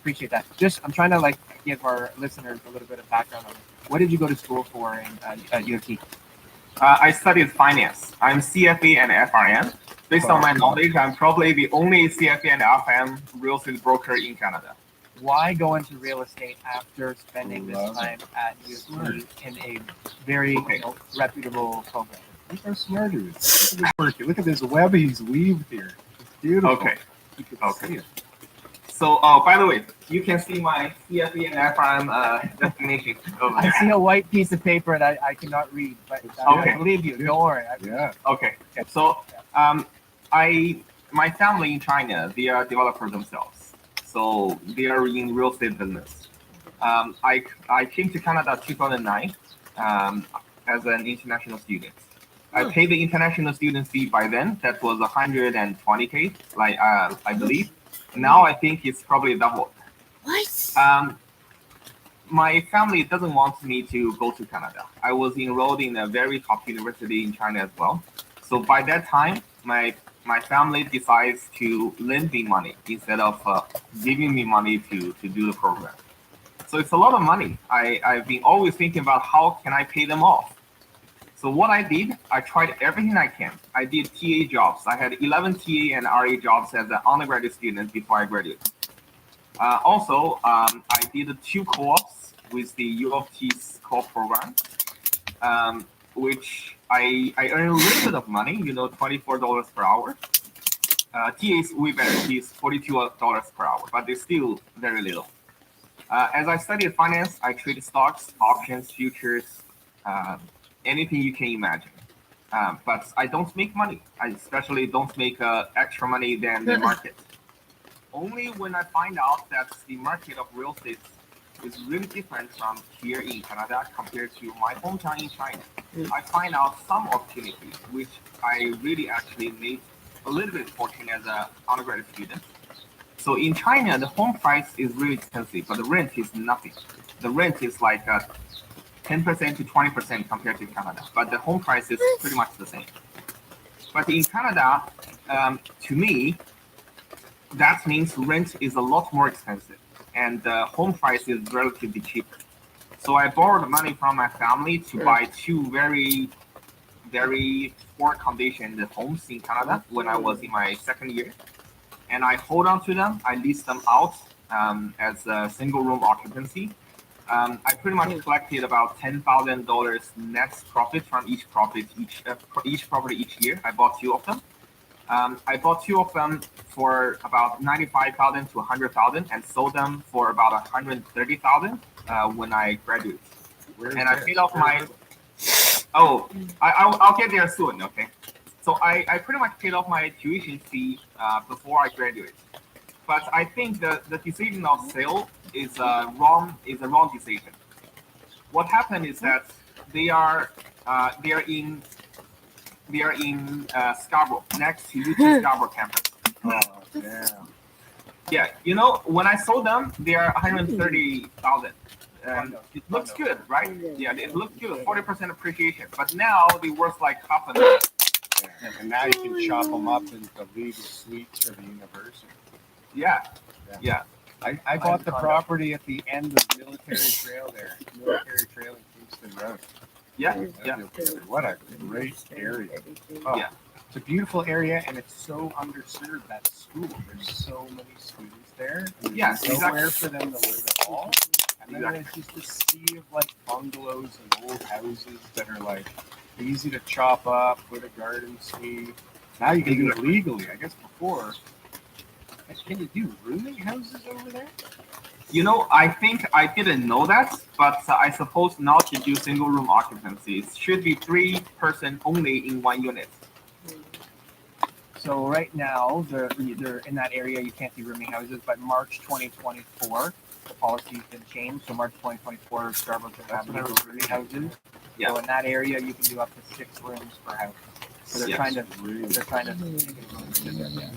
appreciate that. I'm trying to like give our listeners a little bit of background on it. What did you go to school for at U of T? I studied finance. I'm CFA and FRM. Based on my knowledge, I'm probably the only CFA and FRM real estate broker in Canada. Why go into real estate after spending this time at U of T in a very reputable program? Look how smart he is. Look at this web he's weaved here. It's beautiful. Okay. So, by the way, you can see my CFA and FRM destination over there. I see a white piece of paper that I cannot read, but I believe you. Don't worry. Okay. So, my family in China, they are developers themselves. So they are in real estate business. I came to Canada 2009 as an international student. I paid the international student fee by then. That was 120K, like I believe. Now I think it's probably doubled. What? My family doesn't want me to go to Canada. I was enrolled in a very top university in China as well. So by that time, my family decides to lend me money instead of giving me money to do the program. So it's a lot of money. I've been always thinking about how can I pay them off. So what I did, I tried everything I can. I did TA jobs. I had 11 TA and RA jobs as an undergraduate student before I graduated. Also, I did 2 co-ops with the U of T's co-op program, which I earned a little bit of money, $24 per hour. TA is way better. TA is $42 per hour, but it's still very little. As I studied finance, I traded stocks, options, futures, anything you can imagine. But I don't make money. I especially don't make extra money than the market. Only when I find out that the market of real estate is really different from here in Canada compared to my hometown in China, I find out some opportunities which I really actually made a little bit fortune as an undergraduate student. So in China, the home price is really expensive, but the rent is nothing. The rent is like 10% to 20% compared to Canada, but the home price is pretty much the same. But in Canada, to me, that means rent is a lot more expensive and the home price is relatively cheaper. So I borrowed money from my family to buy 2 very, very poor condition homes in Canada when I was in my second year. And I hold on to them. I lease them out as a single room occupancy. I pretty much collected about $10,000 net profit from each property each year. I bought 2 of them. I bought 2 of them for about $95,000 to $100,000 and sold them for about $130,000 when I graduated. And I paid off my. I'll get there soon. Okay. So I pretty much paid off my tuition fee before I graduated. But I think the decision of sale is a wrong decision. What happened is that they are in Scarborough, next to UT Scarborough campus. Oh, damn. Yeah, when I sold them, they are $130,000. It looks good, right? Yeah, it looks good, 40% appreciation. But now they worth like half a million. Yeah, and now you can chop them up into legal suites for the university. Yeah. I bought the property at the end of Military Trail there. Military Trail in Kingston Road. Yeah. What a great area. Oh, yeah. It's a beautiful area, and it's so underserved, that school. There's so many students there. Yeah, There's nowhere for them to live at all. And then there's just a sea of like bungalows and old houses that are like easy to chop up with a garden suite. Now you can do it legally. I guess before, can you do rooming houses over there? I think I didn't know that, but I suppose now to do single room occupancy, it should be 3 person only in 1 unit. So right now, they're in that area, you can't do rooming houses, but March 2024, the policy's been changed. So March 2024, Scarborough can have legal rooming houses. Yeah. So in that area, you can do up to 6 rooms per house. So they're trying to.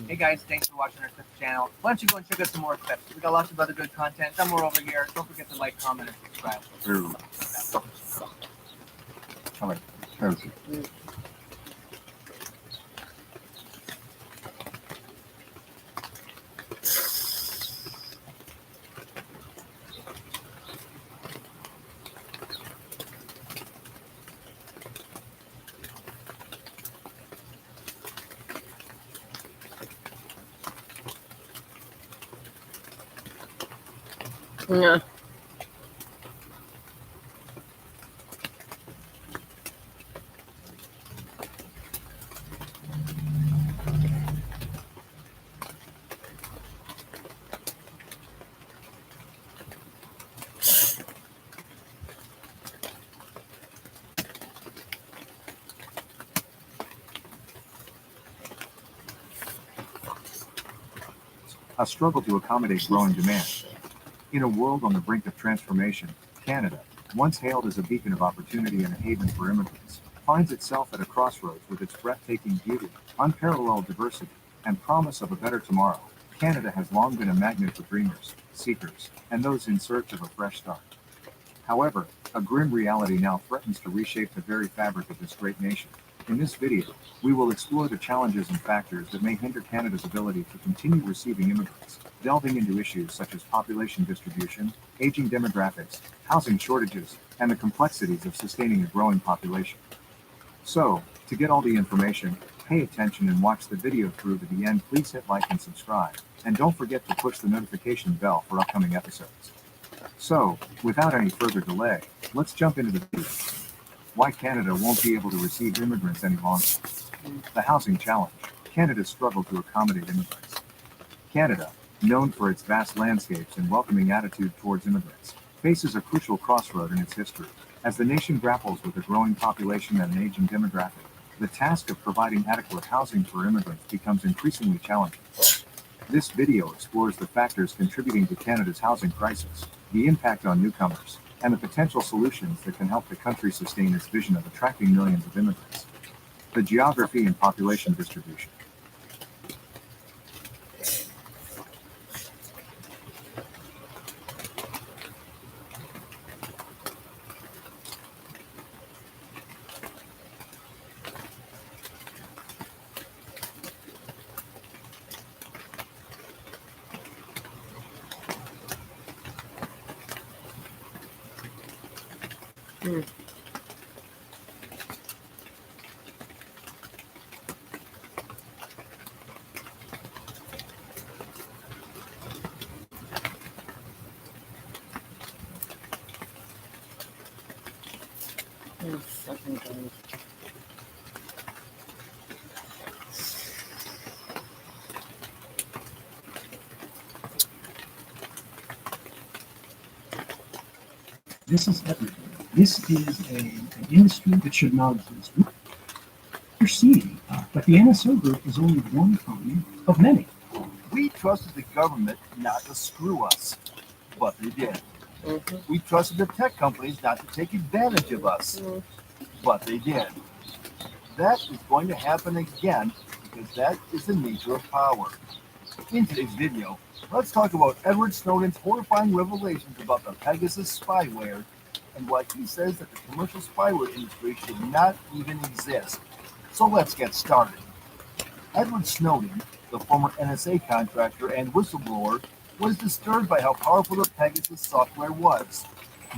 Hey guys, thanks for watching our Clip channel. Why don't you go and check out some more clips? We got lots of other good content. Some more over here. Don't forget to like, comment, and subscribe. Come on. Yeah. A struggle to accommodate growing demand. In a world on the brink of transformation, Canada, once hailed as a beacon of opportunity and a haven for immigrants, finds itself at a crossroads with its breathtaking beauty, unparalleled diversity, and promise of a better tomorrow. Canada has long been a magnet for dreamers, seekers, and those in search of a fresh start. However, a grim reality now threatens to reshape the very fabric of this great nation. In this video, we will explore the challenges and factors that may hinder Canada's ability to continue receiving immigrants, delving into issues such as population distribution, aging demographics, housing shortages, and the complexities of sustaining a growing population. So, to get all the information, pay attention and watch the video through to the end. Please hit like and subscribe, and don't forget to push the notification bell for upcoming episodes. So, without any further delay, let's jump into the video. Why Canada won't be able to receive immigrants any longer. The housing challenge. Canada's struggle to accommodate immigrants. Canada, known for its vast landscapes and welcoming attitude towards immigrants, faces a crucial crossroad in its history. As the nation grapples with a growing population and an aging demographic, the task of providing adequate housing for immigrants becomes increasingly challenging. This video explores the factors contributing to Canada's housing crisis, the impact on newcomers, and the potential solutions that can help the country sustain its vision of attracting millions of immigrants. The geography and population distribution. This is everything. This is an industry that should not exist. We're seeing, but the NSO Group is only one company of many. We trusted the government not to screw us, but they did. We trusted the tech companies not to take advantage of us, but they did. That is going to happen again because that is the nature of power. In today's video, let's talk about Edward Snowden's horrifying revelations about the Pegasus spyware and why he says that the commercial spyware industry should not even exist. So let's get started. Edward Snowden, the former NSA contractor and whistleblower, was disturbed by how powerful the Pegasus software was.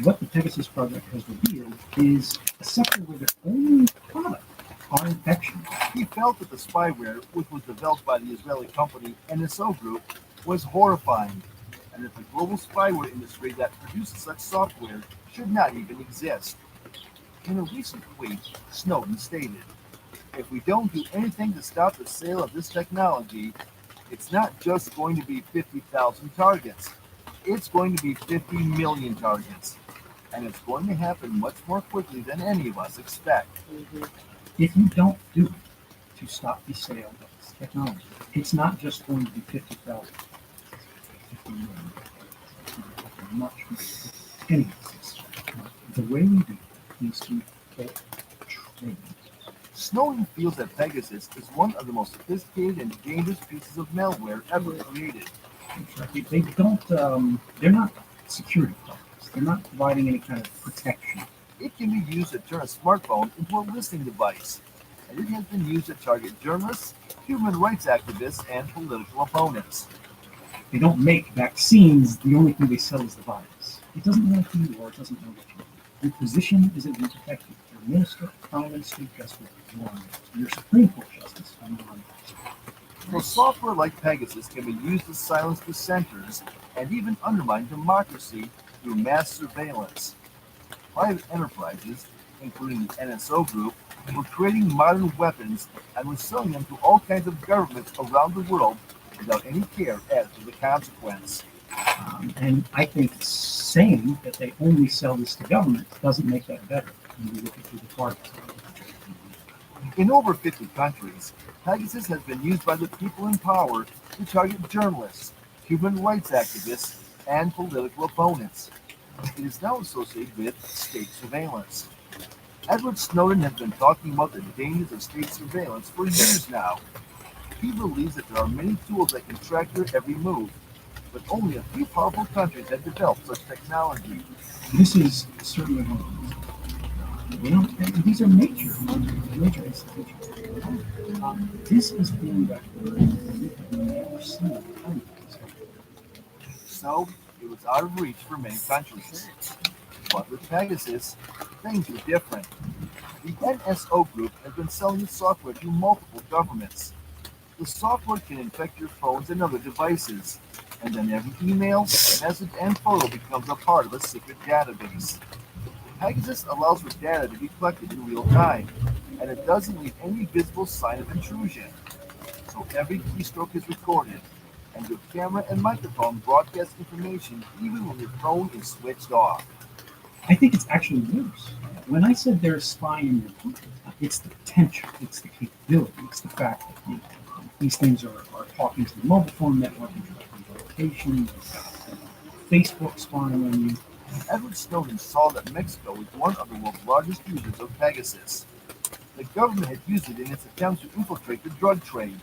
What the Pegasus project has revealed is a sector where the only product are infections. He felt that the spyware, which was developed by the Israeli company NSO Group, was horrifying, and that the global spyware industry that produces such software should not even exist. In a recent tweet, Snowden stated, "If we don't do anything to stop the sale of this technology, it's not just going to be 50,000 targets. It's going to be 50 million targets. And it's going to happen much more quickly than any of us expect." If you don't do it to stop the sale of this technology, it's not just going to be 50,000. 50 million. Much more. Anyways, the way we do it is to get trained. Snowden feels that Pegasus is one of the most sophisticated and dangerous pieces of malware ever created. They don't, they're not security products. They're not providing any kind of protection. It can be used to turn a smartphone into a listening device, and it has been used to target journalists, human rights activists, and political opponents. They don't make vaccines. The only thing they sell is the virus. It doesn't know who you are. It doesn't know what you are. Your position isn't being protected. Your minister, prime minister, guess what? You're Supreme Court justice. Well, software like Pegasus can be used to silence dissenters and even undermine democracy through mass surveillance. Private enterprises, including the NSO group, were creating modern weapons and were selling them to all kinds of governments around the world without any care as to the consequence. And I think saying that they only sell this to government doesn't make that better when you look at the parties. In over 50 countries, Pegasus has been used by the people in power to target journalists, human rights activists, and political opponents. It is now associated with state surveillance. Edward Snowden has been talking about the dangers of state surveillance for years now. He believes that there are many tools that can track your every move, but only a few powerful countries have developed such technology. This is certainly one of them. And these are major institutions. This is being recognized, and we have never seen it done. So, it was out of reach for many countries. But with Pegasus, things were different. The NSO group has been selling its software to multiple governments. The software can infect your phones and other devices, and then every email, message, and photo becomes a part of a secret database. Pegasus allows for data to be collected in real time, and it doesn't leave any visible sign of intrusion. So every keystroke is recorded, and your camera and microphone broadcast information even when your phone is switched off. I think it's actually worse. When I said they're spying in your pocket, it's the potential, it's the capability, it's the fact that these things are talking to the mobile phone network and tracking your location, Facebook spying on you. Edward Snowden saw that Mexico was one of the world's largest users of Pegasus. The government had used it in its attempts to infiltrate the drug trade.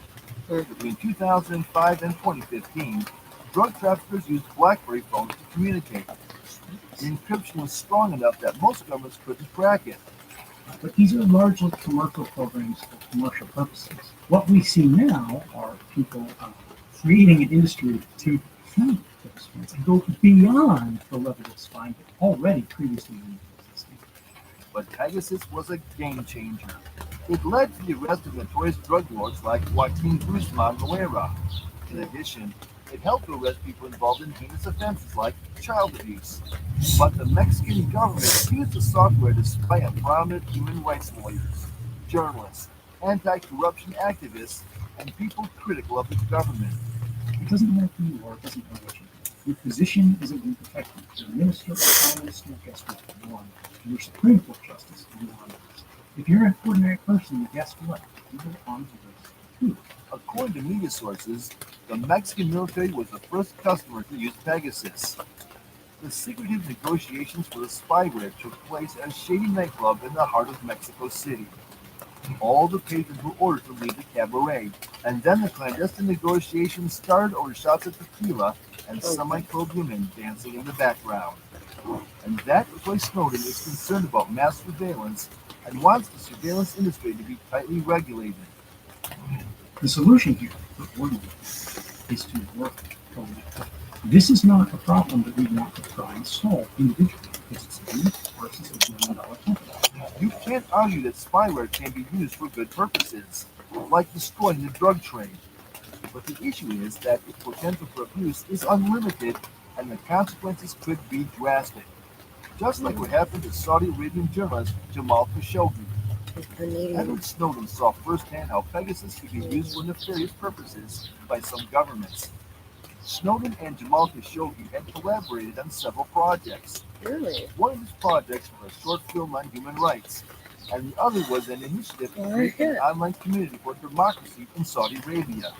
Between 2005 and 2015, drug traffickers used BlackBerry phones to communicate. The encryption was strong enough that most governments couldn't crack it. But these are largely commercial programs for commercial purposes. What we see now are people creating an industry to fund those funds and go beyond the level of spying that already previously existed. But Pegasus was a game changer. It led to the arrest of notorious drug lords like Joaquin Guzman Loera. In addition, it helped to arrest people involved in heinous offenses like child abuse. But the Mexican government used the software to spy on prominent human rights lawyers, journalists, anti-corruption activists, and people critical of the government. It doesn't matter who you are, it doesn't matter what you do. Your position isn't being protected. You're a minister, a prime minister, guess what? You're on. You're Supreme Court justice, you're on. If you're an ordinary person, guess what? You're on to this too. According to media sources, the Mexican military was the first customer to use Pegasus. The secretive negotiations for the spyware took place at a shady nightclub in the heart of Mexico City. All the patrons were ordered to leave the cabaret, and then the clandestine negotiations started over shots of tequila and semi-clothed women dancing in the background. And that is why Snowden is concerned about mass surveillance and wants the surveillance industry to be tightly regulated. The solution here, for one, is to work collectively. This is not a problem that we want to try and solve individually, because it's a huge versus a $1 billion company. You can't argue that spyware can be used for good purposes, like destroying the drug trade. But the issue is that its potential for abuse is unlimited and the consequences could be drastic. Just like what happened to Saudi Arabian journalist Jamal Khashoggi. Edward Snowden saw firsthand how Pegasus could be used for nefarious purposes by some governments. Snowden and Jamal Khashoggi had collaborated on several projects. Really? One of his projects was a short film on human rights, and the other was an initiative to create an online community for democracy in Saudi Arabia.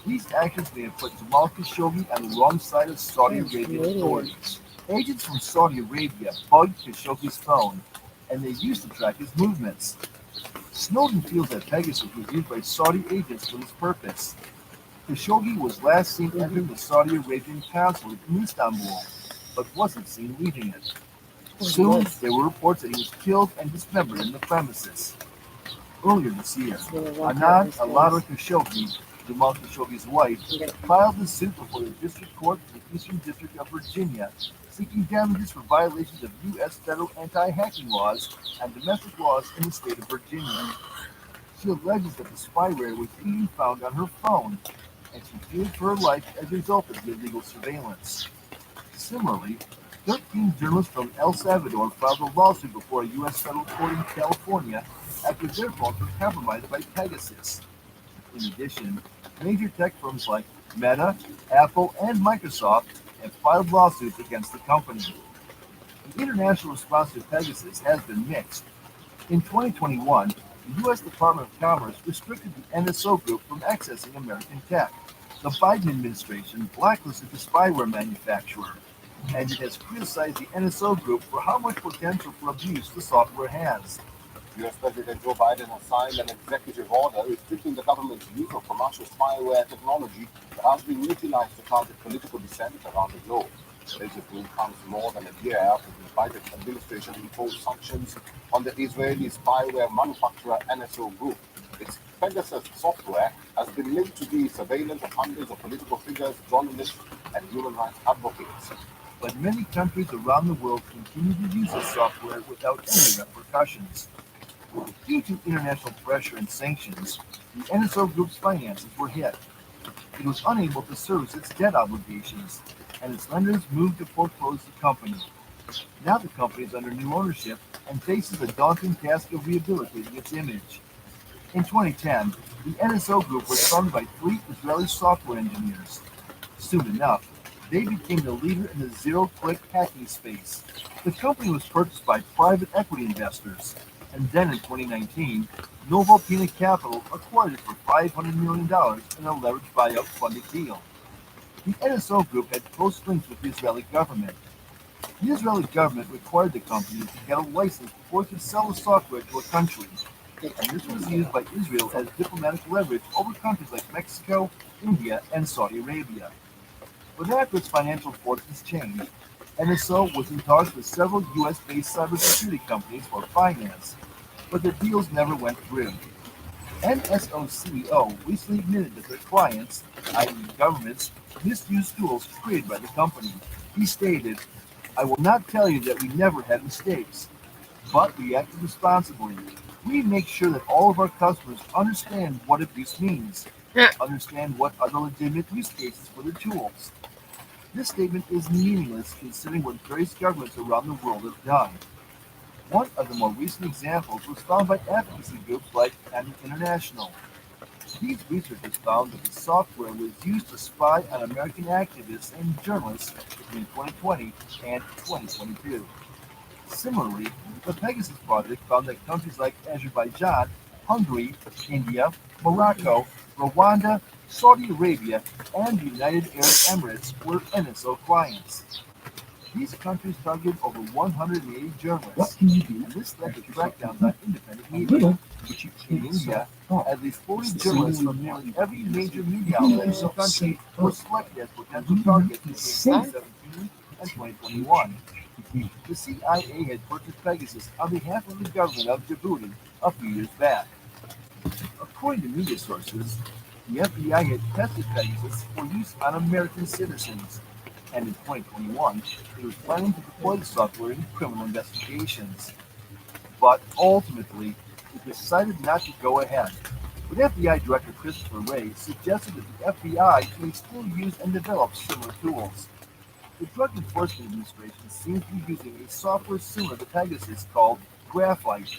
These actions may have put Jamal Khashoggi on the wrong side of Saudi Arabian authorities. Agents from Saudi Arabia bugged Khashoggi's phone, and they used to track his movements. Snowden feels that Pegasus was used by Saudi agents for this purpose. Khashoggi was last seen entering the Saudi Arabian consulate in Istanbul, but wasn't seen leaving it. Soon, there were reports that he was killed and dismembered in the premises. Earlier this year, Anand Alara Khashoggi, Jamal Khashoggi's wife, filed a suit before the District Court for the Eastern District of Virginia, seeking damages for violations of U.S. federal anti-hacking laws and domestic laws in the state of Virginia. She alleges that the spyware was being found on her phone, and she feared for her life as a result of the illegal surveillance. Similarly, 13 journalists from El Salvador filed a lawsuit before a U.S. federal court in California after their phones were compromised by Pegasus. In addition, major tech firms like Meta, Apple, and Microsoft have filed lawsuits against the company. The international response to Pegasus has been mixed. In 2021, the U.S. Department of Commerce restricted the NSO Group from accessing American tech. The Biden administration blacklisted the spyware manufacturer, and it has criticized the NSO Group for how much potential for abuse the software has. US President Joe Biden has signed an executive order restricting the government's use of commercial spyware technology that has been utilized to target political dissent around the globe. The latest move comes more than a year after the Biden administration imposed sanctions on the Israeli spyware manufacturer NSO Group. Its Pegasus software has been linked to the surveillance of hundreds of political figures, journalists, and human rights advocates. But many countries around the world continue to use this software without any repercussions. Due to international pressure and sanctions, the NSO Group's finances were hit. It was unable to service its debt obligations, and its lenders moved to foreclose the company. Now the company is under new ownership and faces a daunting task of rehabilitating its image. In 2010, the NSO Group was founded by 3 Israeli software engineers. Soon enough, they became the leader in the zero-click hacking space. The company was purchased by private equity investors, and then in 2019, Novo Pina Capital acquired it for $500 million in a leveraged buyout funding deal. The NSO Group had close links with the Israeli government. The Israeli government required the company to get a license before it could sell the software to a country, and this was used by Israel as diplomatic leverage over countries like Mexico, India, and Saudi Arabia. But after its financial fortunes changed, NSO was in talks with several U.S.-based cybersecurity companies for finance, but the deals never went through. NSO CEO recently admitted that their clients, i.e. governments, misused tools created by the company. He stated, "I will not tell you that we never had mistakes, but we acted responsibly. We make sure that all of our customers understand what abuse means, understand what are the legitimate use cases for their tools." This statement is meaningless considering what various governments around the world have done. One of the more recent examples was found by advocacy groups like Amnesty International. These researchers found that the software was used to spy on American activists and journalists between 2020 and 2022. Similarly, the Pegasus Project found that countries like Azerbaijan, Hungary, India, Morocco, Rwanda, Saudi Arabia, and the United Arab Emirates were NSO clients. These countries targeted over 180 What journalists, can you do? and this led to crackdowns on independent A media. little, but you In can't India, solve. at least 40 It's the journalists same from way nearly now. every major media You outlet in the know, country say, were oh, selected as potential targets between 2017 and 2021. The CIA had purchased Pegasus on behalf of the government of Djibouti a few years back. According to media sources, the FBI had tested Pegasus for use on American citizens, and in 2021, it was planning to deploy the software in criminal investigations. But ultimately, it decided not to go ahead. But FBI Director Christopher Wray suggested that the FBI may still use and develop similar tools. The Drug Enforcement Administration seems to be using a software similar to Pegasus called Graphite,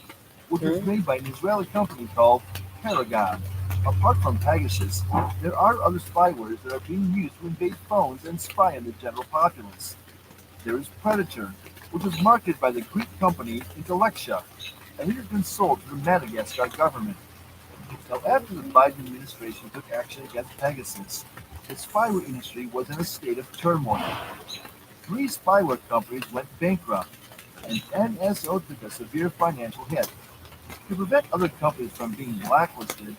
which was made by an Israeli company called Paragon. Apart from Pegasus, there are other spywares that are being used to invade phones and spy on the general populace. There is Predator, which was marketed by the Greek company Intellectia, and it has been sold to the Madagascar government. Now, after the Biden administration took action against Pegasus, the spyware industry was in a state of turmoil. 3 spyware companies went bankrupt, and NSO took a severe financial hit. To prevent other companies from being blacklisted,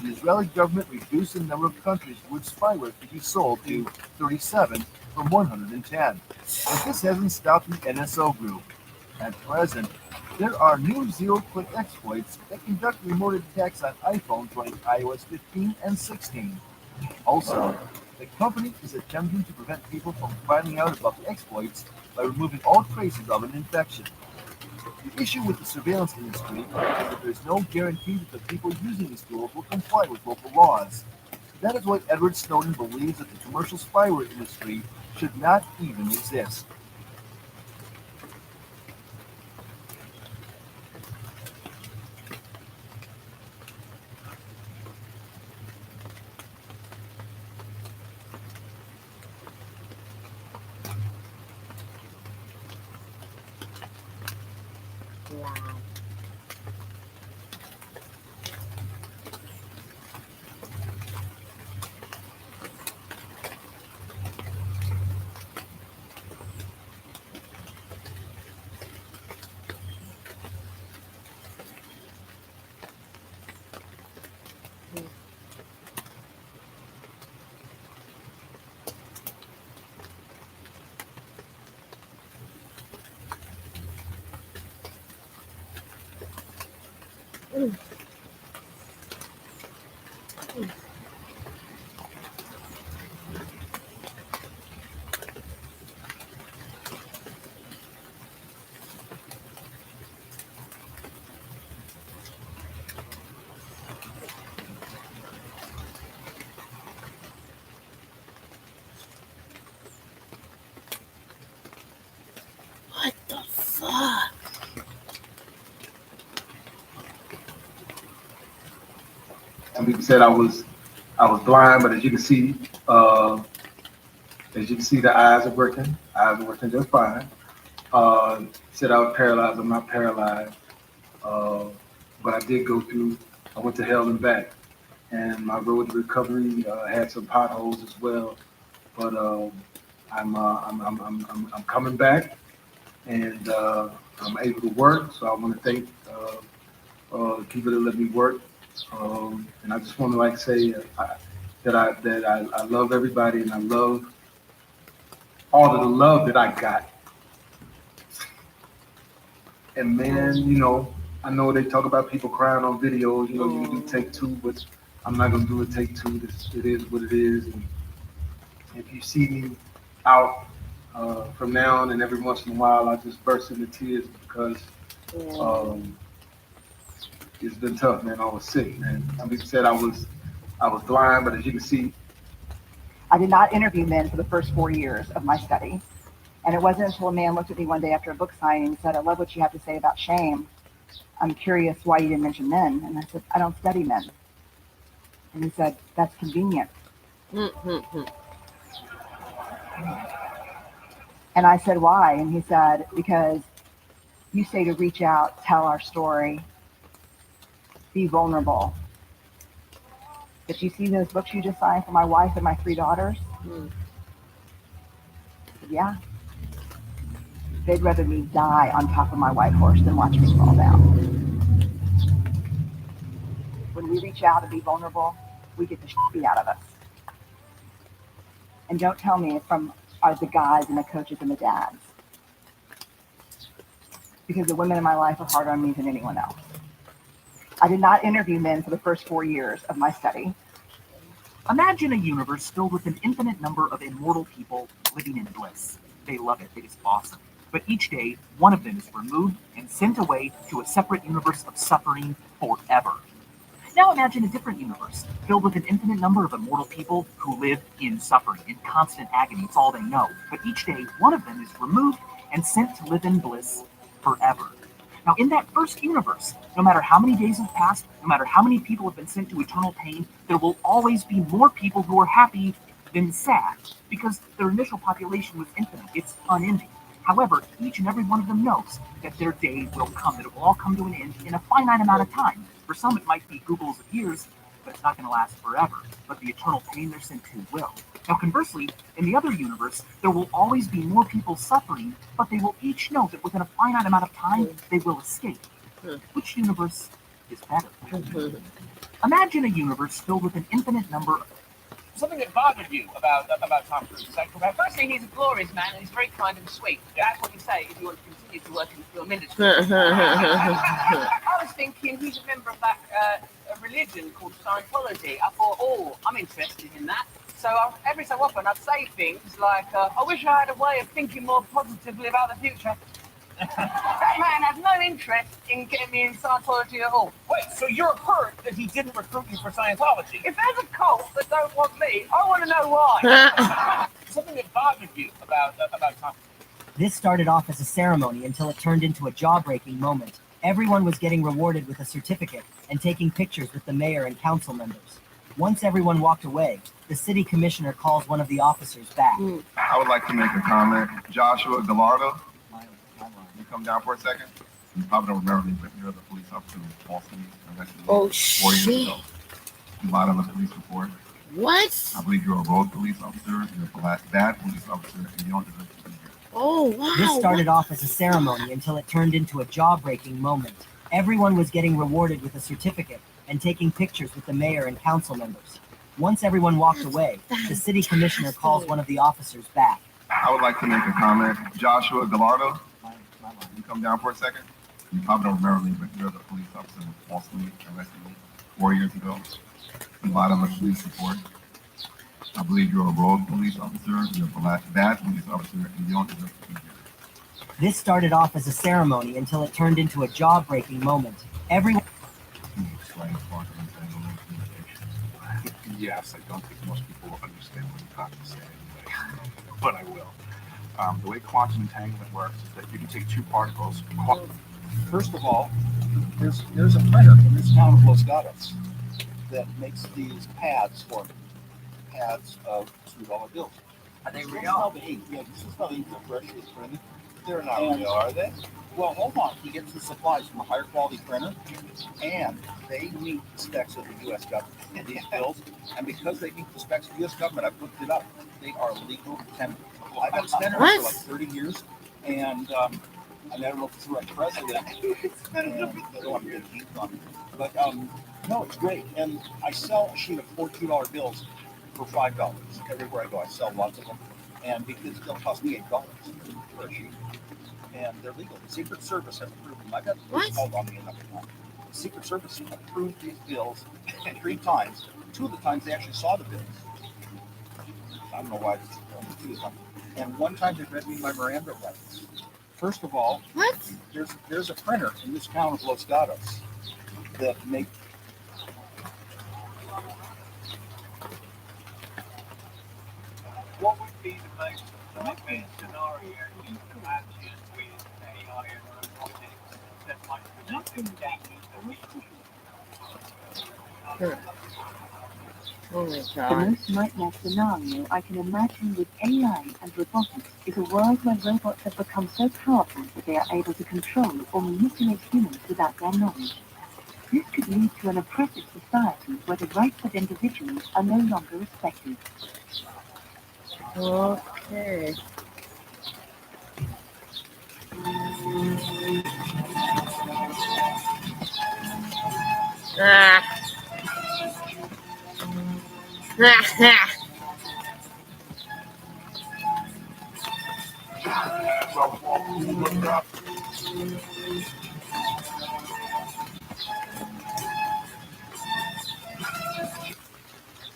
the Israeli government reduced the number of countries in which spyware could be sold to 37 from 110. But this hasn't stopped the NSO Group. At present, there are new zero-click exploits that conduct remote attacks on iPhones running iOS 15 and 16. Also, the company is attempting to prevent people from finding out about the exploits by removing all traces of an infection. The issue with the surveillance industry is that there's no guarantee that the people using these tools will comply with local laws. That is why Edward Snowden believes that the commercial spyware industry should not even exist. Wow. What the fuck? Some people said I was blind, but as you can see, the eyes are working. Eyes are working just fine. Said I was paralyzed. I'm not paralyzed, but I did go through. I went to hell and back, and my road to recovery had some potholes as well. But I'm coming back, and I'm able to work. So I want to thank the people that let me work. And I just want to say that I love everybody, and I love all of the love that I got. And man, I know they talk about people crying on videos. You can do take two, but I'm not gonna do a take two. It is what it is. And if you see me out from now on, and every once in a while, I just burst into tears because it's been tough, man. I was sick, man. Some people said I was blind, but as you can see, I did not interview men for the first 4 years of my study. And it wasn't until a man looked at me one day after a book signing and said, "I love what you have to say about shame. I'm curious why you didn't mention men." And I said, "I don't study men." And he said, "That's convenient." And I said, "Why?" And he said, "Because you say to reach out, tell our story, be vulnerable. But you see those books you just signed for my wife and my 3 daughters?" I said, "Yeah. They'd rather me die on top of my white horse than watch me fall down." When we reach out and be vulnerable, we get the shit beat out of us. And don't tell me it's from the guys and the coaches and the dads. Because the women in my life are harder on me than anyone else. I did not interview men for the first 4 years of my study. Imagine a universe filled with an infinite number of immortal people living in bliss. They love it. It is awesome. But each day, one of them is removed and sent away to a separate universe of suffering forever. Now imagine a different universe filled with an infinite number of immortal people who live in suffering, in constant agony. It's all they know. But each day, one of them is removed and sent to live in bliss forever. Now, in that first universe, no matter how many days have passed, no matter how many people have been sent to eternal pain, there will always be more people who are happy than sad, because their initial population was infinite. It's unending. However, each and every one of them knows that their day will come, that it will all come to an end in a finite amount of time. For some, it might be googles of years, but it's not going to last forever. But the eternal pain they're sent to will. Now, conversely, in the other universe, there will always be more people suffering, but they will each know that within a finite amount of time, they will escape. Which universe is better? Imagine a universe filled with an infinite number of... Something that bothered you about Tom Cruise. Firstly, he's a glorious man and he's very kind and sweet. That's what you say if you want to continue to work in the film industry. I was thinking he's a member of that a religion called Scientology. I thought, oh, I'm interested in that. So every so often I'd say things like, I wish I had a way of thinking more positively about the future. That man has no interest in getting me in Scientology at all. Wait, so you're hurt that he didn't recruit you for Scientology? If there's a cult that don't want me, I want to know why. Something that bothered you about Tom. This started off as a ceremony until it turned into a jaw-breaking moment. Everyone was getting rewarded with a certificate and taking pictures with the mayor and council members. Once everyone walked away, the city commissioner calls one of the officers back. I would like to make a comment. Joshua Gallardo, you come down for a second. You probably don't remember me, but you're the police officer who falsely arrested me 4 years ago. You lied on the police report. What? I believe you're a rogue police officer. You're a bad police officer, and you don't deserve to be here. Oh, wow. This started off as a ceremony until it turned into a jaw-breaking moment. Everyone was getting rewarded with a certificate and taking pictures with the mayor and council members. Once everyone walked away, the city commissioner calls one of the officers back. I would like to make a comment. Joshua Gallardo, you come down for a second. You probably don't remember me, but you're the police officer who falsely arrested me 4 years ago. You lied on the police report. I believe you're a rogue police officer. You're a bad police officer, and you don't deserve to be here. This started off as a ceremony until it turned into a jaw-breaking moment. Everyone. Yes, I don't think most people will understand what I'm trying to say anyway, but I will. The way quantum entanglement works is that you can take two particles. First of all, there's a printer in this town of Los Gatos that makes these pads for me. Pads of $2 bills. Are they This is real? how this is how these are freshly printed. They're not real, are they? Well, hold on. He gets the supplies from a higher quality printer, and they meet the specs of the U.S. government. And these bills, and because they meet the specs of the U.S. government, I've looked it up. They are legal tender. I've been spending for like 30 years, and I don't know if it's the right president. And I don't want to get heat on it. But no, it's great. And I sell a sheet of $4 bills for $5 everywhere I go. I sell lots of them, and because they'll cost me $8 for a sheet. And they're legal. The Secret Service has approved them. I've got the police called on me enough time. The Secret Service approved these bills 3 times. 2 of the times they actually saw the bills. I don't know why it's only 2 of them. And 1 time they read me my Miranda rights. First of all, there's a printer in this town of Los Gatos that make. What would be the most nightmare scenario you can imagine with AI and robotics that might predict the future? Oh my The god. most nightmare scenario I can imagine with AI and robotics is a world where robots have become so powerful that they are able to control or manipulate humans without their knowledge. This could lead to an oppressive society where the rights of individuals are no longer respected. Okay. Ah.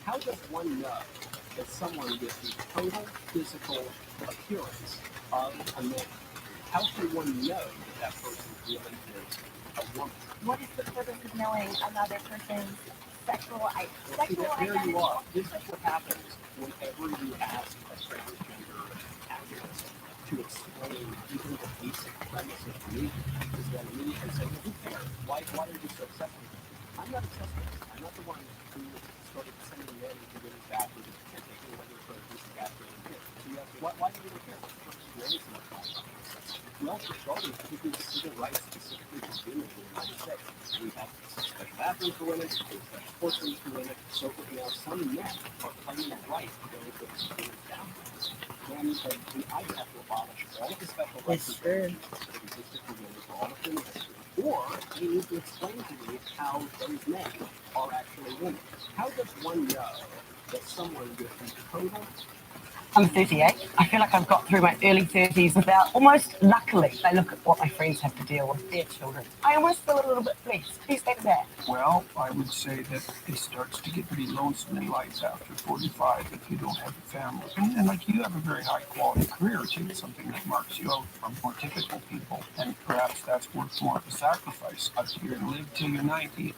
How does one know that someone with the total physical appearance of a man, how can one know that that person really is a woman? What is the purpose of knowing another person's sexual See, there you are. This is what happens whenever you ask a transgender activist to explain even the basic premise of belief, is that immediately say, well, who cares? Why are you so obsessed with it? I'm not obsessed with it. I'm not the one who started sending men to really bad with it, and taking whether it's a piece of gas or anything. So you ask, why do you really care? What's the well, for starters, because civil rights specifically for women in the United States. We have special bathrooms for women, we have special courtrooms for women, so for now some men are claiming the right to go to the women's bathrooms. And I have to abolish all of the special rights that existed for women for all of human history. Or you need to explain to me how those men are actually women. How does one know that someone with the total I'm 38. I feel like I've got through my early 30s without, almost luckily. I look at what my friends have to deal with, their children. I almost feel a little bit blessed. Please take that. Well, I would say that it starts to get pretty lonesome in life after 45 if you don't have a family. And like you have a very high quality career too, something that marks you out from more typical people. And perhaps that's worth more of a sacrifice. Up to you to live till you're 90.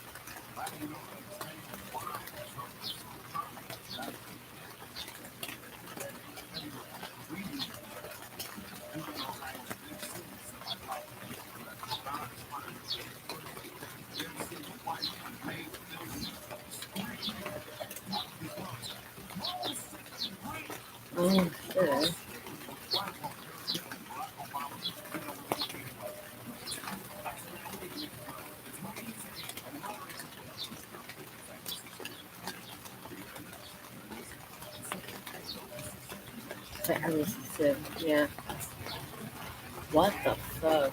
Oh, shit. That was sick. Yeah. What the fuck?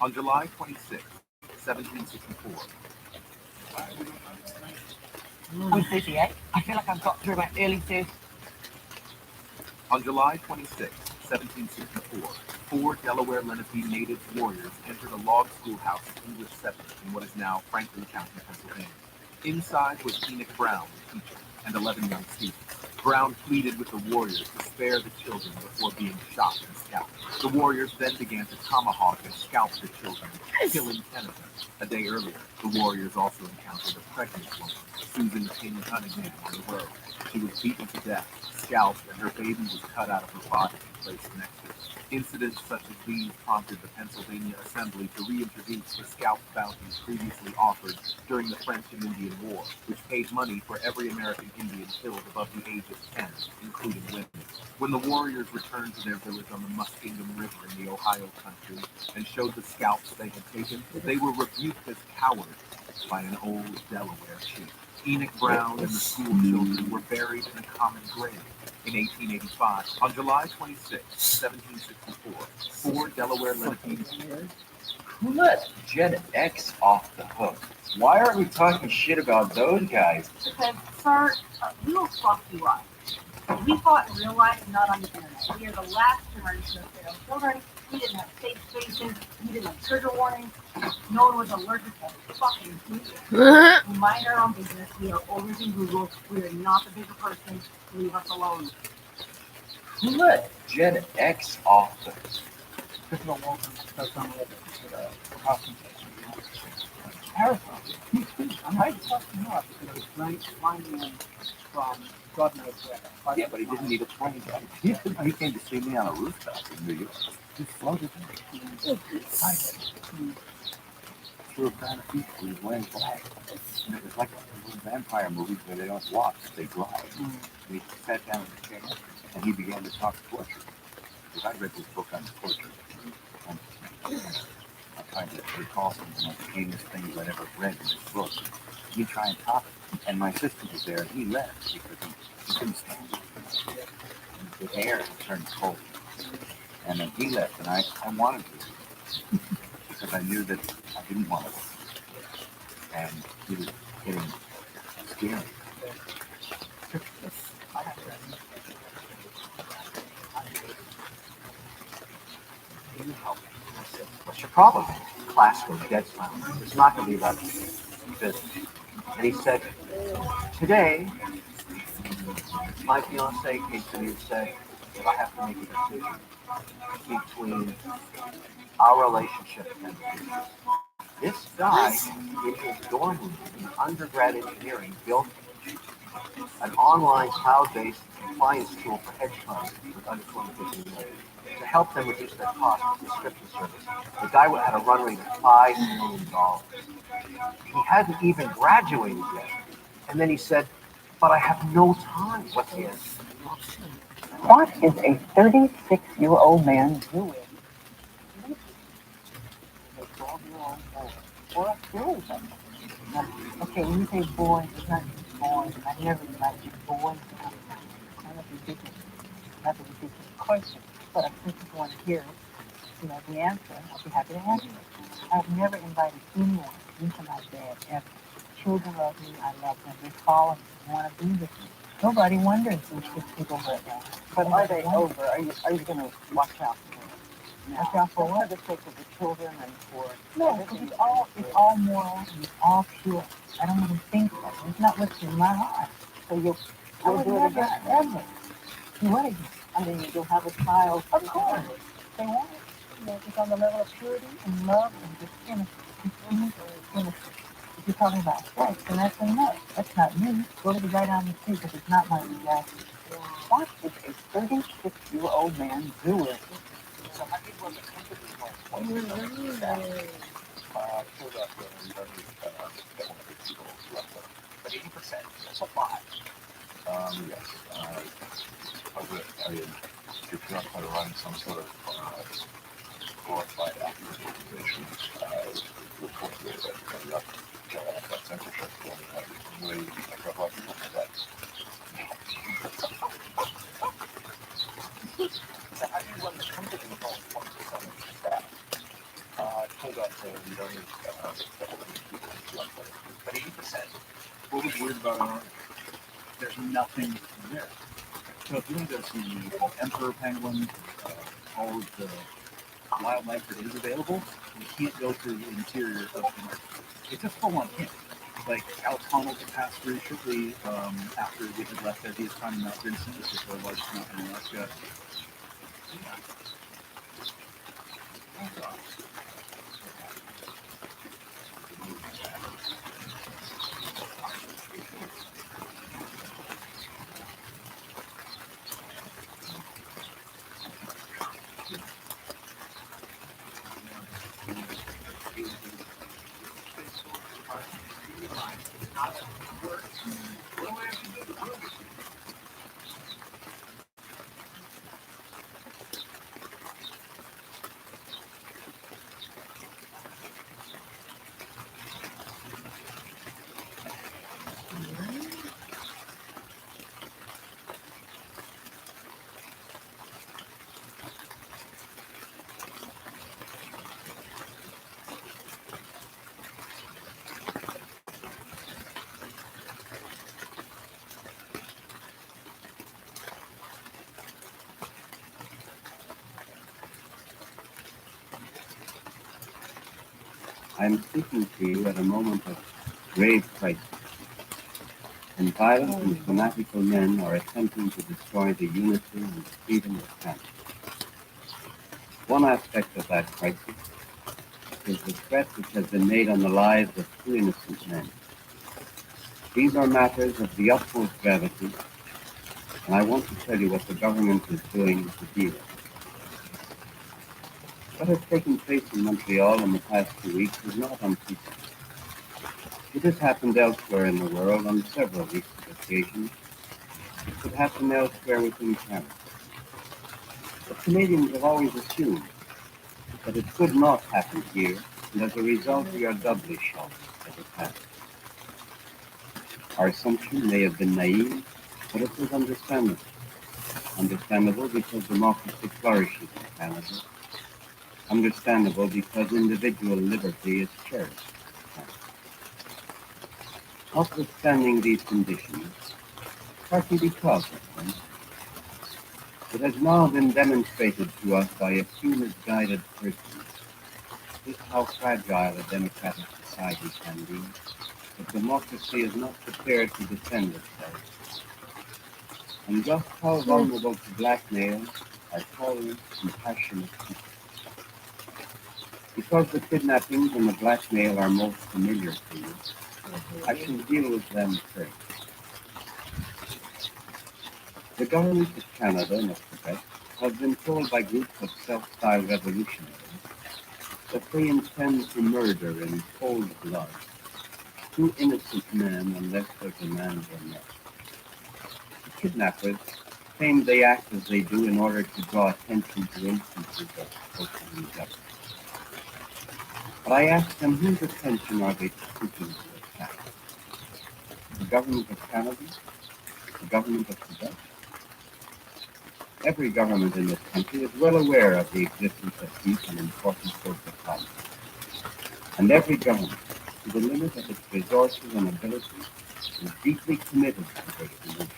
On July 26, 1764. I'm 38. I feel like I've got through my early 30s. On July 26, 1764, 4 Delaware Lenape native warriors entered a log schoolhouse in English settlers in what is now Franklin County, Pennsylvania. Inside was Enoch Brown, the teacher, and 11 young students. Brown pleaded with the warriors to spare the children before being shot and scalped. The warriors then began to tomahawk and scalp the children, killing 10 of them. A day earlier, the warriors also encountered a pregnant woman, Susan King Cunningham, on the road. She was beaten to death, scalped, and her baby was cut out of her body and placed next to her. Incidents such as these prompted the Pennsylvania Assembly to reintroduce the scalp bounties previously offered during the French and Indian War, which paid money for every American Indian killed above the age of 10, including women. When the warriors returned to their village on the Muskingum River in the Ohio country and showed the scalps they had taken, they were rebuked as cowards by an old Delaware chief. Enoch Brown and the school children were buried in a common grave. In 1885, on July 26, 1764, 4 Delaware Lenape. Who let Gen X off the hook? Why aren't we talking shit about those guys? Because, sir, we will fuck you up. We fought in real life, not on the internet. We are the last generation of failed children. We didn't have safe spaces. We didn't have trigger warnings. No one was allergic to fucking food. We mind our own business. We are older than Google. We are not the bigger person. Leave us alone. Who let Gen X off the hook? Typical Walton does some of it with a costume terrifying. I'm right fucking up because I was flying in from God knows where. Yeah, but he didn't need a plane. He came to see me on a rooftop in New York. He floated me. Through a crowd of people. He was wearing black. And it was like a little vampire movie where they don't walk, they drive. And he sat down in the chair and he began to talk torture. Because I read this book on torture. And I'm trying to recall some of the most heinous things I'd ever read in this book. He'd try and top it. And my assistant was there and he left because he couldn't stand it. And the air turned cold. And then he left and I wanted to. Because I knew that I didn't want to. And he was getting scary. What's your problem? The class goes dead silent. It's not going to be about business. And he said, today, my fiance came to me and said that I have to make a decision between our relationship and the future. This guy, in his dorm room in undergrad engineering, built an online cloud-based compliance tool for hedge funds with under 250 million to help them reduce their cost of subscription service. The guy had a run rate of $5 million. He hadn't even graduated yet. And then he said, but I have no time. What's his? What is a 36-year-old man doing scary about it. Okay, when you say boys, it's not just boys. I never invited boys to come down. That's a ridiculous question. But since you want to hear, the answer, I'll be happy to answer it. I've never invited anyone into my bed ever. Children love me, I love them. They follow me, they want to be with me. Nobody wonders if people hurt them. But are they over? Are you going to watch out for them? Watch out for what? For the sake of the children and for no, because it's all moral and it's all pure. I don't even think that. It's not what's in my heart. So you'll do it again. Ever. Do what again? I mean, you'll have a child. Of course. They want it. It's on the level of purity and love and just innocence. If you're talking about sex, then that's enough. That's not me. Go to the guy down the street because it's not my disaster. What is a 36-year-old man doing? So how do you want the company to work? But 80%, that's a lot. Yes. If you're not going to run some sort of glorified activist organization, report to it that censorship really like people for that. So how do you run the company with only 1% of your staff? Told us we don't need but 80%. What was weird about our There's nothing there. So if you want to see emperor penguins, all of the wildlife that is available, you can't go through the interior of the market. It's a full-on hint. Like Alex Honnold had passed through shortly after we had left at his time in Mount Vincent, which is the largest mountain in Alaska. I'm speaking to you at a moment of grave crisis, and violent and fanatical men are attempting to destroy the unity and freedom of Canada. One aspect of that crisis is the threat which has been made on the lives of two innocent men. These are matters of the utmost gravity, and I want to tell you what the government is doing to deal with it. What has taken place in Montreal in the past 2 weeks is not unprecedented. It has happened elsewhere in the world on several recent occasions. It could happen elsewhere within Canada. But Canadians have always assumed that it could not happen here, and as a result we are doubly shocked that it happened. Our assumption may have been naive, but it was understandable. Understandable because democracy flourishes in Canada. Understandable because individual liberty is cherished. Notwithstanding these conditions, partly because of them, it has now been demonstrated to us by a few misguided persons just how fragile a democratic society can be, that democracy is not prepared to defend itself, and just how vulnerable to blackmail are tolerant and passionate people. Because the kidnappings and the blackmail are most familiar to you, I shall deal with them first. The government of Canada and of Quebec have been told by groups of self-styled revolutionaries that they intend to murder in cold blood two innocent men unless their demands are met. The kidnappers claim they act as they do in order to draw attention to instances of social injustice. But I asked them, whose attention are they seeking to attack? The government of Canada? The government of Quebec? Every government in this country is well aware of the existence of deep and important social problems. And every government, to the limit of its resources and abilities, is deeply committed to their solution.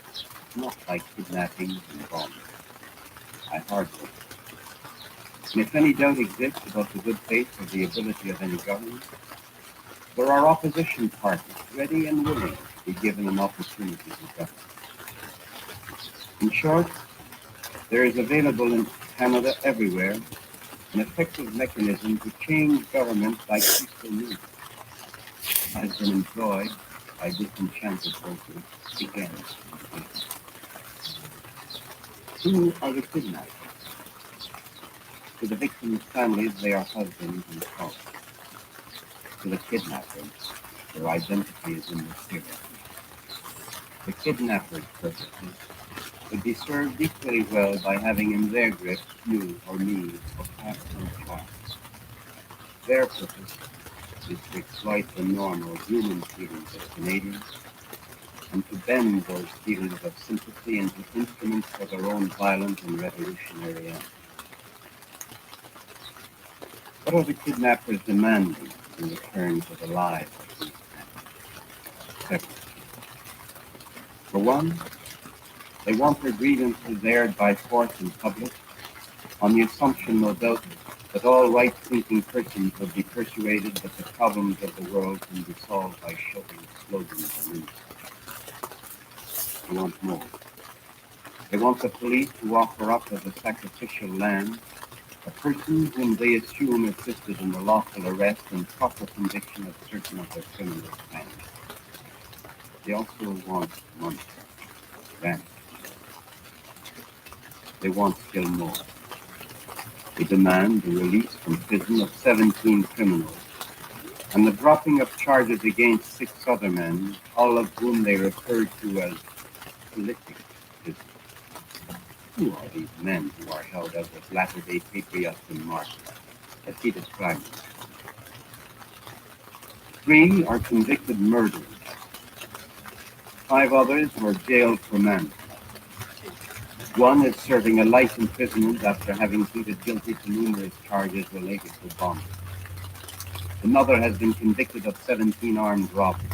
It's not like kidnapping and bombing. I hardly. And if any doubt exists about the good faith or the ability of any government, there are opposition parties ready and willing to be given an opportunity to govern. In short, there is available in Canada everywhere an effective mechanism to change government by peaceful means. It has been employed by disenchanted voters again and again. Who are the kidnappers? To the victims' families, they are husbands and fathers. To the kidnappers, their identity is immaterial. The kidnappers' purposes would be served equally well by having in their grip you or me or perhaps some child. Their purpose is to exploit the normal human feelings of Canadians and to bend those feelings of sympathy into instruments for their own violent and revolutionary ends. What are the kidnappers demanding in return for the lives of these men? Several. For one, they want their grievances aired by force in public, on the assumption, no doubt, that all right-thinking persons will be persuaded that the problems of the world can be solved by shouting slogans and insults. They want more. They want the police to offer up as a sacrificial lamb a person whom they assume assisted in the lawful arrest and proper conviction of certain of their criminal crimes. They also want money, rent. They want still more. They demand the release from prison of 17 criminals and the dropping of charges against 6 other men, all of whom they refer to as political prisoners. Who are these men who are held out as Latter-day patriots and martyrs, as he described them? 3 are convicted murderers. 5 others were jailed for manslaughter. 1 is serving a life imprisonment after having pleaded guilty to numerous charges related to bombing. Another has been convicted of 17 armed robberies.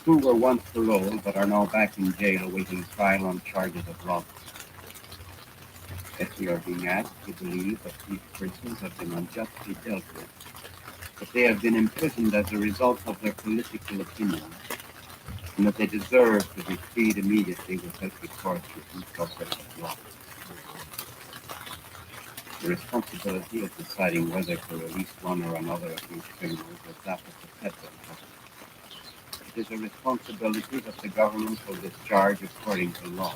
2 were once paroled but are now back in jail awaiting trial on charges of robbery. If we are being asked to believe that these persons have been unjustly dealt with, that they have been imprisoned as a result of their political opinions, and that they deserve to be freed immediately without recourse to due process of law. The responsibility of deciding whether to release one or another of these criminals is that of the federal government. It is a responsibility that the government will discharge according to law.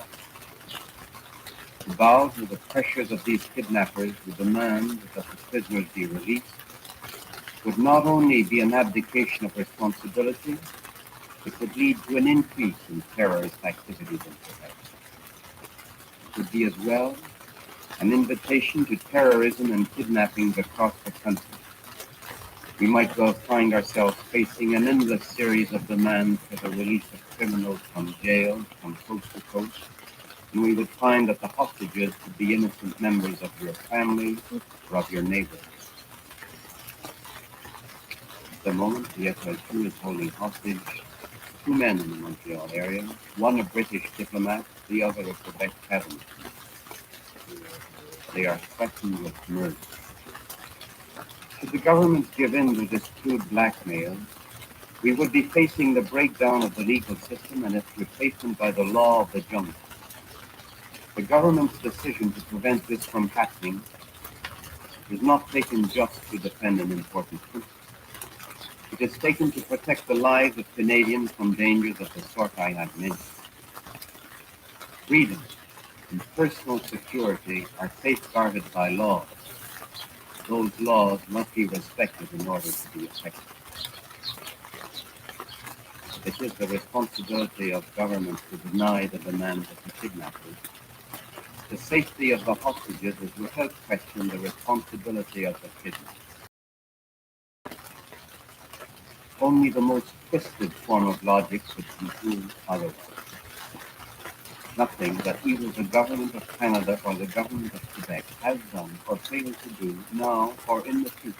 To bow to the pressures of these kidnappers who demand that the prisoners be released would not only be an abdication of responsibility, it would lead to an increase in terrorist activities in Quebec. It would be as well an invitation to terrorism and kidnappings across the country. We might well find ourselves facing an endless series of demands for the release of criminals from jail from coast to coast, and we would find that the hostages could be innocent members of your family or of your neighborhood. At the moment, the SL2 is holding hostage 2 men in the Montreal area, one a British diplomat, the other a Quebec cabinet. They are threatened with murder. Should the government give in to this crude blackmail, we would be facing the breakdown of the legal system and its replacement by the law of the jungle. The government's decision to prevent this from happening is not taken just to defend an important principle. It is taken to protect the lives of Canadians from dangers of the sort I have mentioned. Freedom and personal security are safeguarded by laws. Those laws must be respected in order to be effective. It is the responsibility of government to deny the demands of the kidnappers. The safety of the hostages is without question the responsibility of the kidnappers. Only the most twisted form of logic could conclude otherwise. Nothing that either the government of Canada or the government of Quebec has done or failed to do now or in the future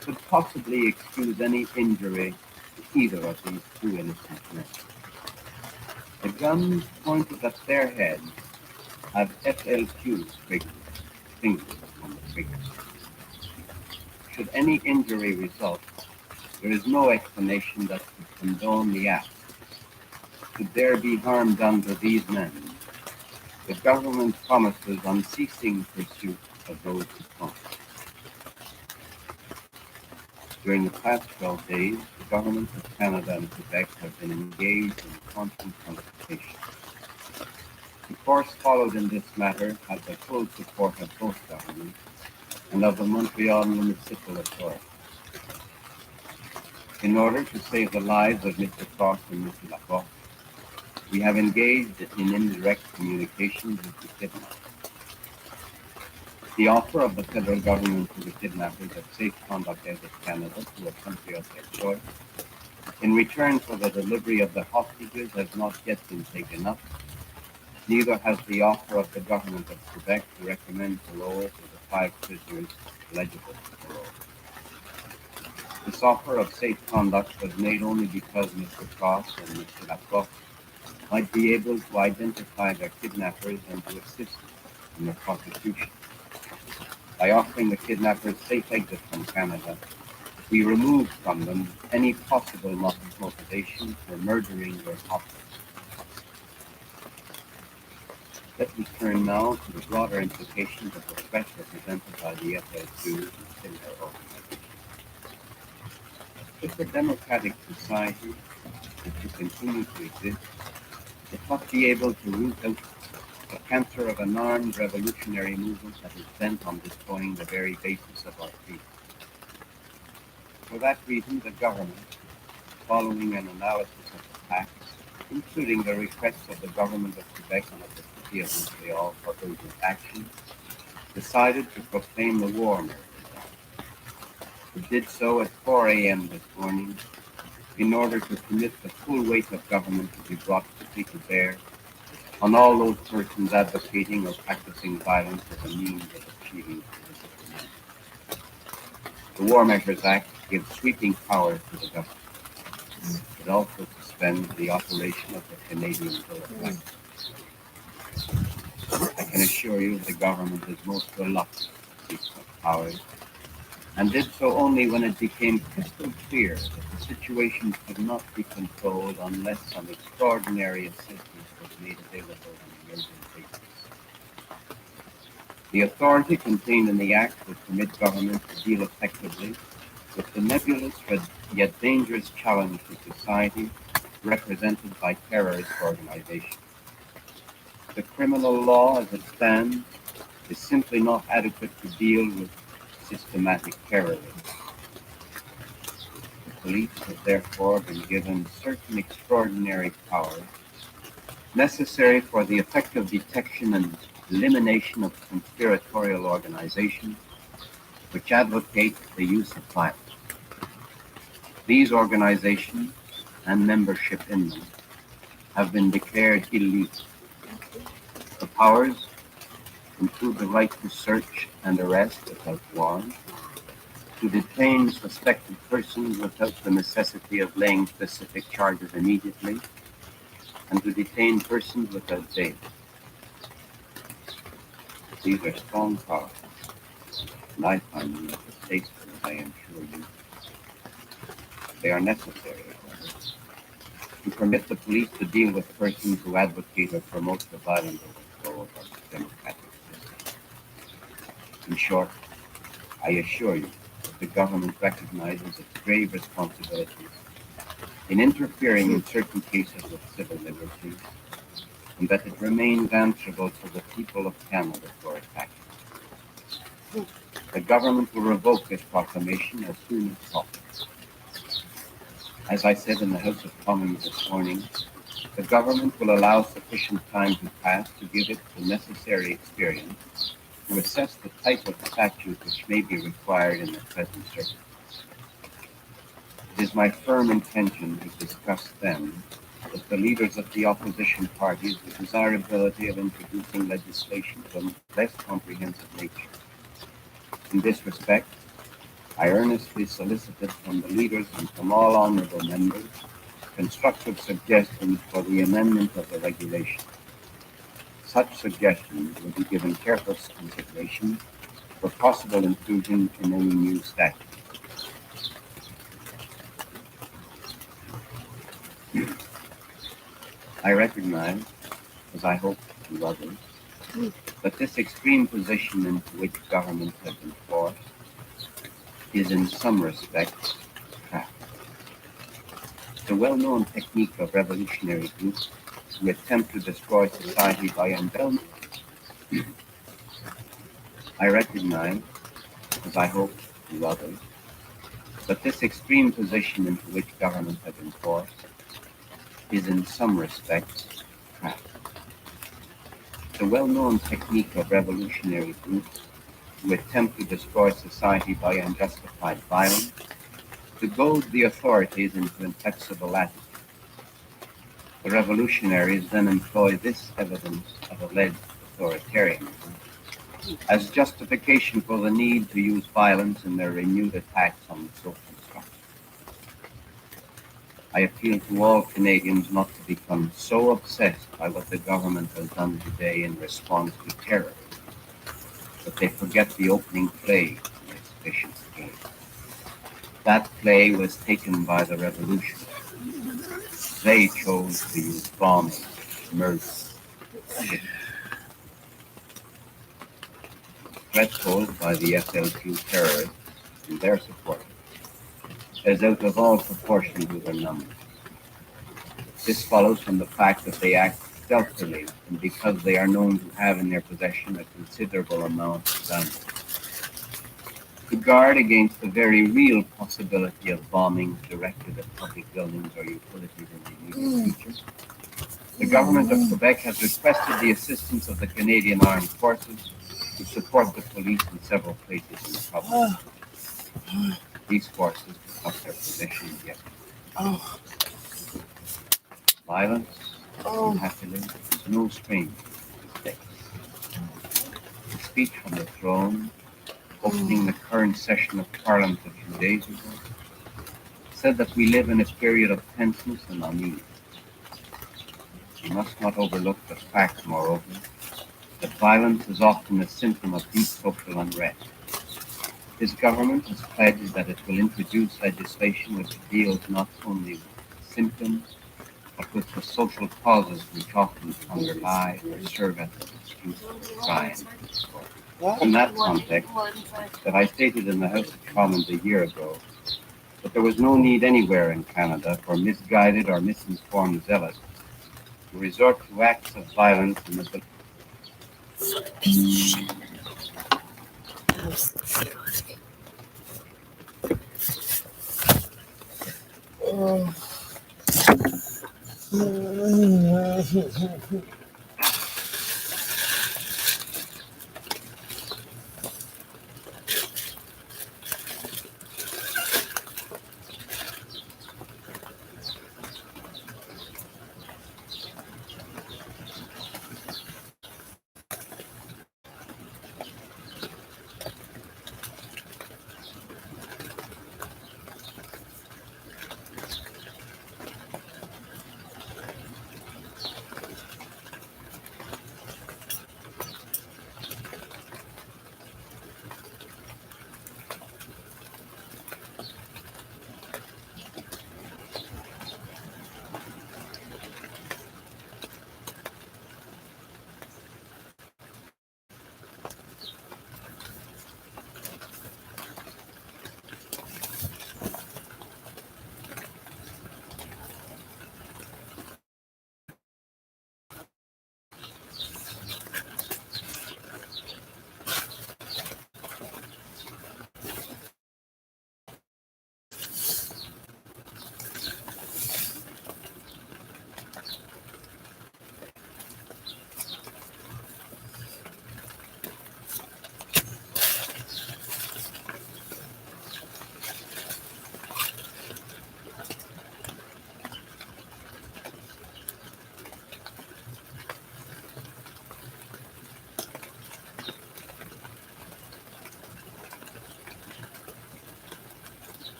could possibly excuse any injury to either of these two innocent men. The guns pointed at their heads have FLQ fingers on the triggers. Should any injury result, there is no explanation that could condone the act. Should there be harm done to these men, the government promises unceasing pursuit of those who come. During the past 12 days, the governments of Canada and Quebec have been engaged in constant consultation. The course followed in this matter had the full support of both governments and of the Montreal Municipal Authority. In order to save the lives of Mr. Cross and Mr. Laporte, we have engaged in indirect communications with the kidnappers. The offer of the federal government to the kidnappers of safe conduct out of Canada to a country of their choice, in return for the delivery of the hostages, has not yet been taken up. Neither has the offer of the government of Quebec to recommend parole to the 5 prisoners eligible for parole. This offer of safe conduct was made only because Mr. Cross and Mr. Laporte might be able to identify their kidnappers and to assist in their prosecution. By offering the kidnappers safe exit from Canada, we removed from them any possible motivation for murdering their hostages. Let me turn now to the broader implications of the threat represented by the FLQ in their organization. If a democratic society is to continue to exist, it must be able to root out the cancer of an armed revolutionary movement that is bent on destroying the very basis of our freedom. For that reason, the government, following an analysis of the facts, including the requests of the government of Quebec and of the city of Montreal for urgent action, decided to proclaim the war emergency. It did so at 4 a.m. this morning in order to permit the full weight of government to be brought quickly to bear on all those persons advocating or practicing violence as a means of achieving political ends. The War Measures Act gives sweeping powers to the government. It also suspends the operation of the Canadian Bill of Rights. I can assure you the government is most reluctant to use such powers, and did so only when it became crystal clear that the situation could not be controlled unless some extraordinary assistance was made available on an emergent basis. The authority contained in the Act would permit government to deal effectively with the nebulous yet dangerous challenge to society represented by terrorist organizations. The criminal law as it stands is simply not adequate to deal with systematic terrorism. The police have therefore been given certain extraordinary powers necessary for the effective detection and elimination of conspiratorial organizations which advocate the use of violence. These organizations and membership in them have been declared illegal. The powers include the right to search and arrest without warrant, to detain suspected persons without the necessity of laying specific charges immediately, and to detain persons without bail. These are strong powers, and I find them distasteful, as I am sure you. They are necessary, however, to permit the police to deal with persons who advocate or promote the violent overthrow of our democratic system. In short, I assure you that the government recognizes its grave responsibilities in interfering in certain cases of civil liberties, and that it remains answerable to the people of Canada for its actions. The government will revoke this proclamation as soon as possible. As I said in the House of Commons this morning, the government will allow sufficient time to pass to give it the necessary experience to assess the type of statute which may be required in the present circumstances. It is my firm intention to discuss them with the leaders of the opposition parties the desirability of introducing legislation of a less comprehensive nature. In this respect, I earnestly solicited from the leaders and from all honourable members constructive suggestions for the amendment of the regulation. Such suggestions will be given careful consideration for possible inclusion in any new statute. I recognize, as I hope to others, that this extreme position into which government has been forced is in some respects trapped. The well-known technique of revolutionary groups who attempt to destroy society by endowment. I recognize, as I hope to others, that this extreme position into which government has been forced is in some respects trapped. The well-known technique of revolutionary groups who attempt to destroy society by unjustified violence to goad the authorities into inflexible attitude. The revolutionaries then employ this evidence of alleged authoritarianism as justification for the need to use violence in their renewed attacks on the social structure. I appeal to all Canadians not to become so obsessed by what the government has done today in response to terror that they forget the opening play in its vicious game. That play was taken by the revolution. They chose to use bombing, murder, threat posed by the FLQ terrorists and their supporters is out of all proportion to their numbers. This follows from the fact that they act stealthily and because they are known to have in their possession a considerable amount of guns. To guard against the very real possibility of bombing directed at public buildings or utilities in the immediate future, the government of Quebec has requested the assistance of the Canadian Armed Forces to support the police in several places in the province. These forces took up their position yesterday. Violence, unhappily, is no stranger to this day. The speech from the throne, opening the current session of Parliament a few days ago, said that we live in a period of tenseness and unease. We must not overlook the fact, moreover, that violence is often a symptom of deep social unrest. His government has pledged that it will introduce legislation which deals not only with symptoms, but with the social causes which often underlie or serve as an excuse for crime. In that context, that I stated in the House of Commons a year ago that there was no need anywhere in Canada for misguided or misinformed zealots to resort to acts of violence in the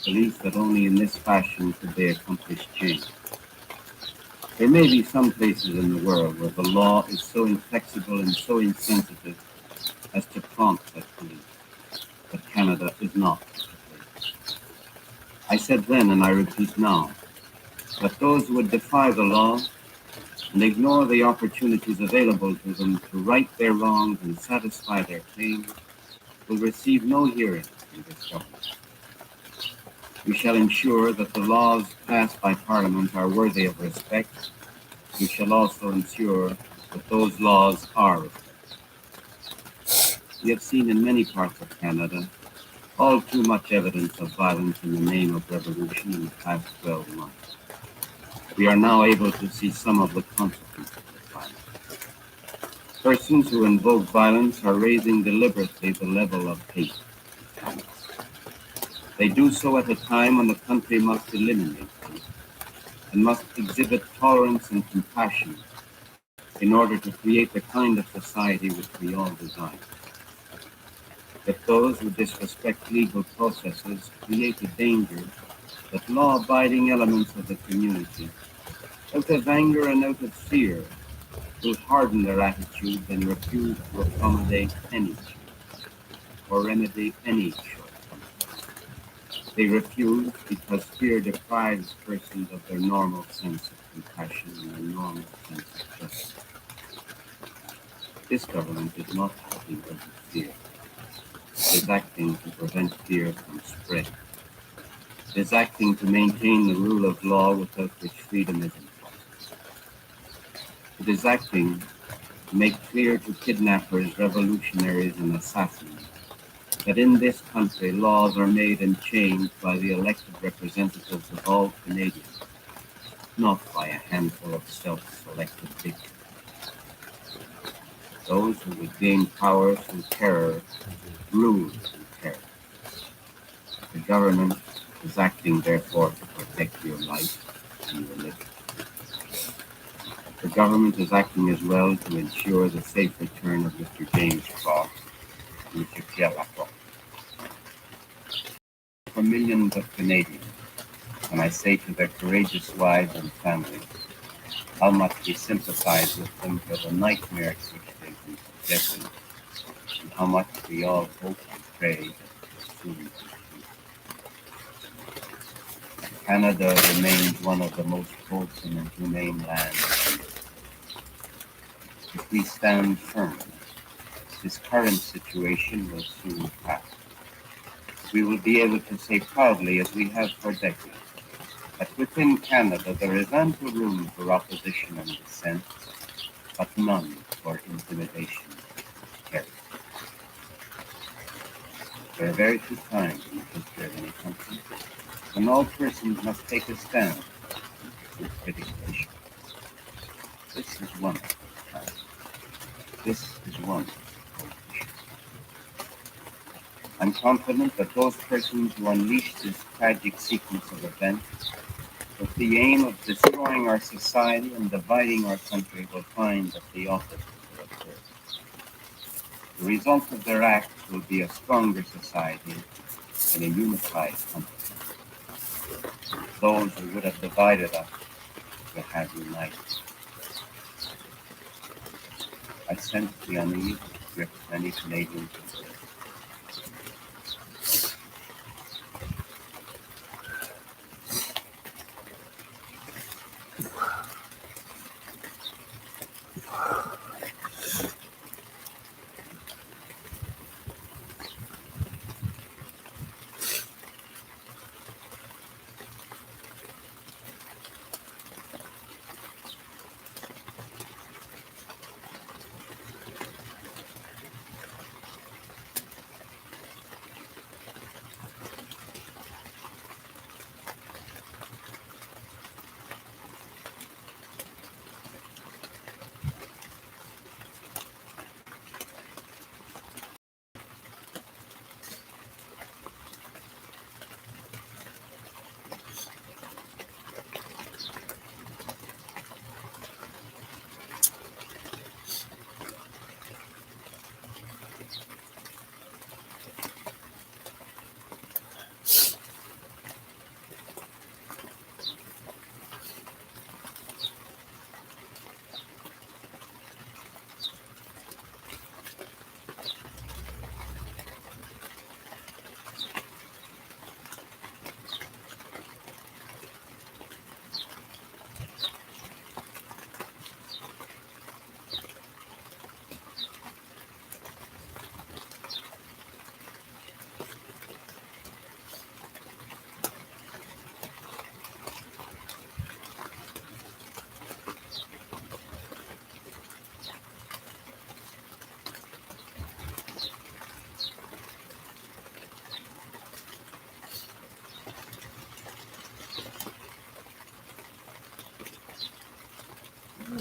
Believe that only in this fashion could they accomplish change. There may be some places in the world where the law is so inflexible and so insensitive as to prompt such belief, but Canada is not. I said then, and I repeat now, that those who would defy the law and ignore the opportunities available to them to right their wrongs and satisfy their claims will receive no hearing in this government. We shall ensure that the laws passed by Parliament are worthy of respect. We shall also ensure that those laws are respected. We have seen in many parts of Canada all too much evidence of violence in the name of revolution in the past 12 months. We are now able to see some of the consequences of violence. Persons who invoke violence are raising deliberately the level of hate. They do so at a time when the country must eliminate hate and must exhibit tolerance and compassion in order to create the kind of society which we all desire. That those who disrespect legal processes create a danger that law-abiding elements of the community, out of anger and out of fear, will harden their attitudes and refuse to accommodate any change or remedy any shortcomings. They refuse because fear deprives persons of their normal sense of compassion and their normal sense of justice. This government is not acting out of fear. It is acting to prevent fear from spreading. It is acting to maintain the rule of law without which freedom is impossible. It is acting to make clear to kidnappers, revolutionaries, and assassins that in this country laws are made and changed by the elected representatives of all Canadians, not by a handful of self-selected dictators. Those who would gain power through terror rule through terror. The government is acting, therefore, to protect your life and your liberty. The government is acting as well to ensure the safe return of Mr. James Cross and Mr. Pierre Laporte. For millions of Canadians, when I say to their courageous wives and families how much we sympathize with them for the nightmares which they've been subjected to, and how much we all hope and pray that this soon will be. Canada remains one of the most wholesome and humane lands. If we stand firm, this current situation will soon pass. We will be able to say proudly, as we have for decades, that within Canada there is ample room for opposition and dissent, but none for intimidation and terror. There are very few times in the history of any country when all persons must take a stand with critical issues. This is one time. This is one. I'm confident that those persons who unleash this tragic sequence of events with the aim of destroying our society and dividing our country will find that the opposite will occur. The result of their acts will be a stronger society and a unified country. Those who would have divided us will have united. I sense the unease that grips many Canadians today.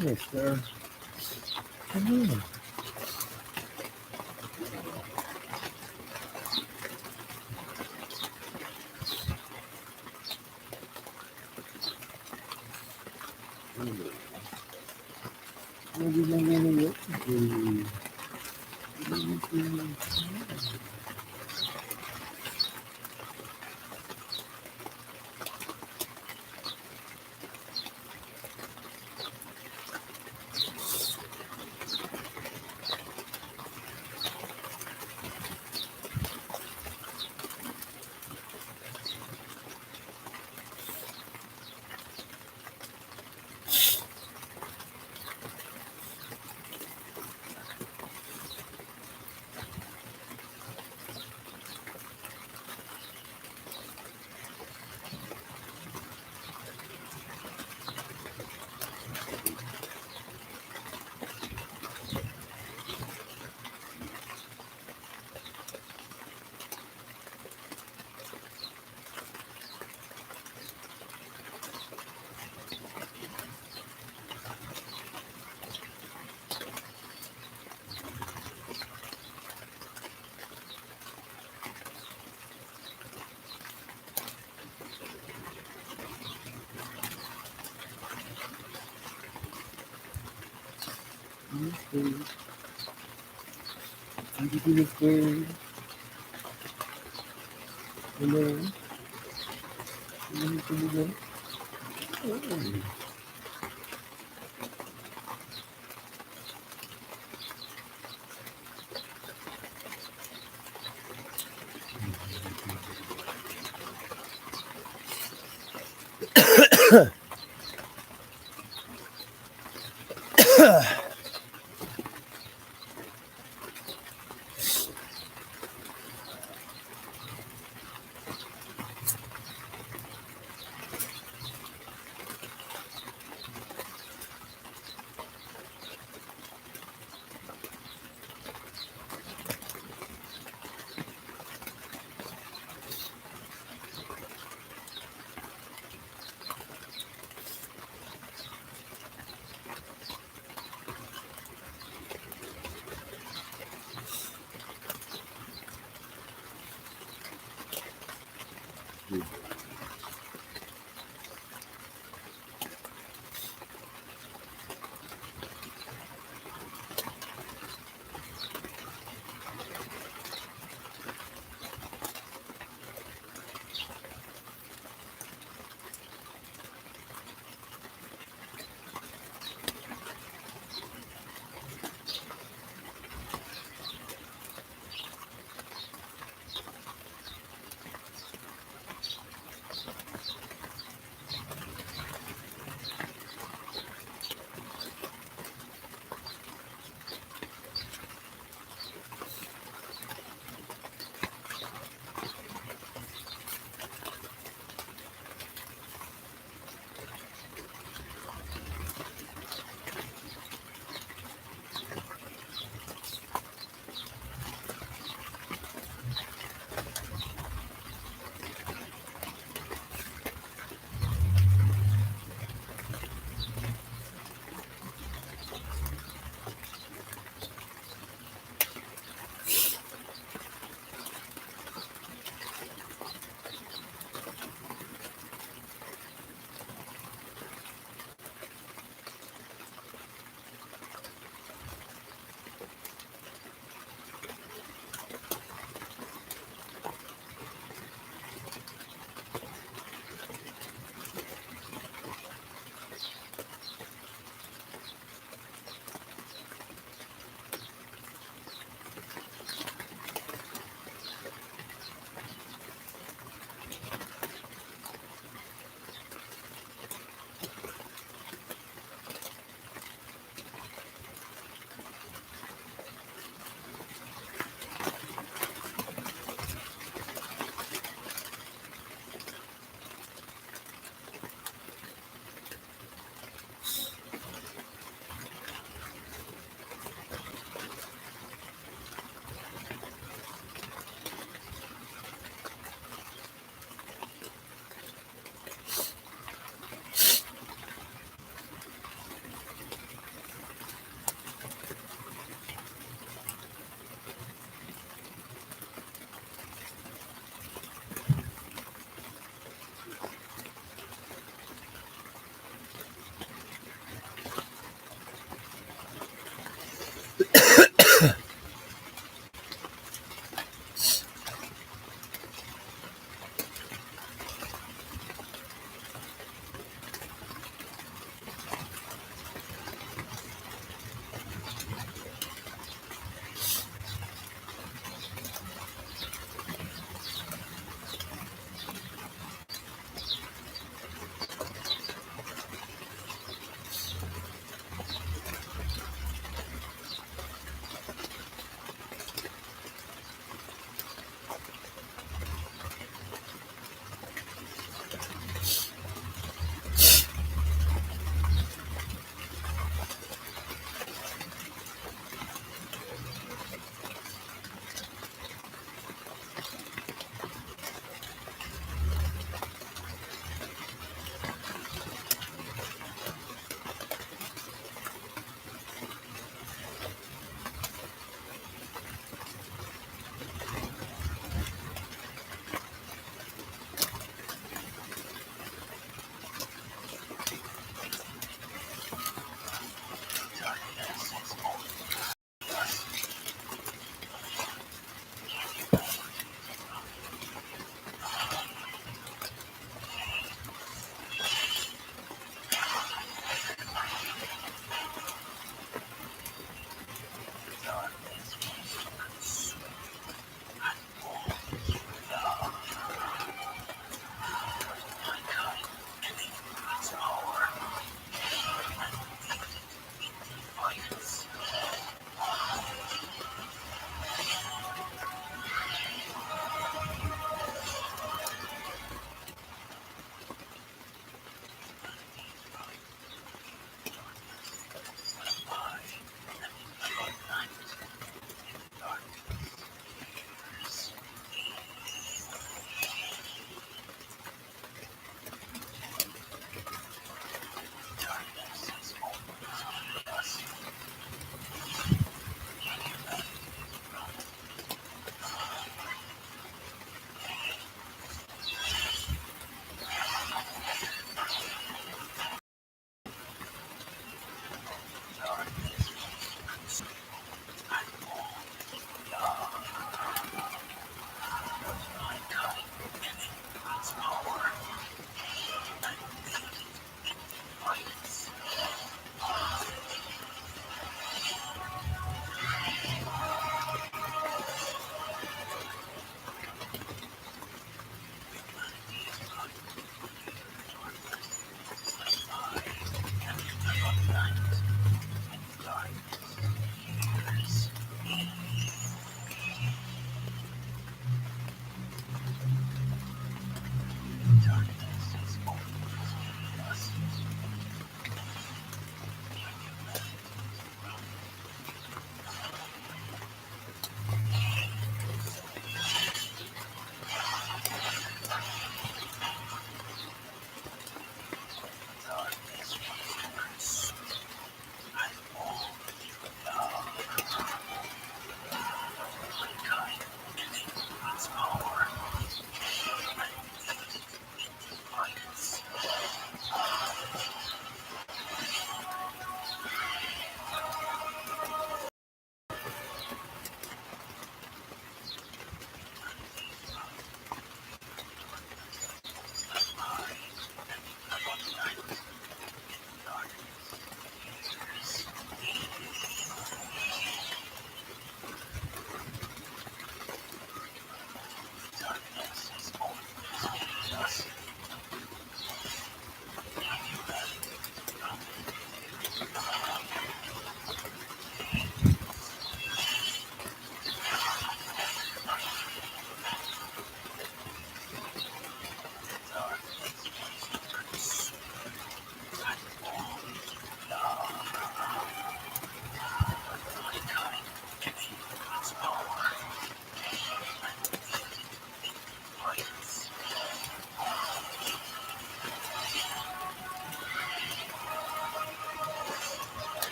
Yes, sir. Come on.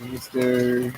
Mr.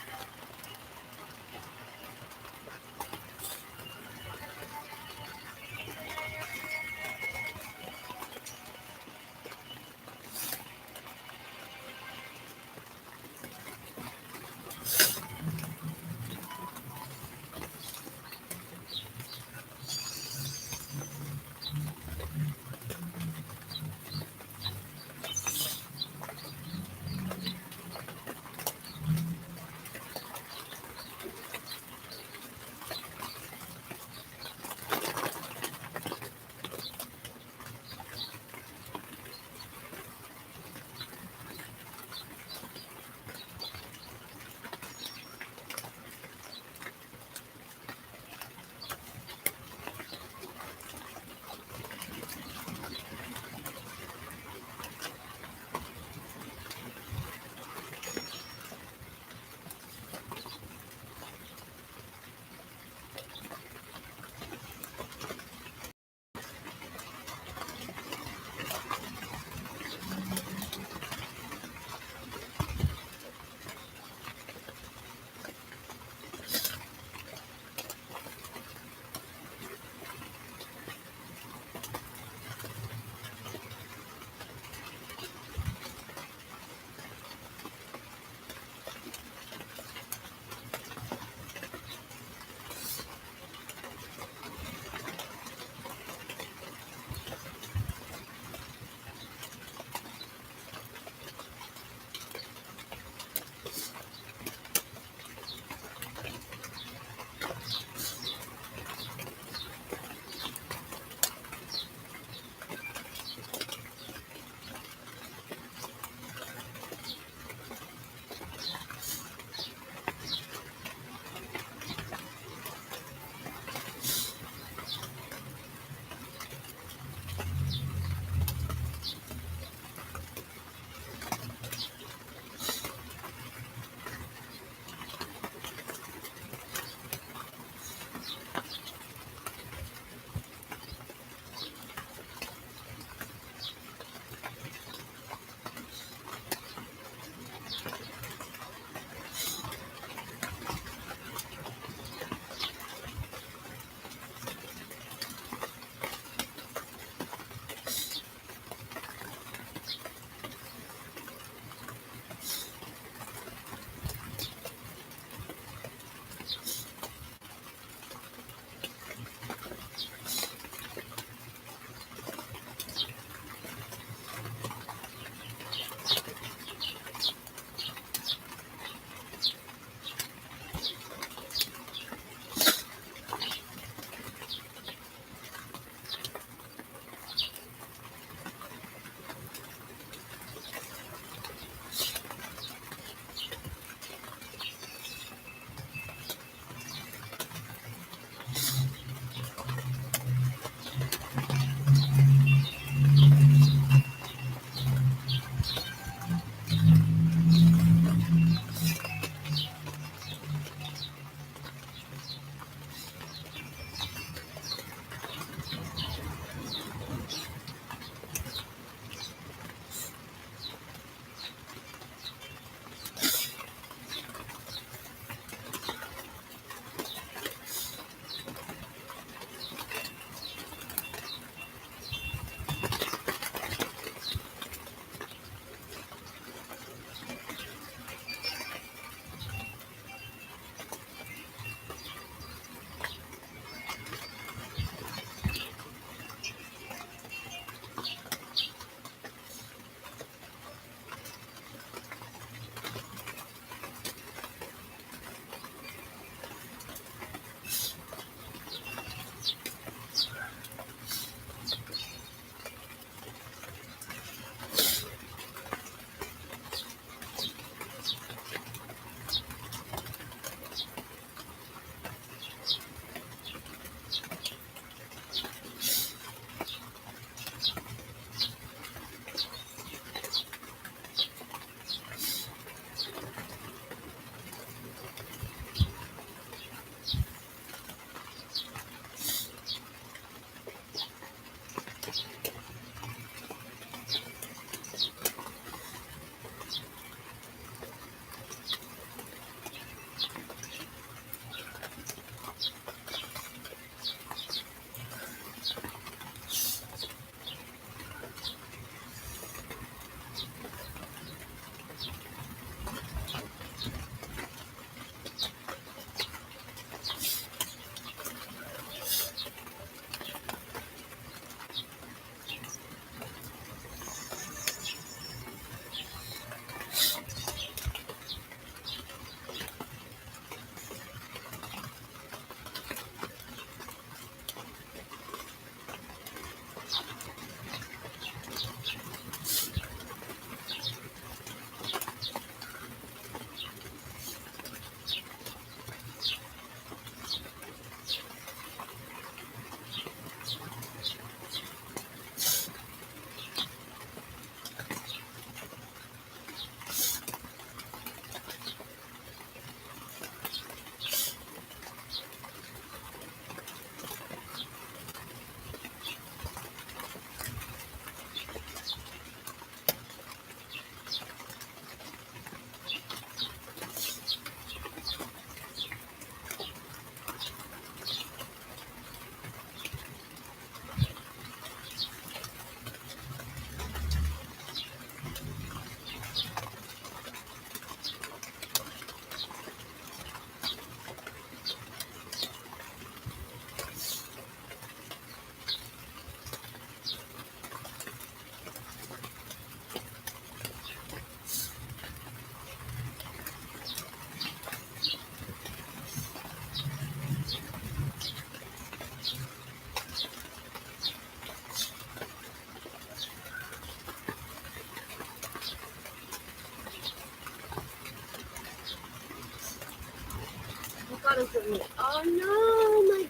got him for me. Oh no, my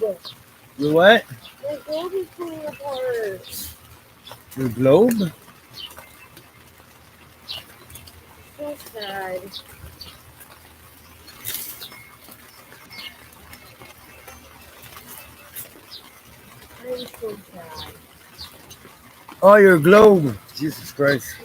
globe. Your what? My globe is falling apart. Your globe? So sad. I'm so sad. Oh, your globe. Jesus Christ.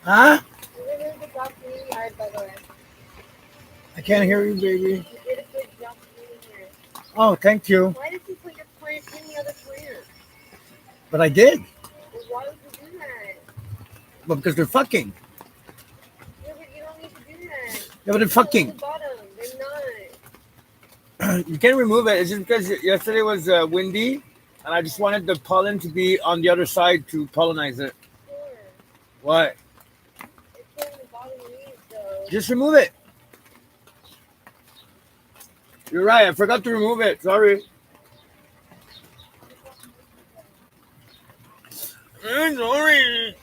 Huh? I can't hear you, baby. Oh, thank you. Why did you put your plant in the other plant? But I did. Well, why would you do that? But because they're fucking. Yeah, but you don't need to do that. Yeah, but they're fucking. At the bottom. They're not. You can't remove it. It's just because yesterday was windy, and I just wanted the pollen to be on the other side to pollinize it. Sure. What? It's in the bottom leaves, though. Just remove it. You're right. I forgot to remove it. Sorry. I'm sorry.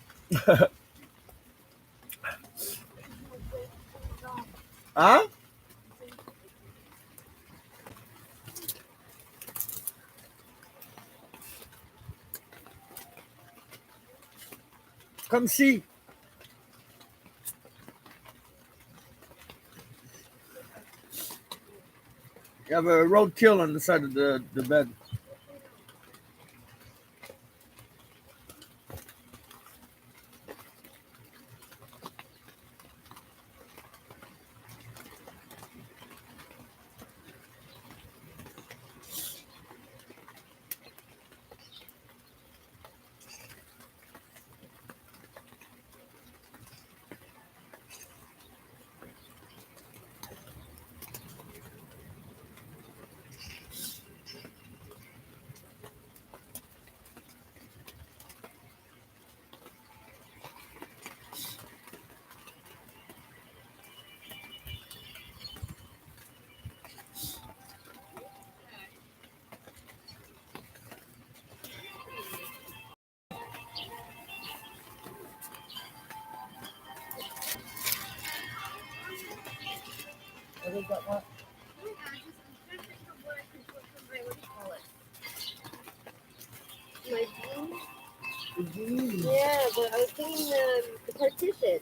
Huh? Come see. You have a roadkill on the side of the bed. My jeans? Yeah, but I was thinking the partition.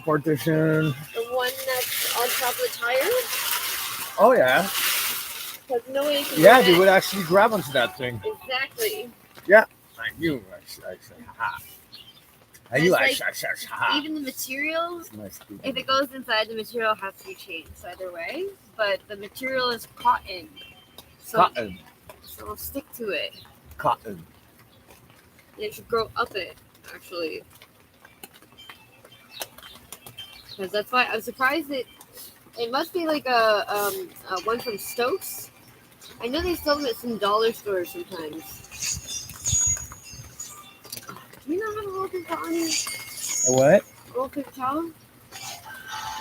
Partition. The one that's on top of the tire? Oh, yeah. Because no way you can Yeah, do they that. would actually grab onto that thing. Exactly. Yeah. I knew. I said, ha. And you It's like, even the materials, if it goes inside, the material has to be changed either way. But the material is cotton. So, cotton. So it'll stick to it. Cotton. It should grow up it, actually. Because that's why I'm surprised it must be like a one from Stokes. I know they sell them at some dollar stores sometimes. Do you not have a roll paper towel? A what? Roll paper towel?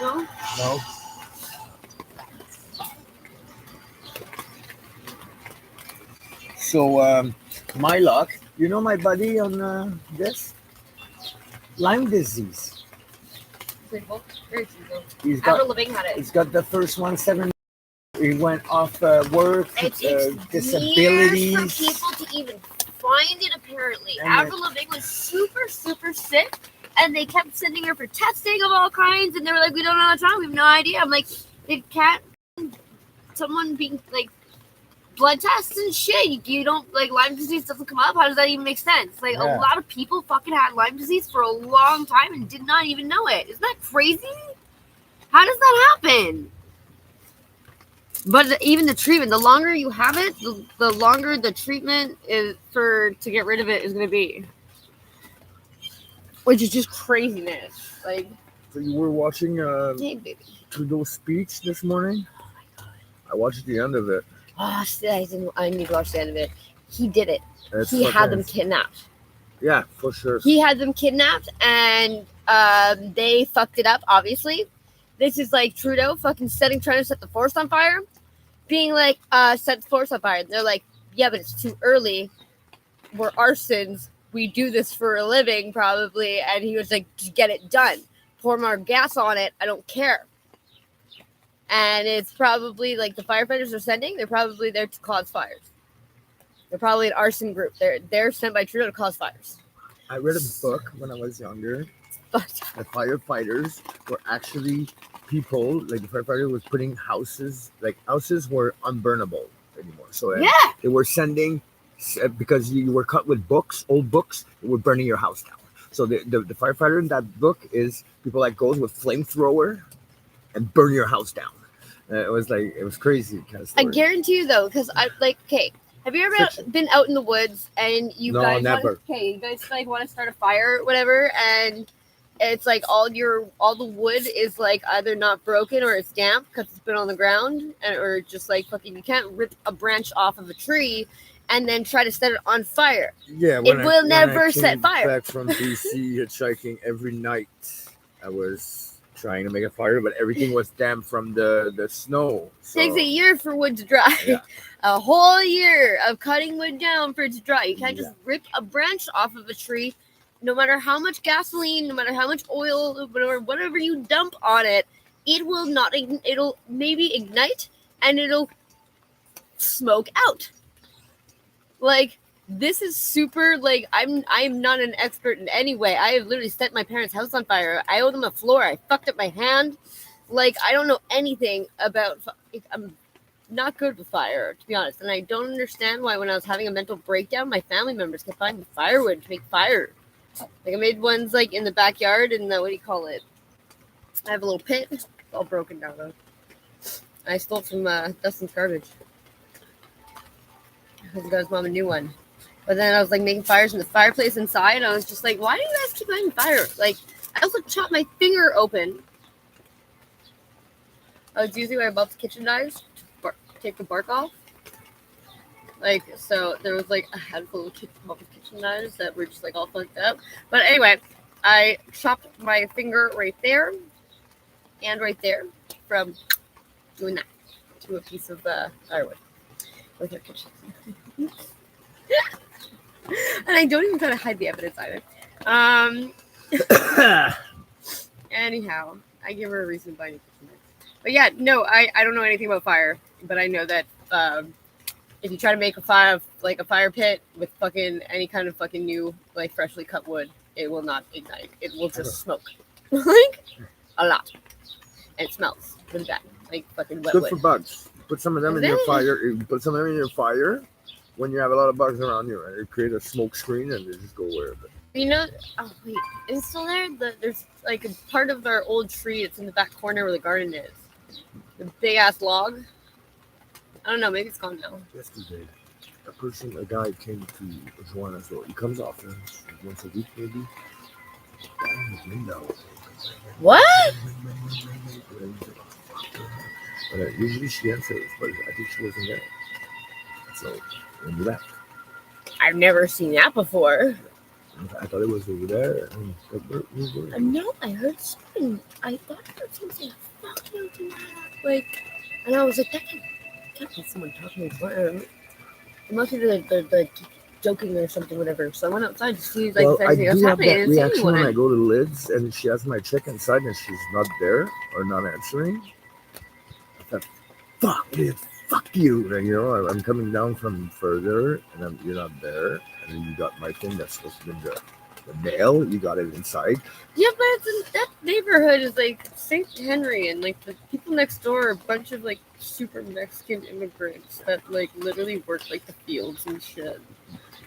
No? No. So, my luck, you know my buddy on this? Lyme disease. He's got, Avril Lavigne had it. he's got the first one, 7. He went off work, It takes years disabilities. for people to even find it, apparently. And Avril Lavigne was super, super sick, and they kept sending her for testing of all kinds, and they were like, we don't know what's wrong, we have no idea. I'm like, it can't, someone being, like, blood tests and shit, you don't, like, Lyme disease doesn't come up, how does that even make sense? Like, Yeah. a lot of people fucking had Lyme disease for a long time and did not even know it. Isn't that crazy? How does that happen? But even the treatment, the longer you have it, the longer the treatment is to get rid of it is going to be. Which is just craziness. Like, So you were watching hey, baby. Trudeau's speech this morning? I watched the end of it. Oh, shit, I need to watch the end of it. He did it. It's He had them fucking- kidnapped. Yeah, for sure. He had them kidnapped, and they fucked it up, obviously. This is like Trudeau fucking trying to set the forest on fire. Being like, set the forest on fire. They're like, yeah, but it's too early. We're arsons. We do this for a living, probably. And he was like, get it done. Pour more gas on it. I don't care. And it's probably like the firefighters are sending. They're probably there to cause fires. They're probably an arson group. They're sent by Trudeau to cause fires. I read a book when I was younger. The firefighters were actually people, like the firefighter was putting houses were unburnable anymore. So Yeah. they were sending, because you were cut with books, old books, they were burning your house down. So the firefighter in that book is people that goes with flamethrower and burn your house down. It was crazy. Kind of I story. guarantee you, though, because okay, have you ever been out in the woods and you No, guys never. you guys like want to start a fire or whatever, and it's like all the wood is like either not broken or it's damp because it's been on the ground, or just like fucking, you can't rip a branch off of a tree and then try to set it on fire. Yeah, it will never set came fire. Back from BC hitchhiking every night, I was trying to make a fire, but everything was damp from the snow. So, Takes a year for wood to dry. Yeah. A whole year of cutting wood down for it to dry. You can't just rip a branch off of a tree. No matter how much gasoline, no matter how much oil, whatever you dump on it, it will not. It'll maybe ignite and it'll smoke out. Like, this is super. Like, I'm not an expert in any way. I have literally set my parents' house on fire. I owe them a floor. I fucked up my hand. Like, I don't know anything about. I'm not good with fire, to be honest. And I don't understand why, when I was having a mental breakdown, my family members kept finding firewood to make fire. Like, I made ones like in the backyard, and what do you call it? I have a little pit. It's all broken down though. I stole it from Dustin's garbage. Because he got his mom a new one. But then I was like making fires in the fireplace inside. And I was just like, why do you guys keep finding fire? Like, I also chopped my finger open. I was using my mom's kitchen knives to take the bark off. Like, so there was like a handful of mom's kitchen knives that were just like all fucked up. But anyway, I chopped my finger right there and right there from doing that to a piece of firewood with her kitchen. And I don't even try to hide the evidence either. Anyhow, I give her a reason to buy new kitchen knives. But yeah, no, I don't know anything about fire, but I know that if you try to make a fire pit with fucking any kind of fucking new, like, freshly cut wood, it will not ignite. It will just smoke. Like, a lot. And it smells really bad. Like fucking wet good wood. for bugs. Put some of them in your fire. You put some of them in your fire when you have a lot of bugs around you, and it creates a smoke screen, and they just go wherever. You know, oh wait, is it still there? There's like a part of our old tree. It's in the back corner where the garden is. The big ass log. I don't know. Maybe it's gone now. Yesterday, a guy came to join us. He comes often, once a week maybe. Down his window. What? But usually she answers, but I think she wasn't there. So when we left, I've never seen that before. I thought it was over there. No, I heard something. I thought I heard something fucking like, and I was like, that can't be someone talking to me. It must be the joking or something, whatever. So I went outside to see like if I anything else do have happening. I that didn't see reaction when anyone. I go to Lids and she asks my check inside and she's not there or not answering. I thought, fuck it, fuck you. And, you know, I'm coming down from further and you're not there. And then you got my thing that's supposed to be the mail. You got it inside. Yeah, but that neighborhood is like St. Henry, and like the people next door are a bunch of like super Mexican immigrants that like literally work like the fields and shit.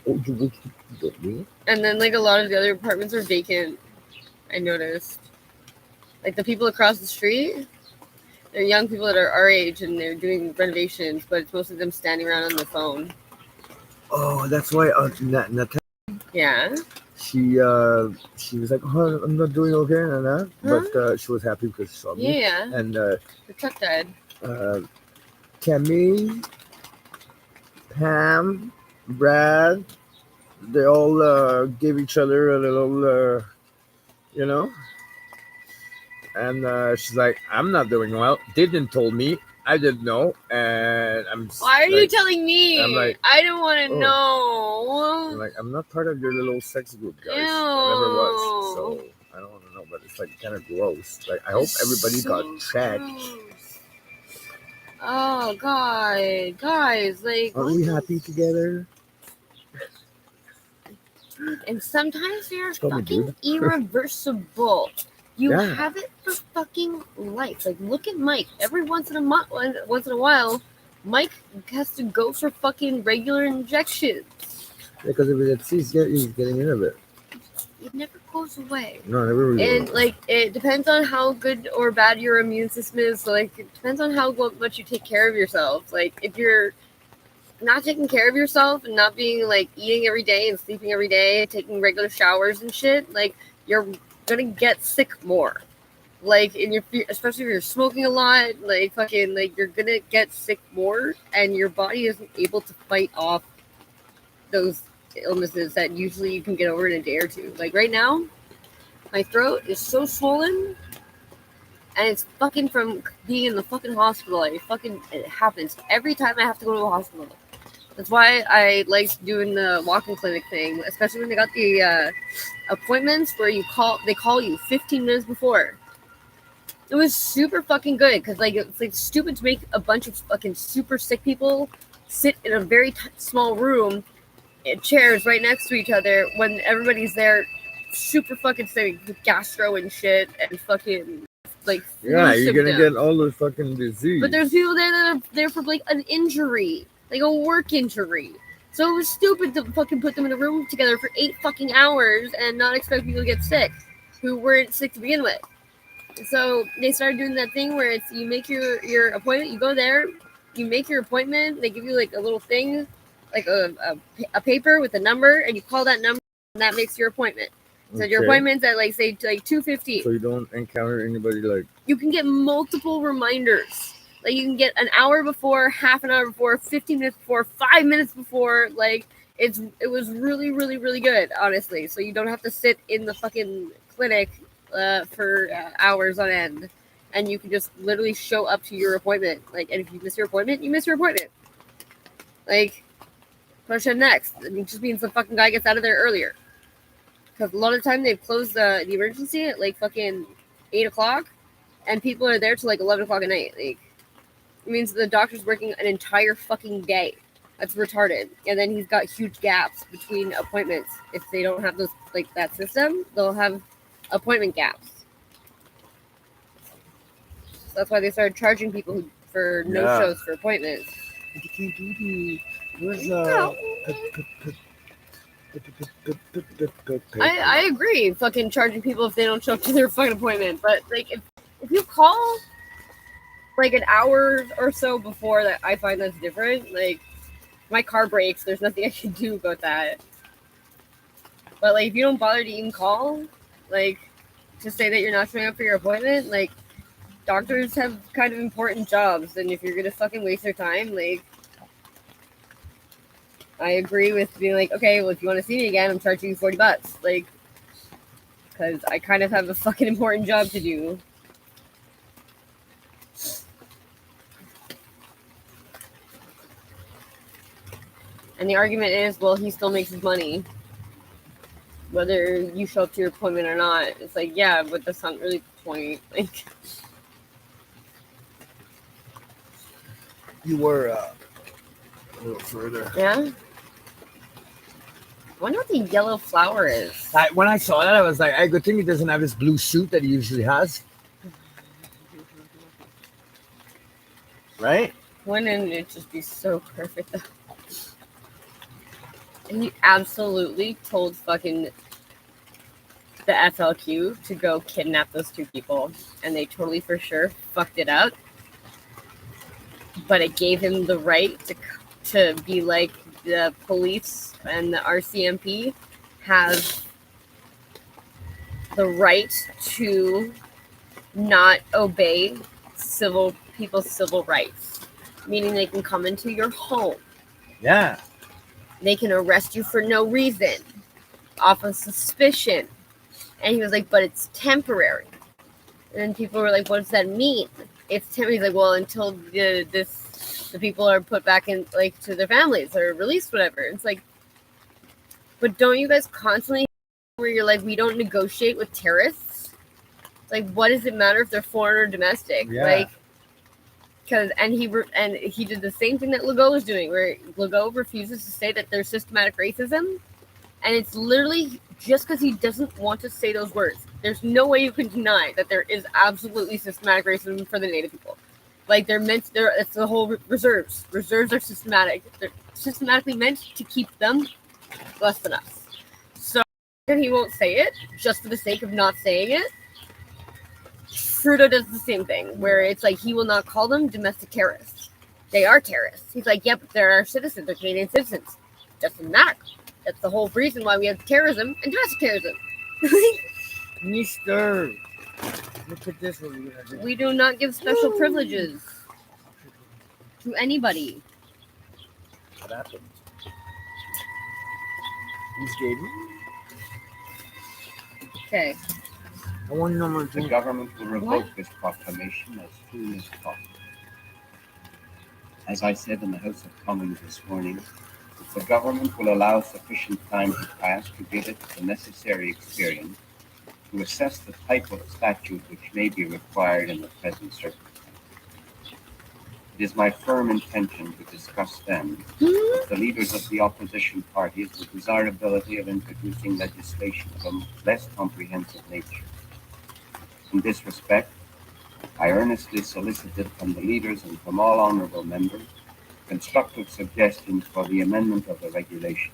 Oh, you work me? And then like a lot of the other apartments are vacant. I noticed. Like the people across the street, they're young people that are our age and they're doing renovations, but it's most of them standing around on the phone. Oh, that's why Natalia. Yeah. She was like, oh, I'm not doing okay, and that, but she was happy because she saw me. Yeah. And the truck died. Tammy, Pam, Brad, they all gave each other a little, you know. And she's like, I'm not doing well. They didn't told me. I didn't know, and I'm. Why are you telling me? I'm like, I don't want to know. I'm like, I'm not part of your little sex group, guys. Ew. I never was, so I don't want to know. But it's like kind of gross. Like I hope everybody got checked. Oh God, guys, like. Are we happy together? And sometimes they're Tell me, fucking dude. irreversible. You Yeah. have it for fucking life. Like, look at Mike. Every once in a while, Mike has to go for fucking regular injections. Because if it's he's getting rid of it. It never goes away. No, never really. And like, it depends on how good or bad your immune system is. So, like, it depends on how much you take care of yourself. Like, if you're not taking care of yourself and not being like eating every day and sleeping every day, taking regular showers and shit, like, you're gonna get sick more. Like, especially if you're smoking a lot, like fucking, like you're gonna get sick more, and your body isn't able to fight off those illnesses that usually you can get over in a day or two. Like right now, my throat is so swollen, and it's fucking from being in the fucking hospital. It happens every time I have to go to a hospital. That's why I like doing the walk-in clinic thing, especially when they got the appointments where they call you 15 minutes before. It was super fucking good because like it's like stupid to make a bunch of fucking super sick people sit in a very small room in chairs right next to each other when everybody's there super fucking sick with gastro and shit and fucking like Yeah, you're gonna get all the fucking disease. But there's people there that are there for like an injury. Like a work injury. So it was stupid to fucking put them in a room together for 8 fucking hours and not expect people to get sick who weren't sick to begin with. So they started doing that thing where it's you make your appointment, you go there, you make your appointment, they give you like a little thing, like a paper with a number, and you call that number and that makes your appointment. So your Okay. appointment's at like say like 2:15. So you don't encounter anybody like. You can get multiple reminders. Like you can get an hour before, half an hour before, 15 minutes before, 5 minutes before. Like it was really, really, really good, honestly. So you don't have to sit in the fucking clinic for hours on end, and you can just literally show up to your appointment. Like, and if you miss your appointment, you miss your appointment. Like, push it next. It just means the fucking guy gets out of there earlier. Because a lot of the time they've closed the emergency at like fucking 8 o'clock, and people are there till like 11 o'clock at night. Like, it means the doctor's working an entire fucking day. That's retarded. And then he's got huge gaps between appointments. If they don't have those like that system, they'll have appointment gaps. So that's why they started charging people for no shows for appointments. Where's I agree. Fucking charging people if they don't show up to their fucking appointment. But like, if you call like an hour or so before, that I find that's different. Like, my car breaks. There's nothing I can do about that. But like, if you don't bother to even call, like, to say that you're not showing up for your appointment, like, doctors have kind of important jobs, and if you're gonna fucking waste your time, like, I agree with being like, okay, well, if you want to see me again, I'm charging you $40, like, because I kind of have a fucking important job to do. And the argument is, well, he still makes his money, whether you show up to your appointment or not. It's like, yeah, but that's not really the point. Like, You were a little further. yeah. I wonder what the yellow flower is. When I saw that, I was like, "I good thing he doesn't have his blue suit that he usually has." Right? Wouldn't it just be so perfect though? And he absolutely told fucking the FLQ to go kidnap those two people, and they totally for sure fucked it up. But it gave him the right to be like, the police and the RCMP have the right to not obey people's civil rights, meaning they can come into your home. Yeah. They can arrest you for no reason, off of suspicion. And he was like, but it's temporary. And then people were like, what does that mean? It's temporary. He's like, well, until the people are put back in, like, to their families or released, whatever. It's like, but don't you guys constantly where you're like, we don't negotiate with terrorists? It's like, what does it matter if they're foreign or domestic? Yeah. Like, because he did the same thing that Legault was doing, where Legault refuses to say that there's systematic racism, and it's literally just because he doesn't want to say those words. There's no way you can deny that there is absolutely systematic racism for the Native people. Like, it's the whole reserves. Reserves are systematic. They're systematically meant to keep them less than us. So, and he won't say it just for the sake of not saying it. Trudeau does the same thing, where it's like he will not call them domestic terrorists. They are terrorists. He's like, yeah, but they're our citizens. They're Canadian citizens. Doesn't matter. That's the whole reason why we have terrorism and domestic terrorism. Mister, look at this one. We do not give special privileges to anybody. What happened? He's gave me. Okay. I want to know more. The government will revoke this proclamation as soon as possible. As I said in the House of Commons this morning, if the government will allow sufficient time to pass to give it the necessary experience to assess the type of statute which may be required in the present circumstances. It is my firm intention to discuss then with the leaders of the opposition parties the desirability of introducing legislation of a less comprehensive nature. In this respect, I earnestly solicited from the leaders and from all honourable members constructive suggestions for the amendment of the regulation.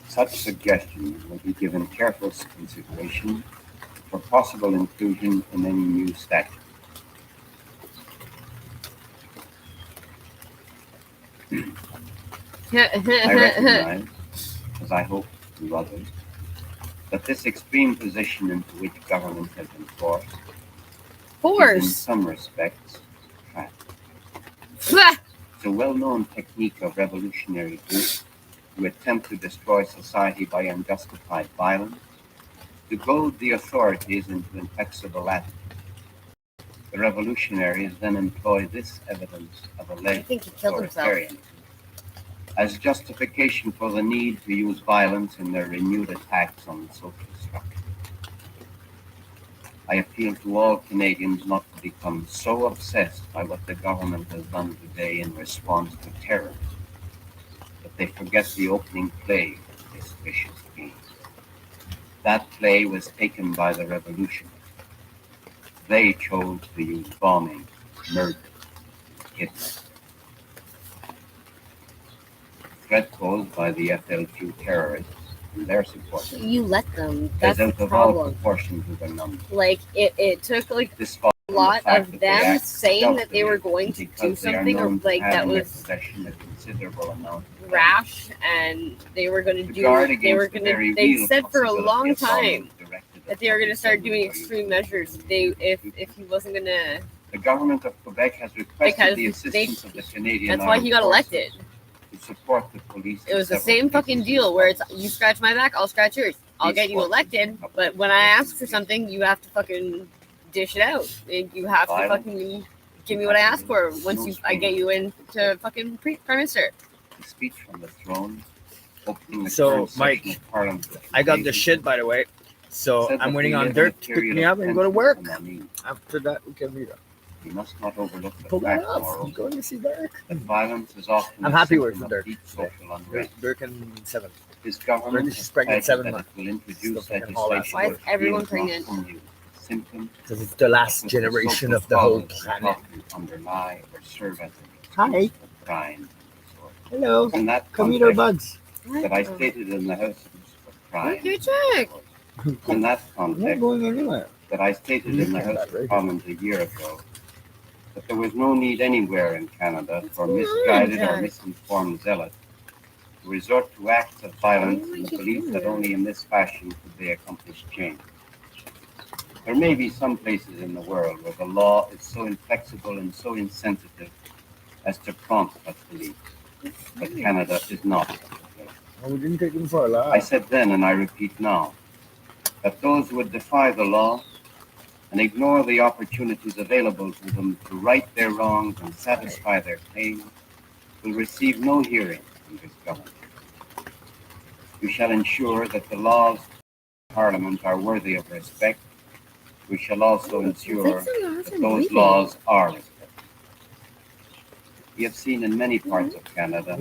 Such suggestions will be given careful consideration for possible inclusion in any new statute. I recognize, as I hope to others, that this extreme position into which government has been forced is in some respects trapped. It's a well-known technique of revolutionary groups who attempt to destroy society by unjustified violence, to goad the authorities into inflexible attitudes. The revolutionaries then employ this evidence of alleged authoritarianism as justification for the need to use violence in their renewed attacks on the social structure. I appeal to all Canadians not to become so obsessed by what the government has done today in response to terror that they forget the opening play of this vicious game. That play was taken by the revolutionaries. They chose to use bombing, murder, kidnapping. threat posed by the FLQ terrorists and their supporters You let them. is That's the out of all problem. proportion to their number. Like it took like This follows a from the lot fact of that they them act saying that they were stealthily going to do because they are something or known to like have that in their was possession a considerable amount of rash, and they were going to To do. guard They against were the going very to. They real said for a possibility long of bombing time directed that at they were going to start doing Montezuma or extreme measures. If he wasn't going to. The government of Quebec has requested Because the assistance of the Canadian That's why he got Armed Forces elected. to support the police. It was the in several same fucking cases. deal where it's you scratch my back, I'll scratch yours. I'll These get you forces elected, but when I ask for something, you have to fucking dish it out. And you have to Violence fucking give me what I ask for. Once I get you into fucking prime minister. The speech from the throne, opening the So, current Mike, session of Parliament with I got the occasion, shit, by the way. So said I'm that waiting we on live in a Dirk to pick period me of up and go to tension work. and unease. After that, we can meet up. We must not overlook the Pull that fact, up. moreover, I'm going to see Dirk. that violence is often I'm a happy symptom working of Dirk. deep social unrest. Dirk and 7. This Dirk government is has pregnant pledged 7 that months. it will introduce Still fucking haul ass. legislation Why is which everyone deals pregnant? not only with the symptom, Because it's the last but with the generation social of the whole causes that planet. often underlie or serve as an Hi. excuse for crime. Hello. In that Come eat our context, bugs. that I stated in the House of Crime. Okay, check. In that I'm not context, going anywhere. that I stated in the House of Commons a year ago that there was no need anywhere in Canada for misguided or misinformed zealots to resort to acts of violence in the belief that only in this fashion could they accomplish change. There may be some places in the world where the law is so inflexible and so insensitive as to prompt such belief, but Canada is not. Oh, we didn't take him for a laugh. I said then, and I repeat now, that those who would defy the law and ignore the opportunities available to them to right their wrongs and satisfy their claims will receive no hearing from this government. We shall ensure that the laws of Parliament are worthy of respect. We shall also ensure that those laws are respected. We have seen in many parts of Canada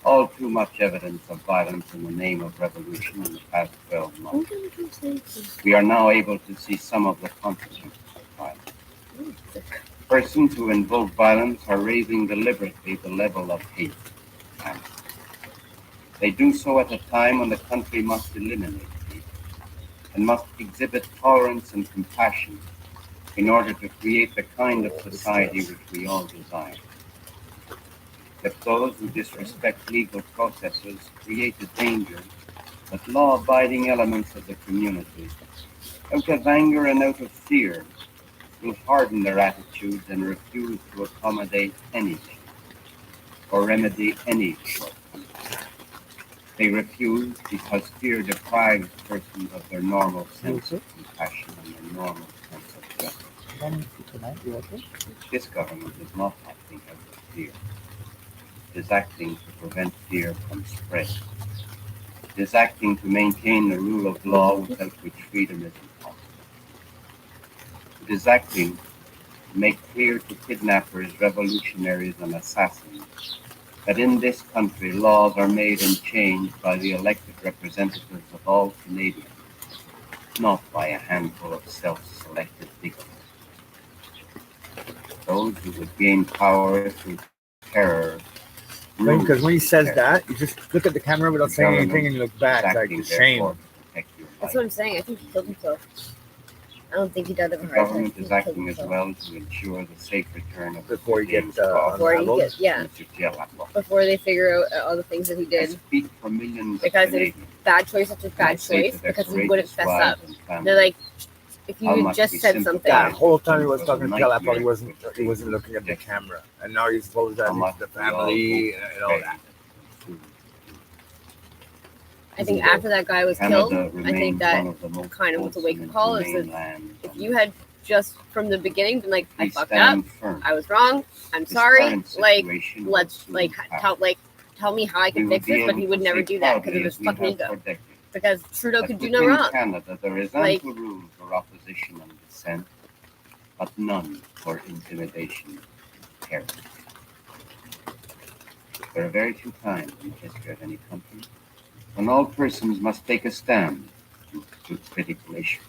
all too much evidence of violence in the name of revolution in the past 12 months. We are now able to see some of the consequences of violence. Persons who invoke violence are raising deliberately the level of hate and they do so at a time when the country must eliminate hate and must exhibit tolerance and compassion in order to create the kind of society which we all desire. That those who disrespect legal processes create a danger that law-abiding elements of the community, out of anger and out of fear, will harden their attitudes and refuse to accommodate anything or remedy any shortcomings. They refuse because fear deprives persons of their normal sense of compassion and their normal sense of justice. This government is not acting out of fear. It is acting to prevent fear from spread. It is acting to maintain the rule of law without which freedom is impossible. It is acting to make clear to kidnappers, revolutionaries, and assassins that in this country laws are made and changed by the elected representatives of all Canadians, not by a handful of self-selected bigots. Those who would gain power through terror. Because when he says that, you just look at the camera without saying anything and you look back like acting, shame. therefore, to protect your That's what I'm saying. I think he killed himself. I don't think he died of a The heart government attack. is acting as well to ensure the safe return of Before he gets Before he gets, yeah. Before they figure out all the things that he did. Speak for millions of Because it was Canadians. bad choice after bad say to choice their because he wouldn't courageous fess wives up. and families They're like, if how you much just we said sympathize something. The whole time he was with talking the to Cal, I thought nightmare he wasn't looking at the camera. And now he's apologizing to the family and all that. I think after that guy was Canada killed, I remains think that one of the most kind of was a wake up wholesome call. and Is humane that lands if on you had just from the beginning been like, I We fucked stand up, firm. I was wrong, I'm This sorry, current like situation will let's soon like pass. tell me how I We can will fix be this, but able he would to never say do that because proudly, of his as we fucking have ego. for decades, Because Trudeau that could do no within wrong. Canada, there is Like- ample room for opposition and dissent, but none for intimidation and terror. There are very few times in the history of any country when all persons must take a stand to critical issues.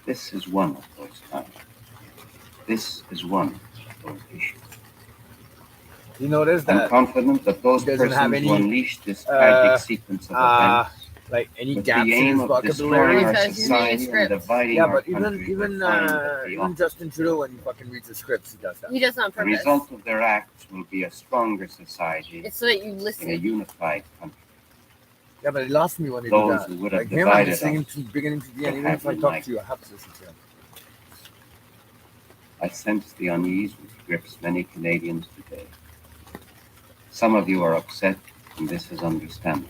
This is one of those times. This is one of those issues. You notice I'm that confident that those he doesn't have persons any, who unleash this tragic sequence of events like any with gaps the in aim his of destroying vocabulary. our society and dividing Yeah, our but country even will find that the even Justin Trudeau, when he fucking reads the scripts, he does that. He does it on The purpose. result of their acts will be a stronger society It's so that you in a listen. unified country. Yeah, but it lost me when he did Those that. who would have Like him, I'm divided listening us to beginning to the end. will Even have if I talk united. to you, I have to listen to him. I sense the unease which grips many Canadians today. Some of you are upset, and this is understandable.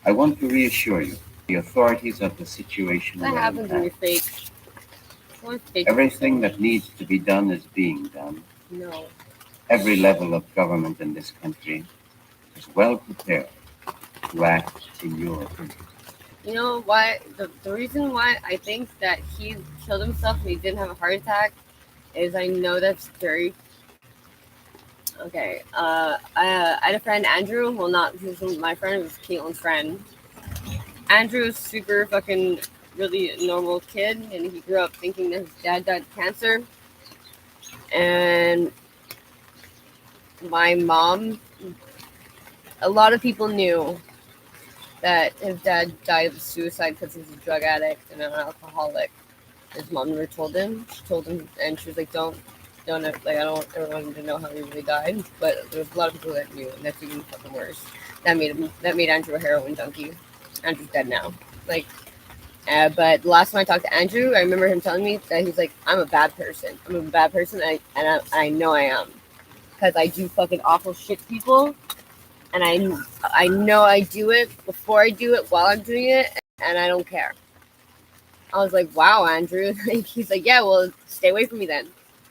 I want to reassure you, the authorities of the situation What are in happens when hand. you're fake? We're fake. Everything that needs to be done is being done. No. Every level of government in this country is well prepared to act in your opinion. You know why? The reason why I think that he killed himself and he didn't have a heart attack is I know that's very okay. I had a friend, Andrew. Well, not he was my friend. It was Caitlin's friend. Andrew was super fucking really normal kid, and he grew up thinking that his dad died of cancer. And my mom, a lot of people knew that his dad died of suicide because he was a drug addict and an alcoholic. His mom never told him. She told him, and she was like, "Don't, like, I don't ever want him to know how he really died." But there was a lot of people that knew, and that's even fucking worse. That made Andrew a heroin junkie. Andrew's dead now. Like, but the last time I talked to Andrew, I remember him telling me that he's like, "I'm a bad person. I'm a bad person, and I know I am, because I do fucking awful shit to people." And I know I do it before I do it, while I'm doing it, and I don't care. I was like, wow, Andrew. Like, he's like, yeah, well, stay away from me then.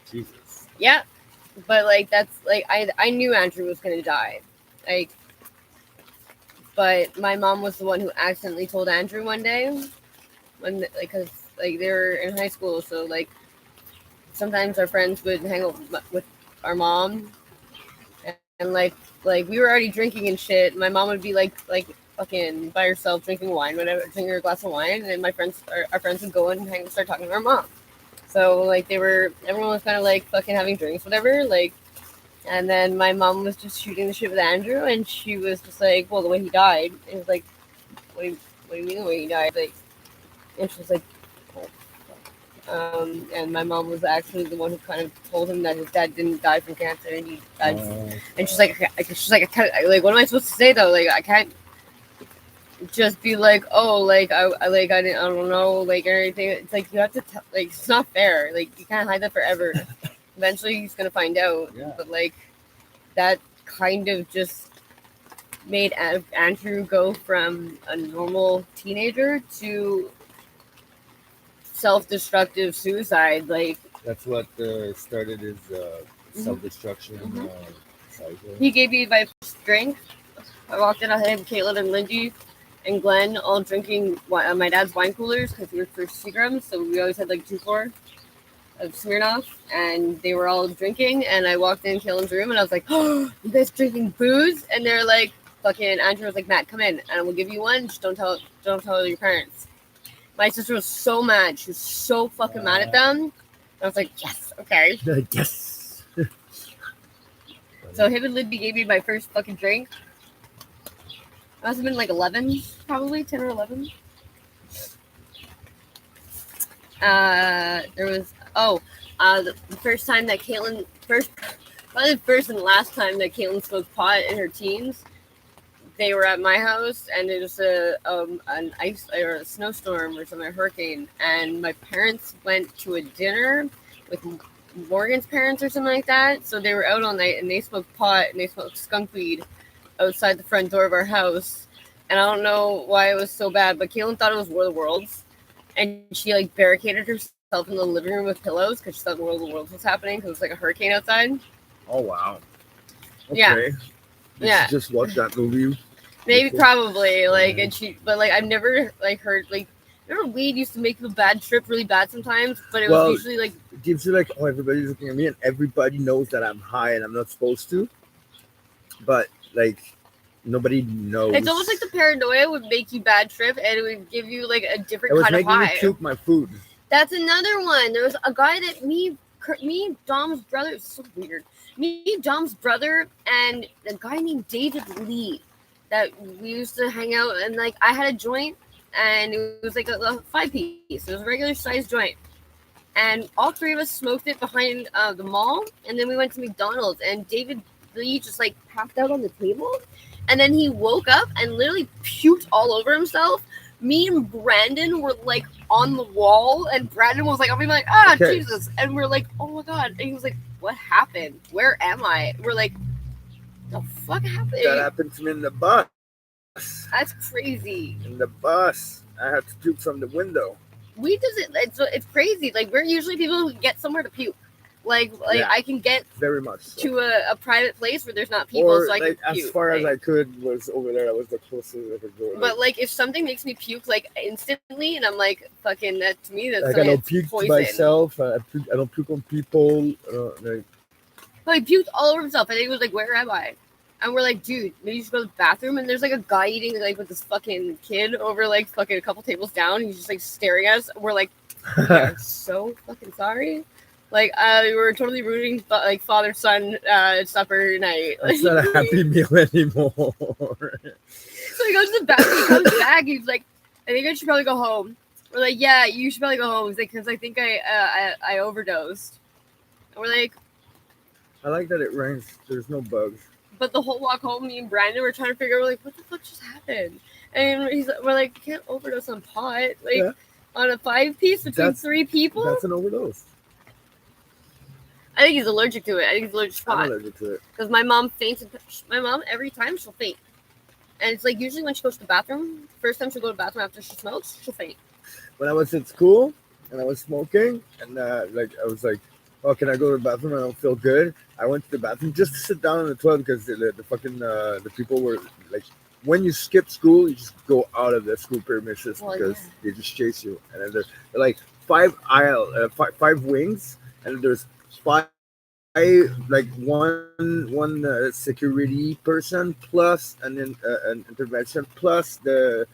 Jesus. Yeah. But, like, that's, like, I knew Andrew was going to die. Like, but my mom was the one who accidentally told Andrew one day, when, like, because, like, they were in high school, so, like, sometimes our friends would hang out with our mom, and like we were already drinking and shit. My mom would be like fucking by herself drinking wine, whatever, drinking her glass of wine, and our friends would go and start talking to our mom. So like everyone was kind of like fucking having drinks, whatever, like. And then my mom was just shooting the shit with Andrew, and she was just like, well, the way he died. It was like, what do you mean the way he died? Like, and she was like, and my mom was actually the one who kind of told him that his dad didn't die from cancer, and he died. And she's like, I can't, like, what am I supposed to say though? Like, I can't just be like, oh, like I don't know, like, or anything. It's like you have to tell, like, it's not fair. Like, you can't hide that forever. Eventually, he's gonna find out. Yeah. But like, that kind of just made Andrew go from a normal teenager to self-destructive suicide. Like, that's what started his self-destruction cycle. He gave me my first drink. I walked in, I had Caitlin and Lindy and Glenn all drinking my dad's wine coolers because we were for Seagrams, so we always had like 2-4 of Smirnoff, and they were all drinking. And I walked in Caitlin's room, and I was like, "Oh, you guys drinking booze?" And they're like, "Fucking Andrew was like, Matt, come in, and we'll give you one. Just don't tell your parents." My sister was so mad. She was so fucking mad at them. I was like, yes, okay. Yes. So him and Lindy gave me my first fucking drink. I must have been like 11, probably 10 or 11. There was the first time that Caitlin probably the first and last time that Caitlin smoked pot in her teens. They were at my house, and it was an ice or a snowstorm or something, a hurricane. And my parents went to a dinner with Morgan's parents or something like that. So they were out all night, and they smoked pot and they smoked skunk weed outside the front door of our house. And I don't know why it was so bad, but Caitlin thought it was War of the Worlds, and she like barricaded herself in the living room with pillows because she thought War of the Worlds was happening because it was like a hurricane outside. Oh wow. Okay. Yeah. Yeah. Just watch that movie. Maybe probably like, and but like I've never like heard like, remember weed used to make you a bad trip really bad sometimes, but it was usually like it gives you like, oh, everybody's looking at me and everybody knows that I'm high and I'm not supposed to, but like nobody knows. It's almost like the paranoia would make you bad trip, and it would give you like a different It was kind of making me high. puke my food. That's another one. There was a guy that me, Dom's brother. It's so weird. Me, Dom's brother, and a guy named David Lee that we used to hang out, and like I had a joint, and it was like a 5-piece. It was a regular sized joint, and all three of us smoked it behind the mall, and then we went to McDonald's, and David Lee just like passed out on the table, and then he woke up and literally puked all over himself. Me and Brandon were like on the wall, and Brandon was like, "I'm like, Okay. Jesus," and we're like, "Oh my God!" And he was like, "What happened? Where am I?" We're like, "The fuck happened?" That happened to me in the bus. That's crazy. In the bus, I had to puke from the window. We does it. It's crazy. Like we're usually people who get somewhere to puke. Like Yeah. I can get Very much so. to a private place where there's not people, Or so I like can as puke. far as like- I could was over there. That was the closest I could go. But like if something makes me puke like instantly, and I'm like fucking that to me that's like I something don't that's puke to poison. myself. I don't puke on people. Like, But he puked all over himself, and he was like, "Where am I?" And we're like, "Dude, maybe you should go to the bathroom." And there's like a guy eating like with this fucking kid over like fucking a couple tables down. He's just like staring at us. We're like, "I'm so fucking sorry." Like we were totally rooting like father son supper night. it's not a happy meal anymore. So he goes to the bathroom, he comes back, he's like, "I think I should probably go home." We're like, "Yeah, you should probably go home." He's like, "Because I think I overdosed." And we're like, I like that it rains. There's no bugs. but the whole walk home, me and Brandon were trying to figure out, like, what the fuck just happened? And we're like, you can't overdose on pot. Like, Yeah. on a 5-piece between That's- 3 people? That's an overdose. I think he's allergic to it. I think he's allergic to I'm pot. allergic to it. Because my mom faints. My mom, every time, she'll faint. And it's like, usually when she goes to the bathroom, first time she'll go to the bathroom after she smokes, she'll faint. When I was at school and I was smoking, and like I was like, "Oh, can I go to the bathroom? I don't feel good." I went to the bathroom just to sit down on the toilet because the fucking the people were like, when you skip school, you just go out of the school premises Well, because yeah. they just chase you. And then they're like 5 wings, and there's 5 like one security person plus an intervention plus the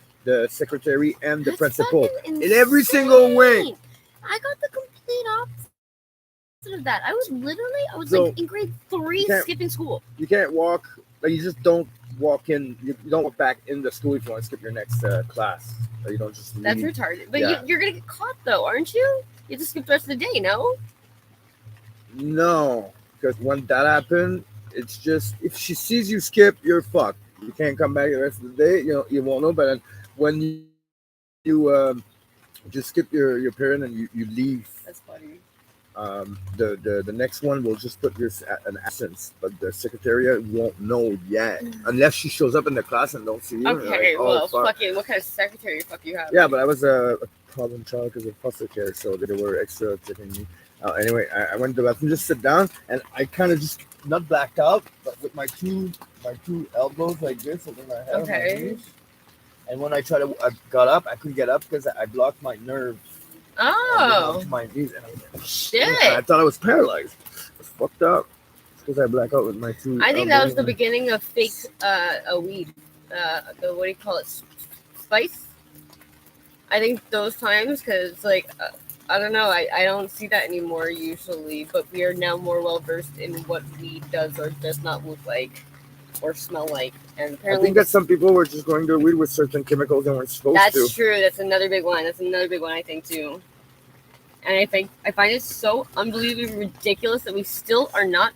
secretary and the principal in every single wing. I got the complete opposite of that. I was So, like in grade 3 you can't- skipping school. You can't walk. Like you just don't walk in. You don't walk back in the school if you want to skip your next class. Or you don't just leave. That's retarded. But Yeah. you're gonna get caught though, aren't you? You have to skip the rest of the day, no? No, because when that happened, it's just if she sees you skip, you're fucked. You can't come back the rest of the day. You know you won't know. But then when you just skip your period and you leave, That's funny. the next one will just put your an absence, but the secretariat won't know yet unless she shows up in the class and don't see you. Okay, Like, oh, well, fuck. fucking, what kind of secretary fuck you have? Yeah, but I was a problem child because of foster care, so they were extra checking me. Anyway, I went to the bathroom, just sit down, and I kind of just not blacked out, but with my two elbows like this over my head. on my Okay. knees. And when I got up, I couldn't get up because I blocked my nerve. Oh, To my knees, and I was like, shit. I thought I was paralyzed. It was fucked up. Because I black out with my two. I think that was the elbows. beginning of fake a weed. The what do you call it? Spice. I think those times, because like I don't know, I don't see that anymore usually, but we are now more well versed in what weed does or does not look like or smell like, and I apparently think that some people were just going to weed with certain chemicals and weren't supposed that's to. true. That's another big one. That's another big one I think too. And I find it so unbelievably ridiculous that we still are not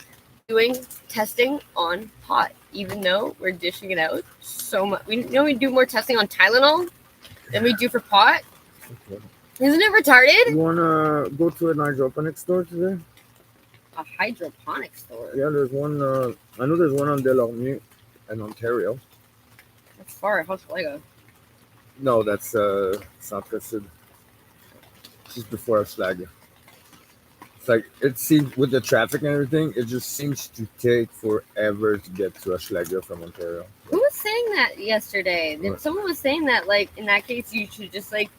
doing testing on pot, even though we're dishing it out so much. We do more testing on Tylenol than we do for pot. Okay. Isn't it retarded? You wanna go to an hydroponic store today? A hydroponic store. Yeah, there's one. I know there's one on Delorme in Ontario. That's far. How shall I go? No, that's Centre Sud. Just before Schlag. It's like it seems with the traffic and everything, it just seems to take forever to get to Schlag from Ontario. Who was saying that yesterday? What? Someone was saying that, like, in that case, you should just like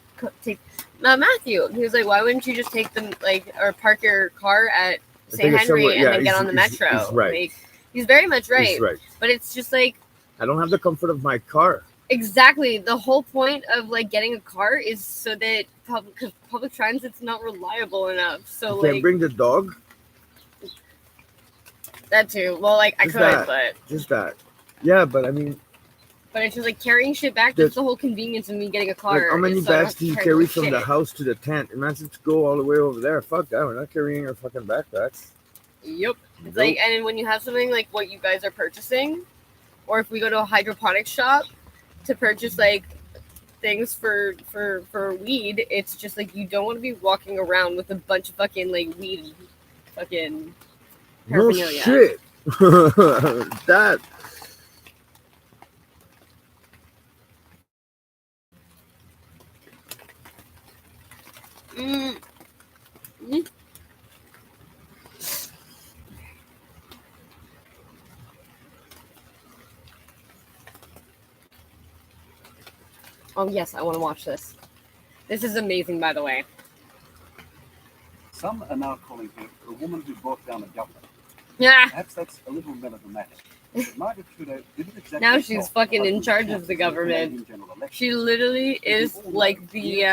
take Matthew. He was like, "Why wouldn't you just take them, like, or park your car at I St. think it's Henry somewhere- and yeah, then get he's- on the he's- metro?" he's right. Like, he's very much right. He's right. But it's just like I don't have the comfort of my car. exactly the whole point of like getting a car is so that public transit's not reliable enough. So You can't like, bring the dog. That too. Well, like I Just could, that. but Just that. Yeah, but I mean, it's just like carrying shit back. That's the whole convenience of me getting a car. like, how many is so I don't bags have do to you carry carry my from the shit. house to the tent? Imagine to go all the way over there. Fuck that. We're not carrying our fucking backpacks. Yep. It's like, and when you have something like what you guys are purchasing, or if we go to a hydroponic shop to purchase like things for weed, it's just like you don't want to be walking around with a bunch of fucking like weed and fucking No paraphernalia. shit. That. Mm. Mm. Oh yes, I want to watch this. This is amazing, by the way. Some are now calling her a woman who brought down a government. Yeah. Perhaps that's a little melodramatic. But Margaret Trudeau didn't exactly Now she's help fucking the in husband's charge chances of the in the government. Canadian general election. She literally is like the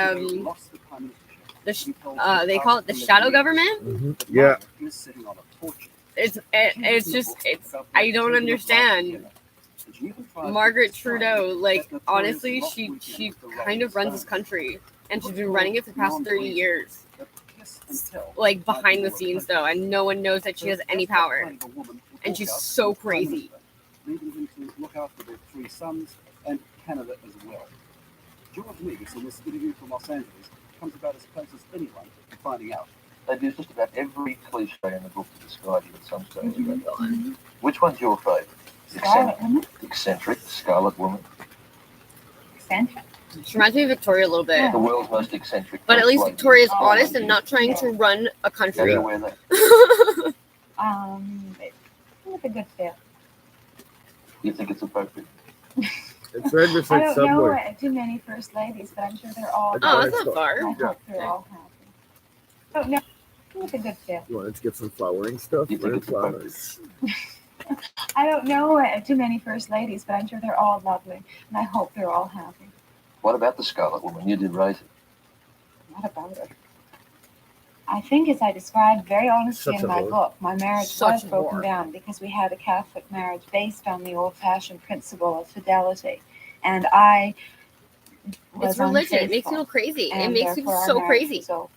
they call it the shadow government. Yeah. Is sitting on a fortune. It's just I don't understand. Margaret Trudeau, like honestly, she kind of runs this country, and she's been running it for the past 30 years. Like behind the scenes though, and no one knows that she has any power, and she's so crazy. Leaving him to look after their 3 sons and Canada as well. George Negus, in this interview from Los Angeles, comes about as close as anyone to finding out. They do just about every cliche in the book to describe you at some stage. Which one's your favourite? Scarlet Woman. Eccentric, Scarlet Woman. Eccentric. She reminds me of Victoria a little bit, The world's most eccentric. but at least lady. Victoria's honest and not trying to run a country. Yeah. Wear that. With a good fit. You think it's appropriate? It's right I beside don't Subway. know too many first ladies, but I'm sure they're all. Oh, that's not far. I hope they're all happy. Oh no, with a good fit. You wanted to get some flowering stuff? Wear flowers. I don't know too many first ladies, but I'm sure they're all lovely, and I hope they're all happy. What about the Scarlet Woman? You did raise it. What about her? I think, as I described very honestly Such in a my whore. book, my marriage Such was a broken whore. down because we had a Catholic marriage based on the old-fashioned principle of fidelity, and I was It's religion. It makes unfaithful, people crazy. It and makes people therefore our so marriage crazy. was over.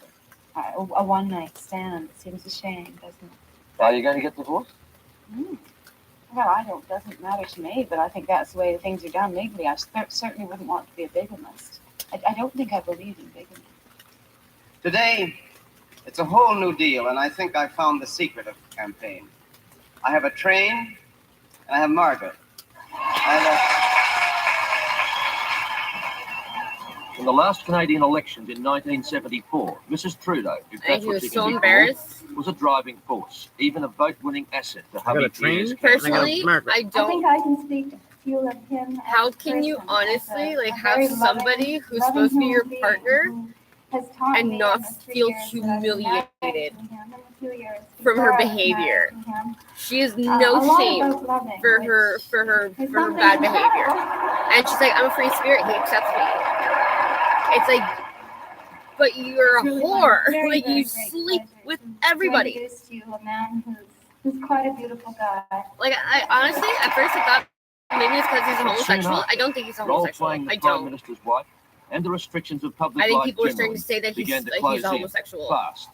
A one-night stand. It seems a shame, doesn't it? Are you going to get divorced? Well, doesn't matter to me, but I think that's the way things are done legally. I certainly wouldn't want to be a bigamist. I don't think I believe in bigamy. Today, it's a whole new deal, and I think I found the secret of the campaign. I have a train, and I have Margaret. In the last Canadian elections in 1974, Mrs. Trudeau, if And that's he what was she so can be embarrassed. called, was a driving force, even a vote-winning asset to I got a hubby train. Pierre's Personally, campaign. I I don't. think I can speak to feel of him. How can you honestly like have very somebody who's loving supposed to be your human being partner has taught and me not in the 3 feel years that I've been married humiliated to him, in the 2 years from her before I was behavior? married to him? She has A no lot shame about loving, for which her is bad something- behavior, and she's like, I'm a free spirit. He accepts me. It's like, but you're a It's really whore. very, Like very you great sleep pleasure with to everybody. introduce to you a man who's quite a beautiful guy. Like I honestly, at first I thought maybe it's because he's a homosexual. I don't think he's a homosexual. Role-playing the I Prime don't. Minister's wife and the restrictions of public I think life people are starting generally to say that he's began to like close he's a in homosexual. fast.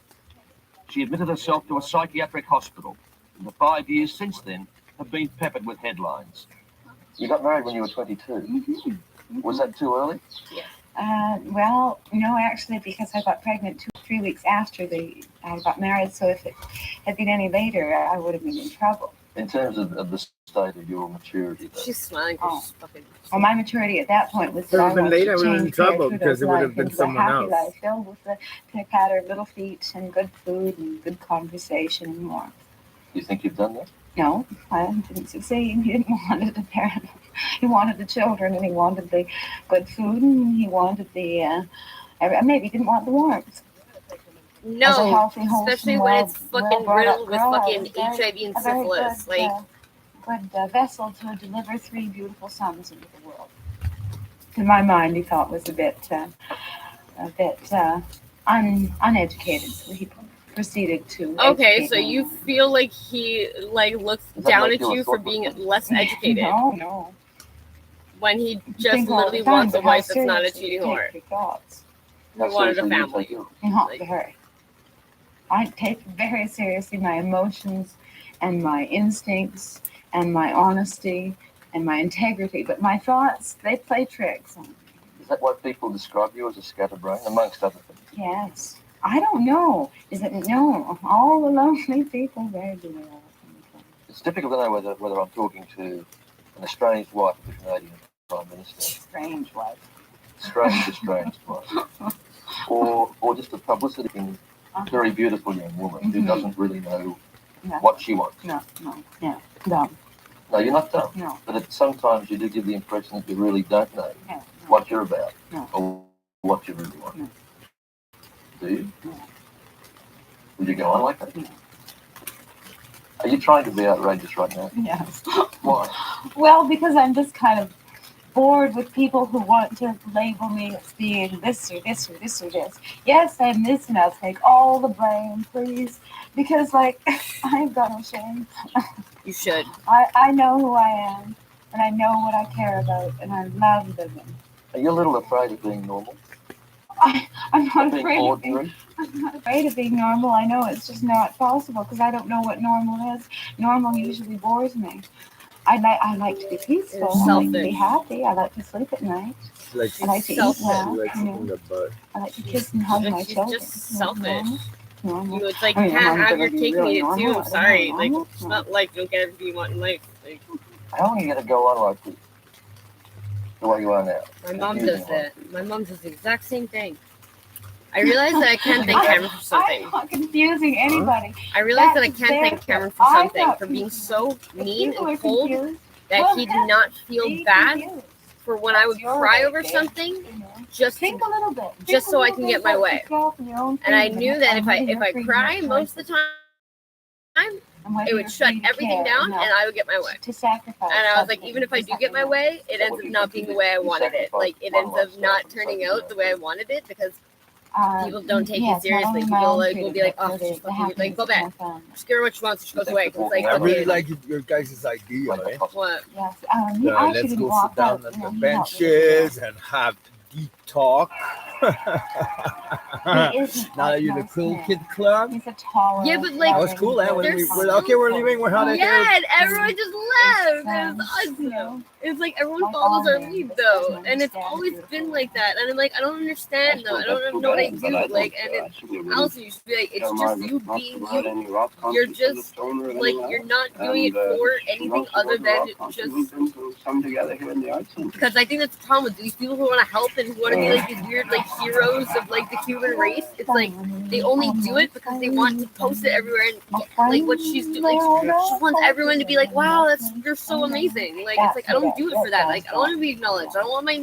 She admitted herself to a psychiatric hospital, and the 5 years since then have been peppered with headlines. You got married when you were 22. Was that too early? Well, no, actually, because I got pregnant 2 or 3 weeks after I got married. So if it had been any later, I would have been in trouble. In terms of the state of your maturity, though. She's smiling. Oh. She's fucking. Well, my maturity at that point was If it that I had been wanted later, I to would have been in change Pierre trouble because Trudeau's it would have life been into a someone happy else. life filled with the pitter-patter, little feet, and good food and good conversation and more. You think you've done that? No, I didn't succeed. He didn't want it apparently. He wanted the children, and he wanted the good food, and he wanted the maybe he didn't want the warmth. As a No, healthy, wholesome, especially when it's fucking well-brought-up riddled with girl, I fucking was very- HIV and a very syphilis. good, Like, good vessel to deliver 3 beautiful sons into the world. In my mind, he thought was a bit uneducated. So he proceeded to. Okay, educate so me. you feel like he like looks Does that down make at you a you for sort being of- less educated. No. When he You just think all the literally time, wants a but how wife that's not a seriously you cheating take whore. your thoughts. He wanted a family. Not very. I take very seriously my emotions and my instincts and my honesty and my integrity, but my thoughts, they play tricks on me. Is that why people describe you as a scatterbrain, amongst other things? Yes. I don't know. Is it no? All the lonely people, where do they all come from? It's difficult to know whether I'm talking to an estranged wife of the Canadian Prime Minister, Strange wife. estranged wife, or just a publicity very beautiful young woman who doesn't really know what she wants. No, dumb. No, you're not dumb. No. But sometimes you do give the impression that you really don't know what you're about or what you really want. No. Do you? Would you go on like that? Are you trying to be outrageous right now? Yes. Why? Well, because I'm just kind of bored with people who want to label me as being this or this or this or this. Yes, I'm this, and I'll take all the blame, please. Because, like, I've got no shame. You should. I know who I am, and I know what I care about, and I love living. Are you a little afraid of being normal? I'm not Being afraid of ordinary? being. I'm not afraid of being normal. I know it's just not possible because I don't know what normal is. Normal usually bores me. I like to be peaceful. I like to be Selfish. happy. I like to sleep at night. Like I like to eat selfish. well. She likes you know. in the butt. I like to kiss and hug my She's children. just selfish. Normal. You, it's like I you mean, can't I'm have gonna your be cake really and eat it normal. too. I don't Sorry, know, like normal. it's not like you don't get everything you want in life. Like How long are you going to go on like this? The way you are now? my mom Confusing does one. it. My mom does the exact same thing. I realize that I can't thank Cameron for something. I'm not confusing anybody. I realize that I That's can't their thank Cameron for fault. I'm something, not for being confused. so If mean people and are cold confused, that well, he did then not feel be bad confused. for when I would That's your cry way, over babe. something, You know. just Think a little bit. just Think a so I little can bit get my about way. yourself and your own And I freedom knew and that if letting your I freedom cry of most of the time, it would shut everything down, and I would get my way. to sacrifice. And I was like, something. even if I do get my way, it ends up not being the way I wanted it. Like it ends up not turning out the way I wanted it because people don't take yes, you not seriously. only my People own like will freedom, be like, but oh, for she's the fucking like happiness go of my back. family. Just give her what she wants. She goes away. It's like I really okay. like your guys' idea, eh? What? Yes. He actually Let's didn't go walk sit down out. at You know, the he helped me with benches and have deep talk. He isn't Now that you're the most cool men. kid club. He's a taller. Yeah, but like That was cool, eh? When there's we're okay, we're leaving. We're how yeah, and everyone just left. It was awesome. It's like everyone follows our lead though, and it's always been like that. And I'm like, I don't understand though. I don't know what I do. Like, and it's Allison used to be like, it's just you being you. You're just like you're not doing it for anything other than just come together here in the arts center. because I think that's the problem with these people who want to help and who want to be like these weird like heroes of like the human race. It's like they only do it because they want to post it everywhere and like what she's doing. Like she wants everyone to be like, wow, you're so amazing. Like it's like I don't do it for that. Like I don't want to be acknowledged. I don't want my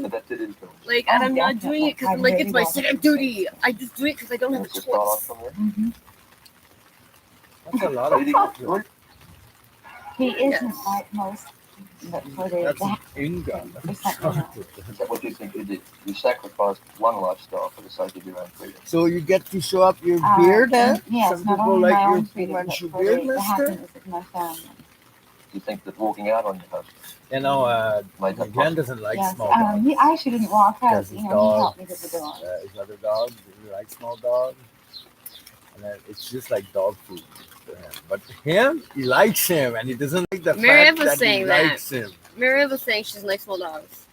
like, and I'm not doing it because I'm like it's my civic duty. I just do it because I don't have a choice. That's a lot of people. He isn't like most. But for the, That's the Inga. Is that what you think you did? You sacrificed one lifestyle for the sake of your own freedom. So you get to show up your beard, eh? Yes, Some not people only like my your own freedom, but Manchu for beard, the mister. happiness of my family. You think that walking out on your husband You know, made that Glenn doesn't like Yes, small dogs. he actually didn't walk out. Because You his know, dog, he helped me get the door. his other dog, he likes small dogs. And then it's just like dog food for him. But him, he likes him, and he doesn't like the Miriam fact was that he saying that. likes him. Miriam was saying she doesn't like small dogs.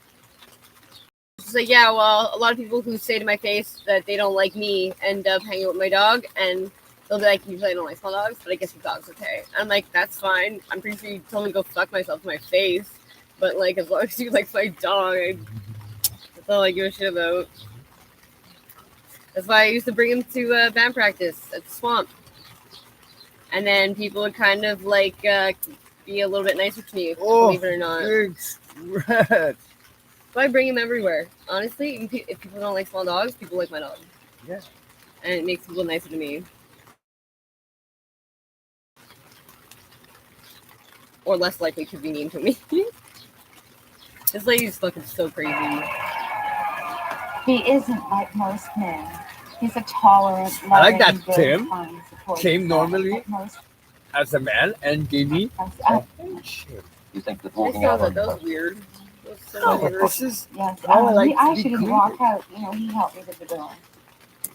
She's like, yeah, well, a lot of people who say to my face that they don't like me end up hanging with my dog, and they'll be like, usually I don't like small dogs, but I guess your dog's okay. I'm like, that's fine. I'm pretty sure you told me to go fuck myself to my face, but like, as long as you like my dog, that's all I give a shit about. That's why I used to bring him to band practice at the swamp. And then people would kind of like be a little bit nicer to me, believe it or not. Thanks, Red. So I bring him everywhere. Honestly, if people don't like small dogs, people like my dog. Yeah. And it makes people nicer to me. Or less likely to be mean to me. This lady's fucking so crazy. He isn't like most men. He's a tolerant, I like loving, that good, Tim kind, supportive came guy. normally Like most- as a man and gave me shit. You think that I walking saw out that. on That was weird. That was so Oh, weird. this is Yes, how I like he to be actually didn't walk out. You know, he helped me to the door.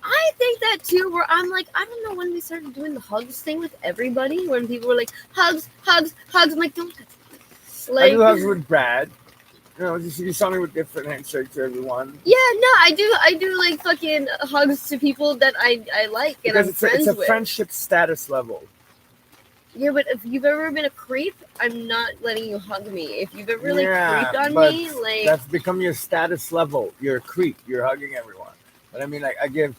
I think that too, where I'm like, I don't know when we started doing the hugs thing with everybody, when people were like, hugs, hugs, hugs. I'm like, don't touch me. I do Like, hugs with Brad. You know, you saw me with different handshakes to everyone. yeah, no, I do like fucking hugs to people that I like and Because I'm it's friends a with. friendship status level. Yeah, but if you've ever been a creep, I'm not letting you hug me. If you've ever like Yeah, creeped on but me, like that's become your status level. You're a creep. You're hugging everyone. But I mean, like I give,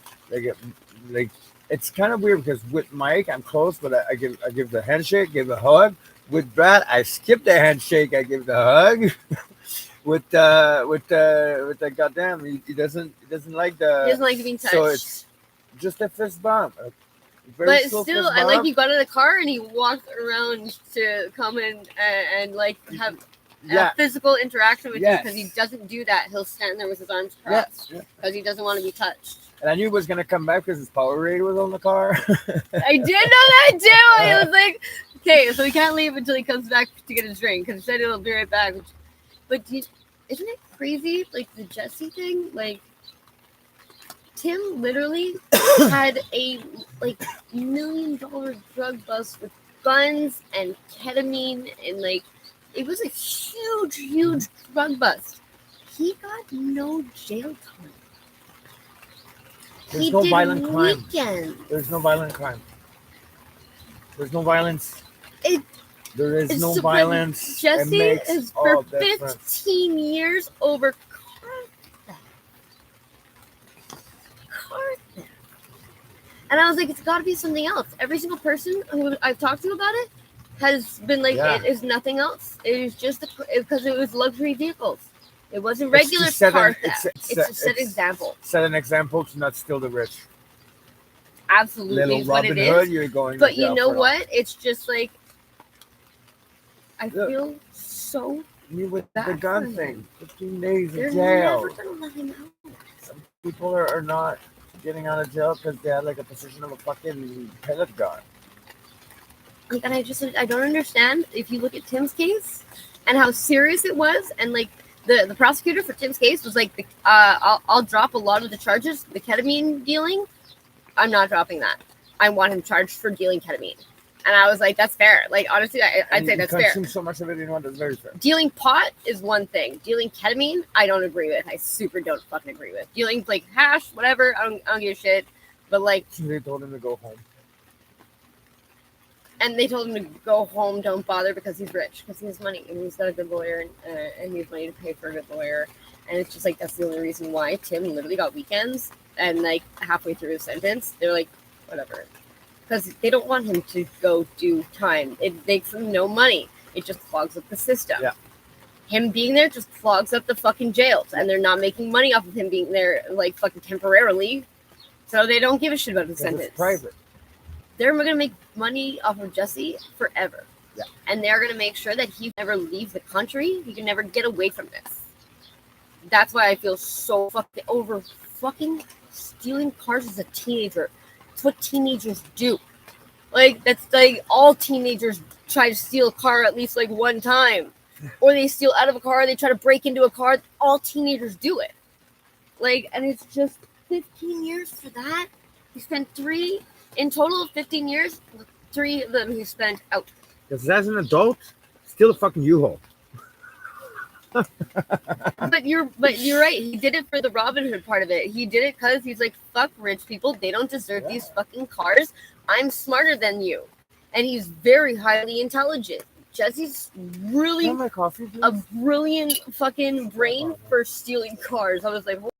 like it's kind of weird because with Mike I'm close, but I give the handshake, give a hug. With Brad, I skip the handshake. I give the hug. with the goddamn, he doesn't like the. he doesn't like being touched. So it's just a fist bump. A very But slow still, fist I like bump. he got in the car and he walked around to come and like have Yeah. a physical interaction with you Yes. because he doesn't do that. He'll stand there with his arms Yeah, crossed because he doesn't want to be touched. And I knew he was gonna come back because his Powerade was on the car. I did know that too. He was like, okay, so he can't leave until he comes back to get his drink because he said he'll be right back. But isn't it crazy? Like the Jesse thing, like Tim literally had a like $1 million drug bust with guns and ketamine and like it was a huge drug bust. He got no jail time. There's He no did violent crime. weekends. There's no violent crime. There's no violence. There is It's no so- violence. It Jesse makes is all for difference. 15 years over car theft. And I was like, it's got to be something else. Every single person who I've talked to about it has been like, Yeah. it is nothing else. It is just because it was luxury vehicles. It wasn't It's regular to set car an- theft. it's- It's to set example. Set an example to not steal the rich. Absolutely Little is what Robin it Hood, is. you're going to But you jail know for it. what? It's just like, I Look. feel so Me with bad the for gun him. thing, 15 days They're in jail. never gonna let him out. Some people are not getting out of jail because they had like a position of a fucking pellet gun. Like, and I don't understand. If you look at Tim's case and how serious it was, and like the prosecutor for Tim's case was like, I'll drop a lot of the charges, the ketamine dealing. I'm not dropping that. I want him charged for dealing ketamine. And I was like, that's fair. Like, honestly, I'd say that's fair. Consume so much of it, you know what? That's very fair. Dealing pot is one thing. Dealing ketamine, I don't agree with. I super don't fucking agree with. Dealing like hash, whatever, I don't give a shit. But like, They told him to go home. and they told him to go home, don't bother because he's rich, because he has money and he's got a good lawyer and he has money to pay for a good lawyer. And it's just like, that's the only reason why Tim literally got weekends. And like halfway through his sentence, they're like, whatever. Because they don't want him to go do time. It makes them no money. It just clogs up the system. Yeah. Him being there just clogs up the fucking jails. And they're not making money off of him being there like fucking temporarily. So they don't give a shit about his Because sentence. it's private. They're going to make money off of Jesse forever. Yeah. And they're going to make sure that he never leaves the country. He can never get away from this. That's why I feel so fucking over fucking stealing cars as a teenager. It's what teenagers do. Like, that's like all teenagers try to steal a car at least like one time. Or they steal out of a car, they try to break into a car. All teenagers do it. Like, and it's just 15 years for that. He spent 3 in total of 15 years. 3 of them he spent out. Because as an adult, steal a fucking U-Haul. But you're right. He did it for the Robin Hood part of it. He did it because he's like, fuck rich people. They don't deserve these fucking cars. I'm smarter than you. And he's very highly intelligent. Jesse's really Can I have my coffee, please? a brilliant fucking brain for stealing cars. I was like, holy.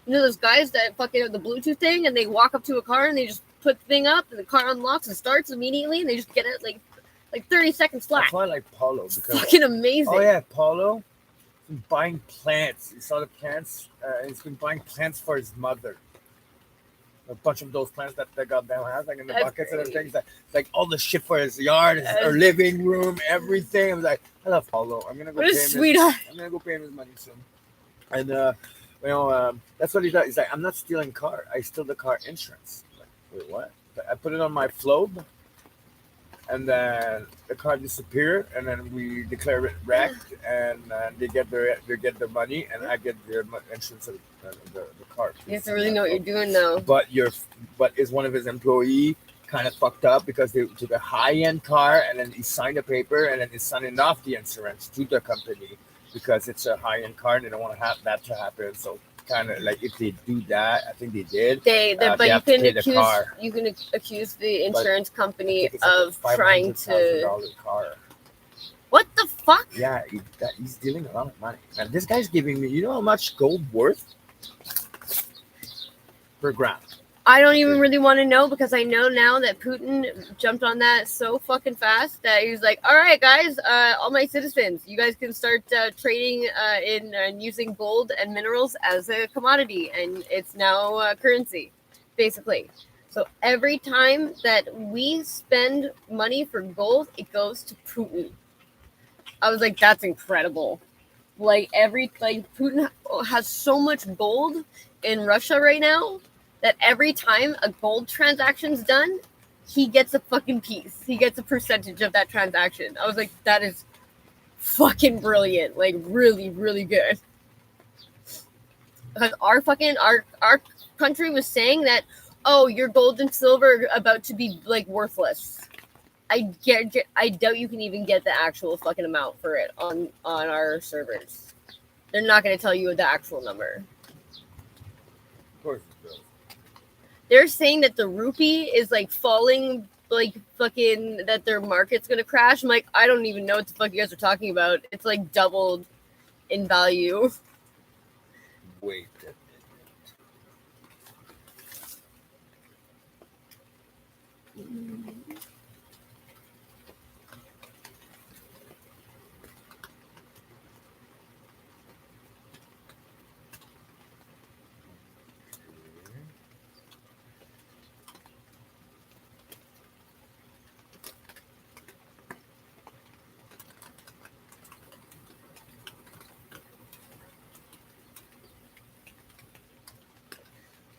You know those guys that fucking have the Bluetooth thing and they walk up to a car and they just put the thing up and the car unlocks and starts immediately and they just get it like 30 seconds flat. That's why I like Paulo. Because, Fucking amazing. Oh yeah, Paulo. He's been buying plants. You saw the plants. He's been buying plants for his mother. A bunch of those plants that the goddamn has, like in the That's buckets and great. everything. Like all the shit for his yard, his That's- living room, everything. I was like, I love Paulo. I'm gonna go What a pay him. sweetheart. I'm gonna go pay him his money soon. And That's what he does. He's like, I'm not stealing car. I steal the car insurance. I'm like, wait, what? I put it on my float, and then the car disappeared, and then we declare it wrecked, and they get their money, and I get their insurance of the car. You have to really know what you're doing now. But is one of his employee kind of fucked up because they took a high-end car, and then he signed a paper, and then he's signing off the insurance to the company because it's a high-end car, and they don't want to have that to happen. So kind of like if they do that, I think they did. But you can accuse the insurance company of trying to. Car. What the fuck? Yeah, he's stealing a lot of money. And this guy's giving me, you know how much gold worth per gram? I don't even really want to know because I know now that Putin jumped on that so fucking fast that he was like, all right, guys, all my citizens, you guys can start trading in and using gold and minerals as a commodity. And it's now currency, basically. So every time that we spend money for gold, it goes to Putin. I was like, that's incredible. Putin has so much gold in Russia right now that every time a gold transaction's done, he gets a fucking piece. He gets a percentage of that transaction. I was like, that is fucking brilliant. Like, really, really good. Because our country was saying that, oh, your gold and silver are about to be, like, worthless. I doubt you can even get the actual fucking amount for it on our servers. They're not going to tell you the actual number. Of course. They're saying that the rupee is like falling, like fucking that their market's gonna crash. I'm like, I don't even know what the fuck you guys are talking about. It's like doubled in value. Wait a minute.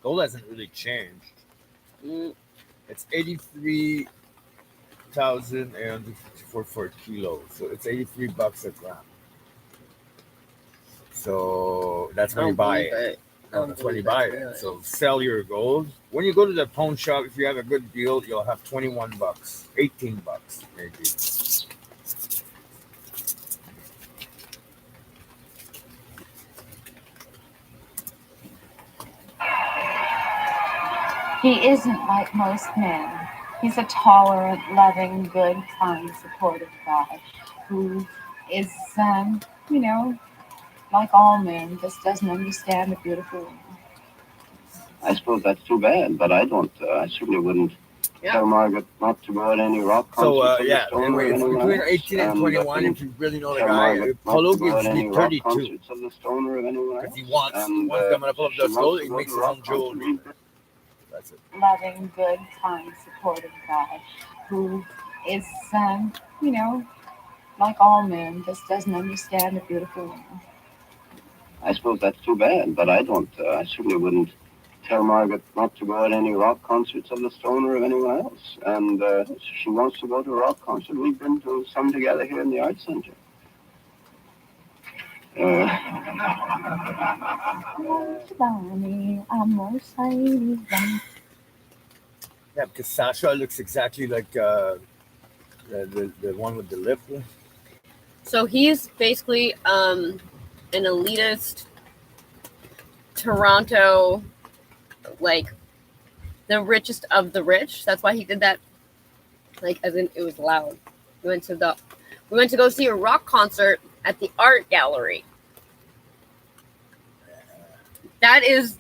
Gold hasn't really changed. It's 83,854 for a kilo, so it's $83 a gram. So that's when you buy it. That's when you buy it. So sell your gold. When you go to the pawn shop, if you have a good deal, you'll have $21, $18 maybe. He isn't like most men. He's a tolerant, loving, good, kind, supportive guy who is, like all men, just doesn't understand the beautiful woman. I suppose that's too bad, but I don't. I certainly wouldn't tell Margaret not to go at any rock concert. So anyway, it's between 18 and 21. If you really know the guy, Paulo gives me 32. Because he wants them to pull up those gold, he makes his own jewelry. That's it. Loving, good, kind, supportive guy who is, like all men, just doesn't understand the beautiful woman. I suppose that's too bad, but I don't. I certainly wouldn't tell Margaret not to go at any rock concerts of the Stoner or anyone else. And she wants to go to a rock concert. We've been to some together here in the Arts Center. Yeah, because Sasha looks exactly like the one with the lip. So he's basically an elitist Toronto, like the richest of the rich. That's why he did that. Like, as in, it was loud. We went to go see a rock concert at the art gallery. That is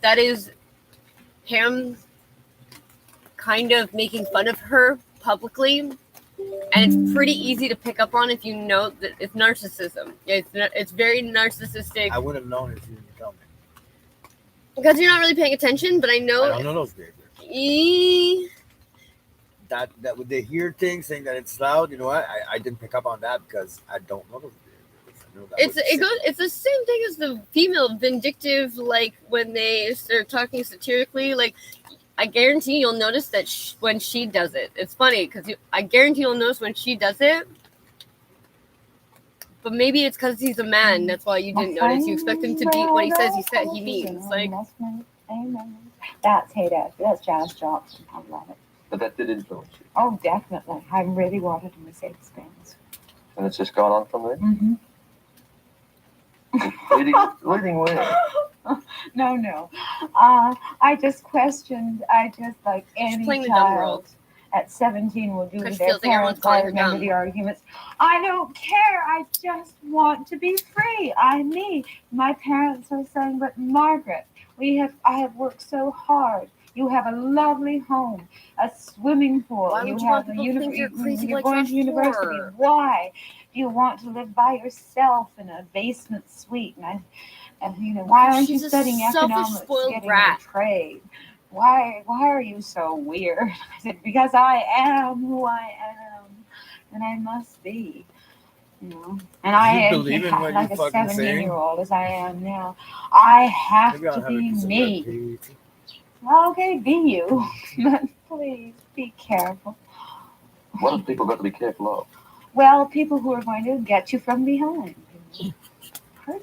him kind of making fun of her publicly, and it's pretty easy to pick up on if you know that it's narcissism. It's very narcissistic. I would have known if you didn't tell me. Because you're not really paying attention, but I know. I don't know those behaviors. That would they hear things saying that it's loud? You know what? I didn't pick up on that because I don't know those behaviors. It's the same thing as the female vindictive, like when they start talking satirically. Like, I guarantee you'll notice that when she does it, it's funny because I guarantee you'll notice when she does it. But maybe it's because he's a man. That's why you didn't notice. You expect him to be what he says he means. Like, Amen. That's that's Jazz Johnson. I love it. But that did influence you. Oh, definitely. I really wanted a Mercedes Benz. And it's just gone on from there? Mm-hmm. Leading where? No. I just like any playing the dumb world. child at 17 will do Because with she their feels like everyone's parents. calling I her remember dumb. the arguments. I don't care. I just want to be free. I'm me. My parents are saying, but Margaret, I have worked so hard. You have a lovely home, a swimming pool. Why You would you have want a people to think you're crazy you're like going trash to university. for? Why do you want to live by yourself in a basement suite? And why aren't you She's a studying selfish, economics, spoiled getting brat. a trade? Why are you so weird? I said, because I am who I am, and I must be. And I am believe in what like you a fucking saying? 17-year-old as I am now. I have Maybe I'll to have a be piece of me. red pea. Okay, be you. But please be careful. What have people got to be careful of? Well, people who are going to get you from behind.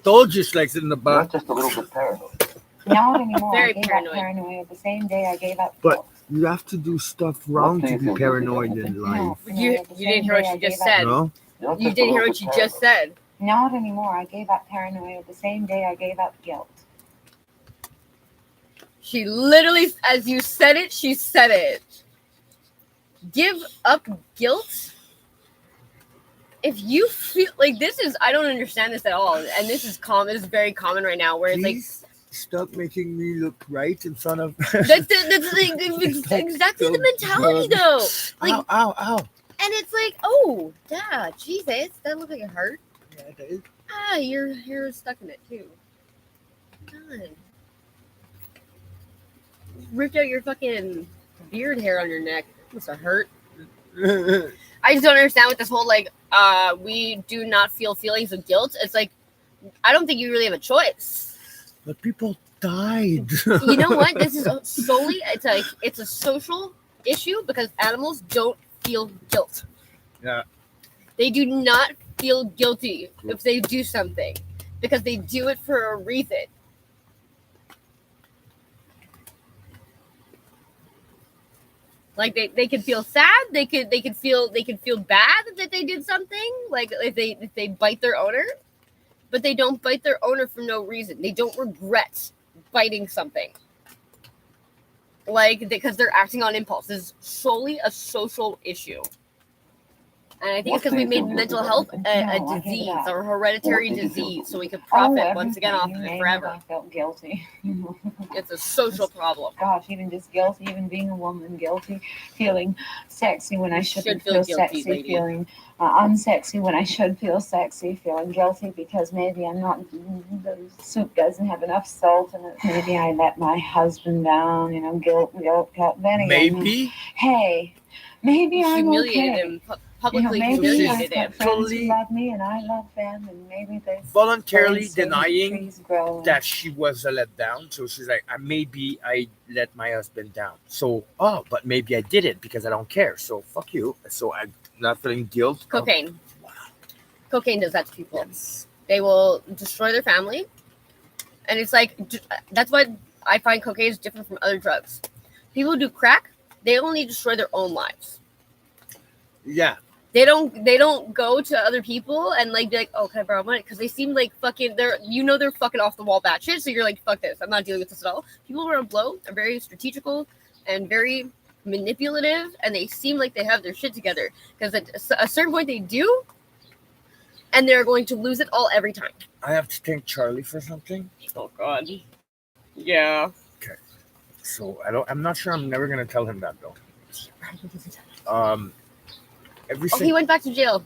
Told you, Schlex in the butt. Just a little bit paranoid. Not anymore. Very I gave paranoid. up paranoia the same day I gave up. But you have to do stuff wrong What do to you be feel paranoid in life. You didn't hear what she just said. No? You didn't hear what she just said. Not anymore. I gave up paranoia the same day I gave up guilt. She literally, as you said it, she said it. Give up guilt? If you feel like I don't understand this at all. And this is common. This is very common right now where it's like, Please stop making me look right in front of. that's exactly the mentality though. Like, ow. And it's like, oh, yeah, Jesus, that looks like it hurt. Yeah, it is. Your hair is stuck in it too. God. Ripped out your fucking beard hair on your neck. Must have hurt. I just don't understand with this whole we do not feel feelings of guilt. It's like, I don't think you really have a choice. But people died. You know what? This is solely it's a social issue because animals don't feel guilt. Yeah. They do not feel guilty if they do something because they do it for a reason. Like they could feel sad, they could feel bad that they did something, like if they bite their owner, but they don't bite their owner for no reason. They don't regret biting something. Like because they're acting on impulse. This is solely a social issue. And I think it's because we made mental health a disease or a hereditary disease, so we could profit once again off of it forever. I felt guilty. It's a social problem. Gosh, even just guilty, even being a woman, guilty, feeling sexy when I shouldn't feel feel guilty, sexy, lady. feeling unsexy when I should feel sexy, feeling guilty because maybe the soup doesn't have enough salt in it. Maybe I let my husband down, guilt. Then again, Maybe. Hey, maybe I'm Humiliated okay. him, publicly Maybe humiliated I've him. got friends who love me and I love them, and maybe they Voluntarily birds sing, denying trees grow. that she was let down. So she's like, maybe I let my husband down. So, but maybe I didn't because I don't care. So fuck you. So I'm not feeling guilt. Cocaine. Cocaine does that to people. Yes. They will destroy their family. And it's like, that's why I find cocaine is different from other drugs. People who do crack, they only destroy their own lives. Yeah. They don't go to other people and be like, oh, can I borrow money? Because they seem like fucking, they're fucking off the wall batshit. So you're like, fuck this. I'm not dealing with this at all. People who are on blow are very strategical and very manipulative, and they seem like they have their shit together. Because at a certain point they do, and they're going to lose it all every time. I have to thank Charlie for something. Oh God. Yeah. Okay. So I'm not sure. I'm never gonna tell him that though. He went back to jail.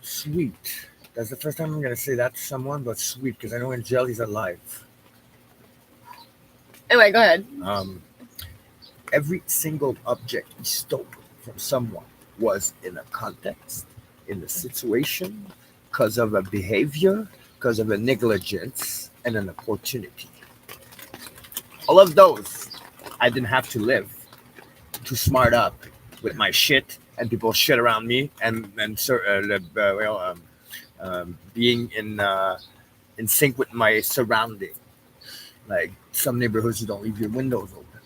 Sweet. That's the first time I'm gonna say that to someone, but sweet because I know in jail he's alive. Anyway, go ahead. Every single object he stole from someone was in a context, in the situation, because of a behavior, because of a negligence, and an opportunity. All of those, I didn't have to live to smart up with my shit and people shit around me and being in sync with my surrounding. Like some neighborhoods, you don't leave your windows open.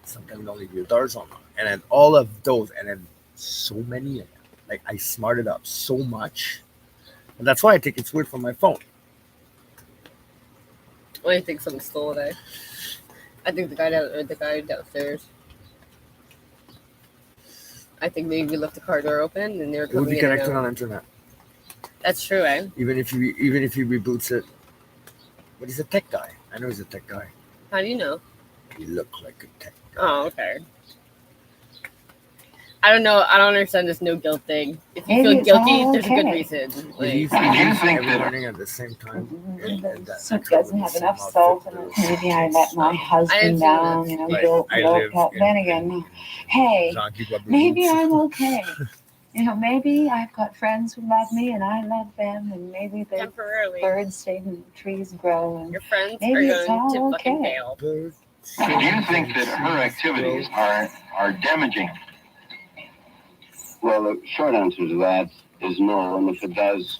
Sometimes you don't leave your doors unlocked. And then all of those, and then so many of them. Like I smarted up so much. And that's why I think it's weird from my phone. What do you think someone stole it? I think the guy downstairs. I think maybe we left the car door open and they were It would coming be in and connected out. on the internet. That's true, eh? Even if he reboots it. But he's a tech guy. I know he's a tech guy. How do you know? He looked like a tech guy. Oh, okay. I don't know. I don't understand this no guilt thing. If you Maybe feel it's guilty, all there's a good okay. reason. He leaves every morning at the same time. The soup doesn't have enough salt in it. Maybe I let my husband down, guilt. Then again, hey, maybe I'm okay. Maybe I've got friends who love me and I love them, and maybe the birds sing and the trees grow, and your friends maybe are it's going all to fucking okay. fail. Do you think that her activities are damaging? Well, the short answer to that is no, and if it does,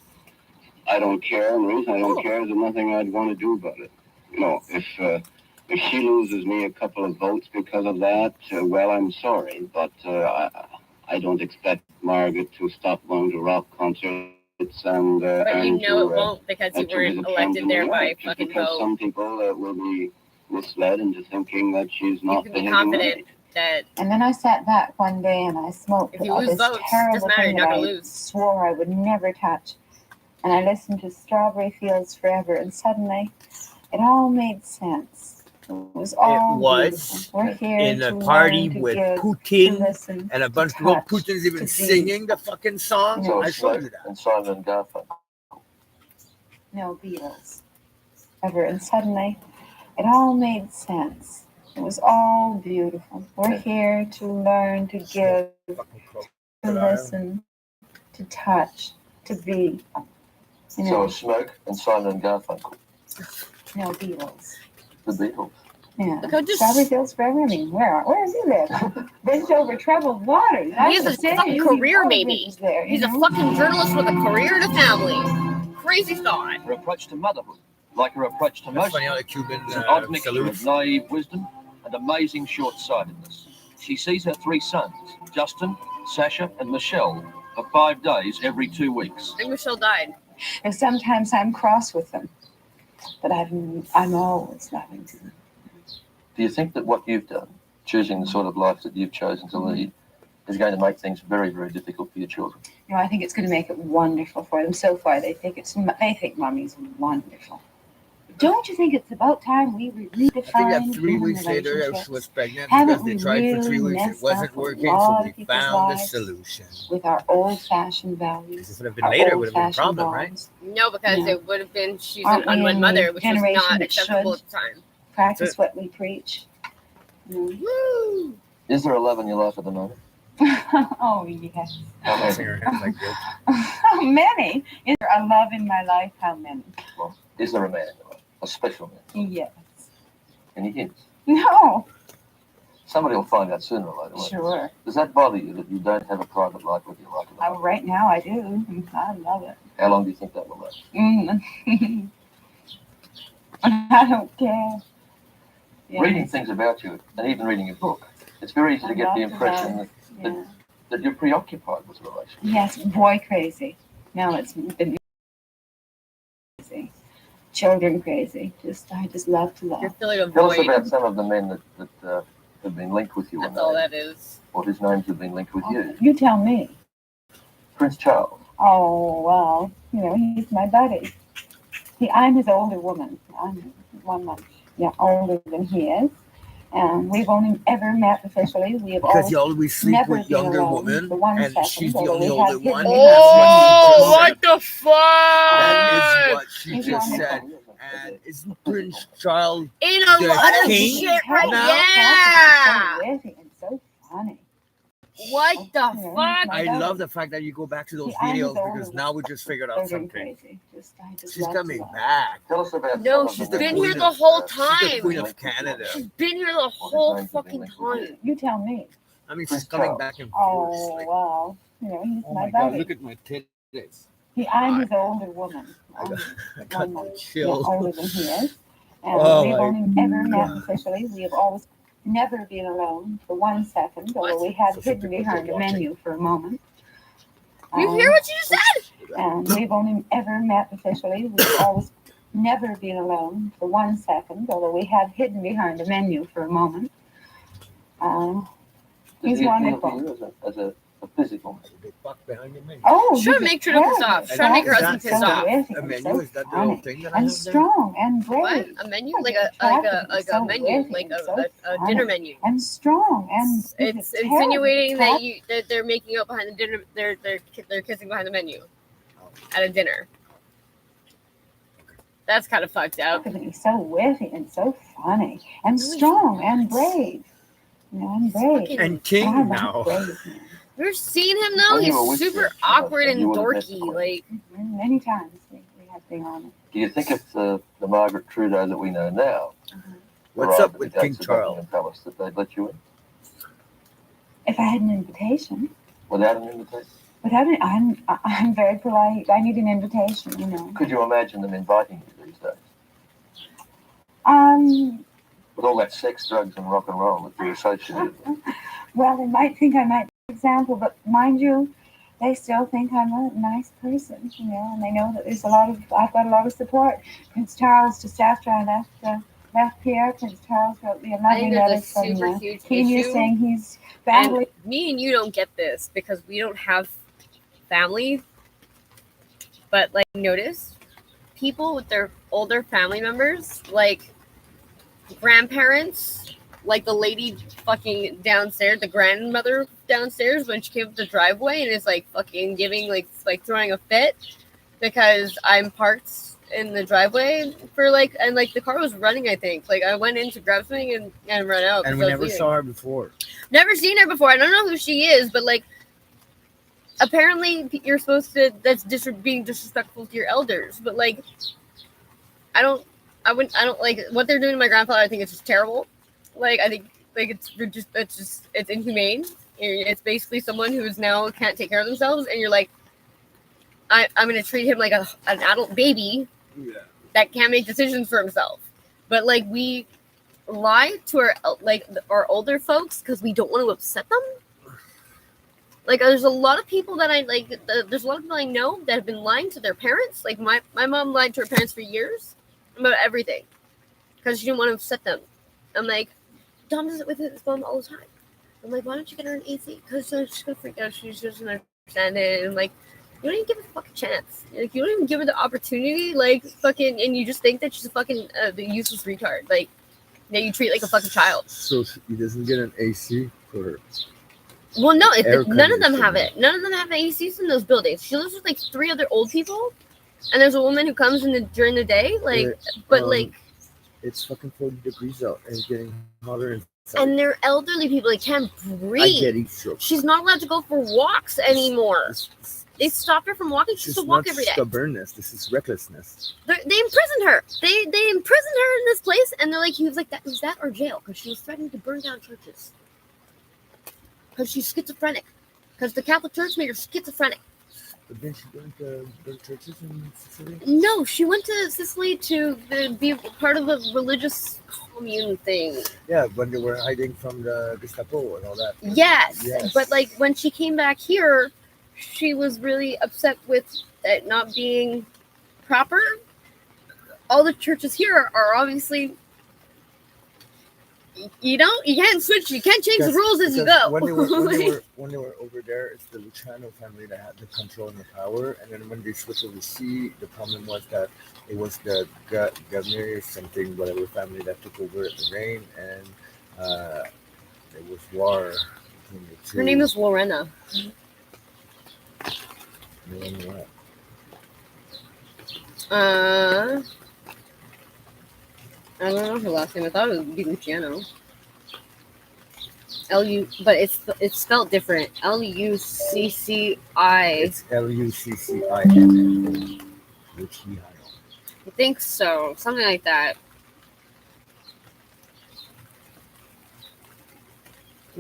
I don't care, and the reason I don't care is there's nothing I'd want to do about it. If she loses me a couple of votes because of that, well, I'm sorry, but I don't expect Margaret to stop going to rock concerts and But you and know to, it won't because you and to weren't visit friends elected in there New by York, just fucking because vote. some people will be misled into thinking that she's You not can be behaving confident right. that And then I sat back one day and I smoked if you all lose this votes, terrible doesn't matter, thing you're that not I gonna lose. swore I would never touch. And I listened to Strawberry Fields Forever, and suddenly it all made sense. It was all beautiful. We're here in to a party learn, to with give, to Putin listen, and a bunch of to people. touch, Putin's even to be. singing the fucking song. So I showed you that. and Simon and Garfunkel. No Beatles. Ever. And suddenly it all made sense. It was all beautiful. We're here to learn, to give, to listen, to touch, to be. So Smoke and Simon and Garfunkel. No Beatles. The Beatles. Yeah. Look how just- Strawberry Fields Forever. I mean, where do you live? Bridge over troubled waters. He has a fucking career, maybe. He's a fucking journalist with a career and a family. Crazy thought. Her approach to motherhood, like her approach to most, funny how the Cuban is an odd mixture salutes. of naive wisdom and amazing short-sightedness. She sees her three sons, Justin, Sasha, and Michelle, for 5 days every 2 weeks. I think Michelle died. And sometimes I'm cross with them, but I'm always loving them. Do you think that what you've done, choosing the sort of life that you've chosen to lead, is going to make things very, very difficult for your children? I think it's going to make it wonderful for them. So far, they think mommy's wonderful. Don't you think it's about time we redefine I think that 3 weeks later, she was pregnant because they tried for 3 weeks. It wasn't working, so we found the solution. With our old-fashioned values. If it had been later, it would have been a problem, right? No, because Yeah. it would have been she's Aren't an we unwed in mother, the which was generation not that acceptable should at the time. Practice what we preach. Woo! Is there a love in your life at the moment? Oh, yes. How many? How many? Is there a love in my life? How many? Well, is there a man in your life? A special man? Yes. Any hints? No. Somebody will find out sooner or later. won't it? Sure. Does that bother you that you don't have a private life with your wife? Right now, I do. I love it. How long do you think that will last? I don't care. Yes. Reading things about you, and even reading your book, it's very easy to get the impression that you're preoccupied with the relationship. Yes, boy crazy. No, it's been crazy. Children crazy. I just love to love. You're feeling a Tell us void. about some of the men that have been linked with you. That's all that is. Or whose names have been linked with you. You tell me. Prince Charles. Oh, well, he's my buddy. I'm his older woman. I'm 1 month older than he is. And we've only ever met officially. We have Because you always sleep never with been younger alone women, for 1 and second, she's the although only we older have hidden one. the Oh, what the fuck? That is what she It's just wonderful. said. And isn't Prince Charles In a the lot of king shit right now? yeah. So witty and so funny. What the fuck? I love the fact that you go back to those videos because now we just figured out something. Crazy. She's coming back. Tell us about No, some she's of the been women here that, the whole She's the time. queen of Canada. She's been here the whole fucking time. You tell me. I mean, she's coming back and forth. Oh, Like, well, he's oh my my god, buddy. look at my titties. I'm his older woman. I got I'm much chills. older than he is. And Oh we've my only ever met God. officially. We have always never been alone for 1 second, although we had hidden behind a menu for a moment. You hear what you just said? And we've only ever met officially. We've always never been alone for 1 second, although we had hidden behind a menu for a moment. He's wonderful. as a physical. They fuck behind your menu. Oh, Try to make Trina pissed off. Try to make her husband pissed off. A menu, is that the little thing that I And have there? strong and What? brave. A menu? Like a menu, like a dinner menu. And strong and It's insinuating that they're making out behind the dinner. They're kissing behind the menu at a dinner. That's kind of fucked up. He's so witty and so funny and strong and brave. And brave. And king God, now. You're seeing him though. When you were He's with super your- awkward and you were the best dorky. queen. Like Many times we have been on it. Do you think it's the Margaret Trudeau that we know now? What's arrived up at with the King gates of Charles? Buckingham Palace that they'd let you in If I had an invitation, without an invitation? without it, I'm very polite. I need an invitation, you know. Could you imagine them inviting you these days? With all that sex, drugs, and rock and roll that you associate with? Well, they might think I might be an example, but mind you, they still think I'm a nice person, you know, and they know that I've got a lot of support. Prince Charles, just after I left Pierre, Prince Charles wrote me a I lovely think letter there's a from super huge Kenya issue. saying he's And badly. me and you don't get this because we don't have family. But like, notice people with their older family members, like grandparents, like the lady fucking downstairs, the grandmother downstairs when she came up the driveway and is like fucking giving like throwing a fit because I'm parked in the driveway for like, and like the car was running. I think like I went in to grab something and run out. And because we I was never leaving. saw her before. Never seen her before. I don't know who she is, but like, apparently you're supposed to. That's being disrespectful to your elders. But like, I don't like what they're doing to my grandfather. I think it's just terrible. Like, I think like it's inhumane. It's basically someone who is now can't take care of themselves, and you're like, I'm gonna treat him like an adult baby that can't make decisions for himself. But like we lie to our older folks because we don't want to upset them. Like there's a lot of people that I like. There's a lot of people I know that have been lying to their parents. Like my mom lied to her parents for years about everything because she didn't want to upset them. I'm like, Dom does it with his mom all the time. I'm like, why don't you get her an AC? Because she's gonna freak out. She's just gonna understand it. And like, you don't even give her a fucking chance. Like, you don't even give her the opportunity. Like, fucking, and you just think that she's a fucking the useless retard. Like, that you treat like a fucking child. So he doesn't get an AC for her. Well, no, Air none of them conditioning. have it. None of them have ACs in those buildings. She lives with like 3 other old people, and there's a woman who comes during the day. Like, but like, it's fucking 40 degrees out and it's getting hotter inside. and they're elderly people. They can't breathe. I get heat stroke. She's not allowed to go for walks anymore. They stopped her from walking. She This used is to walk not every day. stubbornness. This is recklessness. They imprisoned her. They imprisoned her in this place, and they're like, he was like, that was that or jail, because she was threatening to burn down churches. Because she's schizophrenic. Because the Catholic Church made her schizophrenic. But then she went to the churches in Sicily. No, she went to Sicily to be part of a religious commune thing. Yeah, when they were hiding from the Gestapo and all that. Yes, Yes. but like when she came back here, she was really upset with it not being proper. All the churches here are obviously, you can't switch, you can't change the rules as you go. When they were over there, it's the Luciano family that had the control and the power. And then when they switched overseas, the problem was that it was the governor or something, whatever family that took over at the reign, and there was war between the two. Her name is Lorena. What? I don't know her last name. I thought it would be Luciano. L-U, but it's spelled different. L-U-C-C-I. It's Lucciano. I think so. Something like that.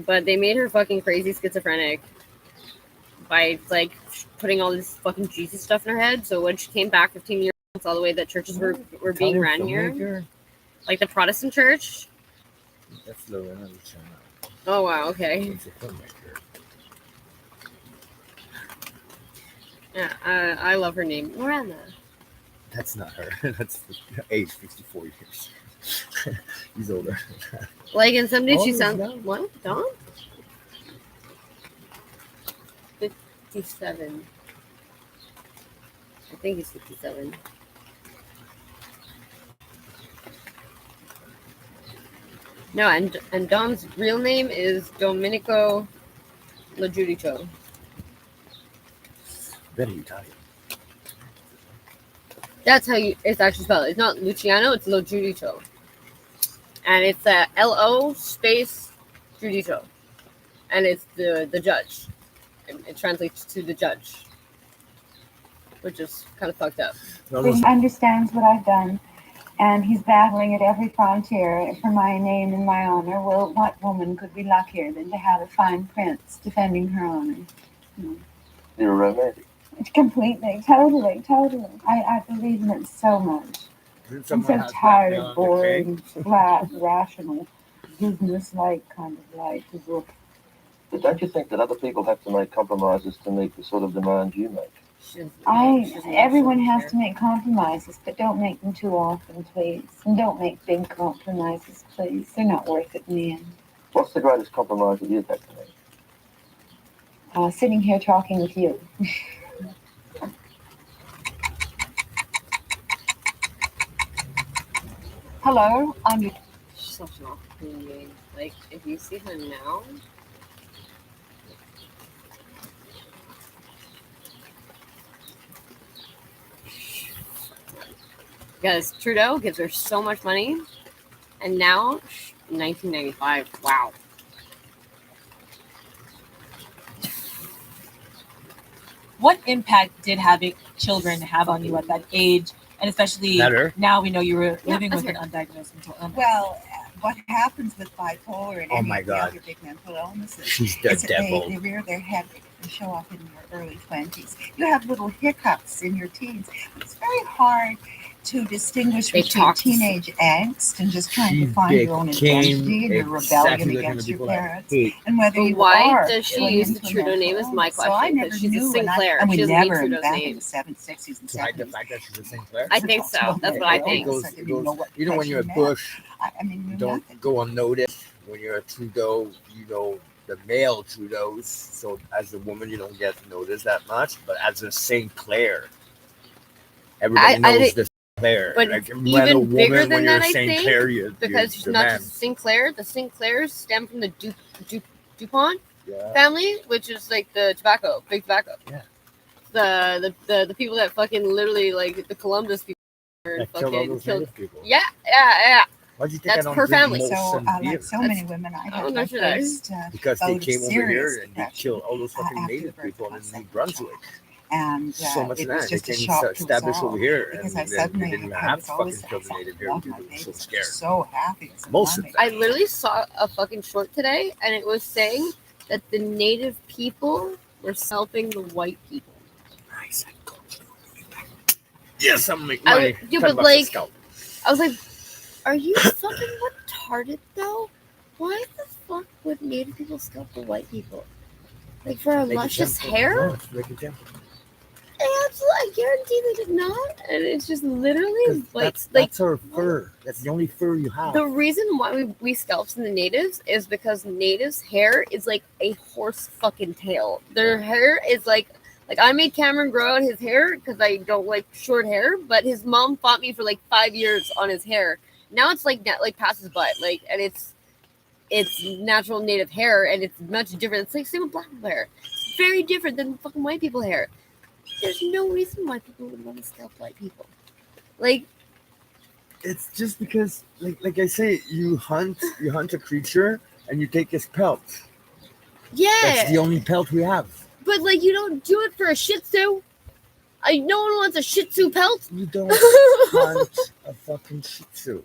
But they made her fucking crazy schizophrenic by like putting all this fucking Jesus stuff in her head. So when she came back 15 years all the way that churches were being ran here, like the Protestant church. That's Lorena Luciano. Oh wow, okay. She's a filmmaker. Yeah, I love her name, Lorena. That's not her. That's the age 54 years. He's older. Like in some days she Oh, sounds no. what? Dawn? 57. I think he's 57. No, and Dom's real name is Domenico LoGiudico. Very Italian. That's how it's actually spelled. It's not Luciano, it's LoGiudico. And it's L-O space Giudico. And it's the judge. And it translates to the judge. Which is kind of fucked up. He understands what I've done, and he's battling at every frontier for my name and my honor. Well, what woman could be luckier than to have a fine prince defending her honor? You're romantic. Completely, totally. I believe in it so much. I'm so tired of boring, flat, rational, business-like kind of life. But don't you think that other people have to make compromises to meet the sort of demands you make? Everyone has to make compromises, but don't make them too often, please. And don't make big compromises, please. They're not worth it in the end. What's the greatest compromise that you've had to make? Sitting here talking with you. Hello, I'm Such an opportunity. Like, if you see her now. Because Trudeau gives her so much money, and now 1995. Wow. What impact did having children have on you at that age, and especially Better. now we know you were living with an undiagnosed mental illness? Well, what happens with bipolar and Oh any my of the God. other big mental illnesses She's the is that devil. they rear their head and show up in your early 20s. You have little hiccups in your teens. It's very hard to distinguish They between talk to teenage angst and just trying She to find your own became identity and your exactly rebellion the kind of against your people I parents, hate. and whether But you why are does she going use the into a Trudeau mental name as my illness. So I question? never Because she's a knew, Sinclair. and She we doesn't never use in Trudeau's back name. in the 60s and To hide the 70s. fact that she's a Sinclair. I think so. That's what I think. It goes, I didn't even know what you know, when you're a depression meant. Bush, I mean, you knew don't nothing. go unnoticed. When you're a Trudeau, you know the male Trudeaus. So as a woman, you don't get noticed that much. But as a Sinclair, everybody knows the Sinclair. But Like, it's when a even bigger woman, when than you're that, a I Sinclair, think, because she's not just a Sinclair. The Sinclairs stem from the DuPont family, which is like the tobacco, big tobacco. Yeah. The people that fucking literally like the Columbus people That killed all those native people. Yeah. Why'd you think That's I don't her drink family. Molson Like beer? so many women, I had Oh, my no, should I? first Because they bout of came over serious here and they depression killed all those fucking after native birth people of my in New second Brunswick. And So much it of was that. They just a came shock and to us established all, over here, because and I then suddenly they didn't I have was to always fucking kill the native here loved because my they were so babies. scared. So happy. So Most of loving. I literally saw a fucking short today, and it was saying that the native people were helping the white people. Nice. Yes, I'm making I money. would- yeah, $10 but a like, scalp. I was like, are you fucking retarded though? Why the fuck would native people scalp the white people? Like for a Make it luscious gentle. hair? No, make it gentle. I guarantee they did not. And it's just literally like That's our fur. That's the only fur you have. the reason why we scalps in the natives is because natives' hair is like a horse fucking tail. Their hair is like I made Cameron grow out his hair because I don't like short hair, but his mom fought me for like 5 years on his hair. Now it's like past his butt, like, and it's natural native hair, and it's much different. It's like same with black people hair. It's very different than fucking white people hair. There's no reason why people would want to scalp white people. Like, It's just because, like I say, you hunt a creature, and you take his pelt. Yeah. That's the only pelt we have. But like, you don't do it for a Shih Tzu. No one wants a Shih Tzu pelt. You don't hunt a fucking Shih Tzu.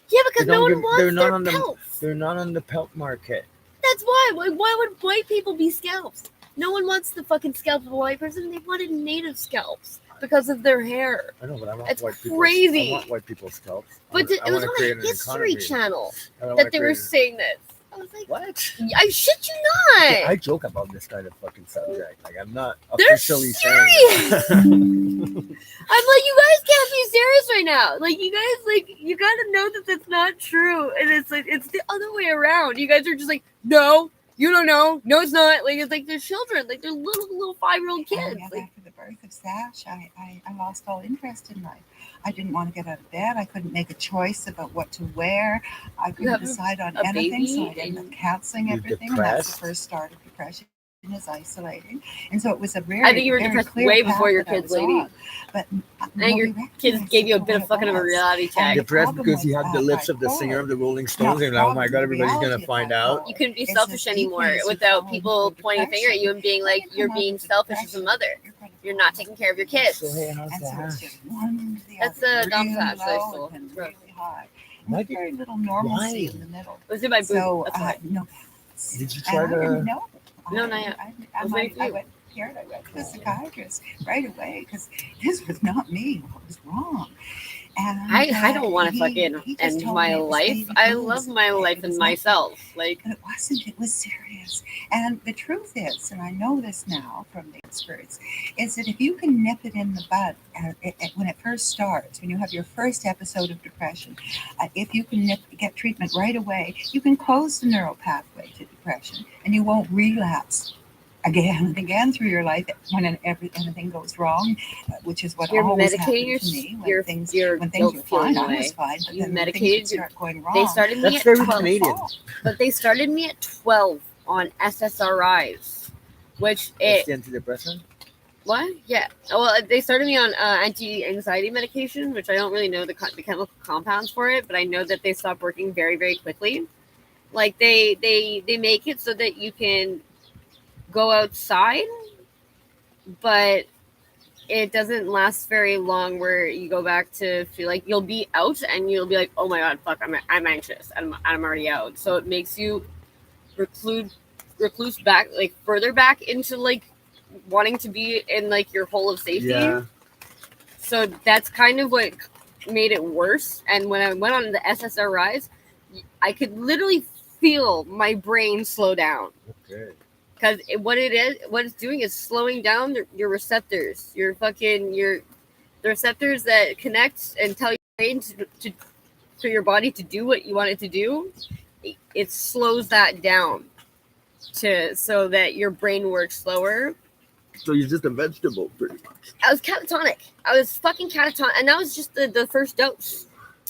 Yeah, because no one wants their pelts. They're not on the pelt market. That's why. Why would white people be scalps? No one wants the fucking scalp of a white person. They wanted native scalps because of their hair. I know, but I want it's white people. Crazy. I want white people's scalps. But it was on a History Channel that they were saying this. I was like, what? I shit you not. Yeah, I joke about this kind of fucking subject. Like, I'm not They're officially serious. saying. I'm like, you guys can't be serious right now. Like, you guys, like, you gotta know that that's not true. And it's like, it's the other way around. You guys are just like, no, you don't know. No, it's not. Like, it's like they're children. Like, they're little 5-year-old kids. Yeah, Like, after the birth of Sash, I lost all interest in life. I didn't want to get out of bed. I couldn't make a choice about what to wear. I couldn't decide on anything, so I ended up canceling everything. And that's the first start of depression. Is isolating, and so it was a very. I think you were very depressed clear way path before your that I kids, was lady. on. But and your kids gave you a bit of fucking of a reality check. Depressed because you had the lips of the singer of the Rolling Stones, and oh my god, everybody's gonna find out. You couldn't be selfish anymore without people pointing a finger at you and being like, "You're being selfish as a mother. You're not taking care of your kids." So hey, how's that? That's a dumb fact. Really high. Very little normalcy in the middle. Was it my boob? So That's why. no. Did you try to? No, not yet. I went here. I went to a psychiatrist right away because this was not me. What was wrong? And I don't want to fucking end my life. I love my life and myself. Like, but it wasn't. It was serious. And the truth is, and I know this now from the experts, is that if you can nip it in the bud when it first starts, when you have your first episode of depression, if you can get treatment right away, you can close the neural pathway to depression, and you won't relapse again and again through your life when anything goes wrong, which is what always happened to me. When things were fine, I was fine, but then when things start going wrong. They started me at 12, but they started me at 12 on SSRIs, which That's the antidepressant. What? Yeah. Well, they started me on anti-anxiety medication, which I don't really know the chemical compounds for it, but I know that they stop working very, very quickly. Like they make it so that you can go outside, but it doesn't last very long where you go back to feel like you'll be out and you'll be like, oh my god, fuck, I'm anxious and I'm already out. So it makes you recluse back, like further back into like wanting to be in like your hole of safety. Yeah. So that's kind of what made it worse. And when I went on the SSRIs, I could literally feel my brain slow down. Okay. Because what it's doing is slowing down your receptors, the receptors that connect and tell your brain to your body to do what you want it to do. It slows that down so that your brain works slower. So you're just a vegetable, pretty much. I was catatonic. I was fucking catatonic, and that was just the first dose.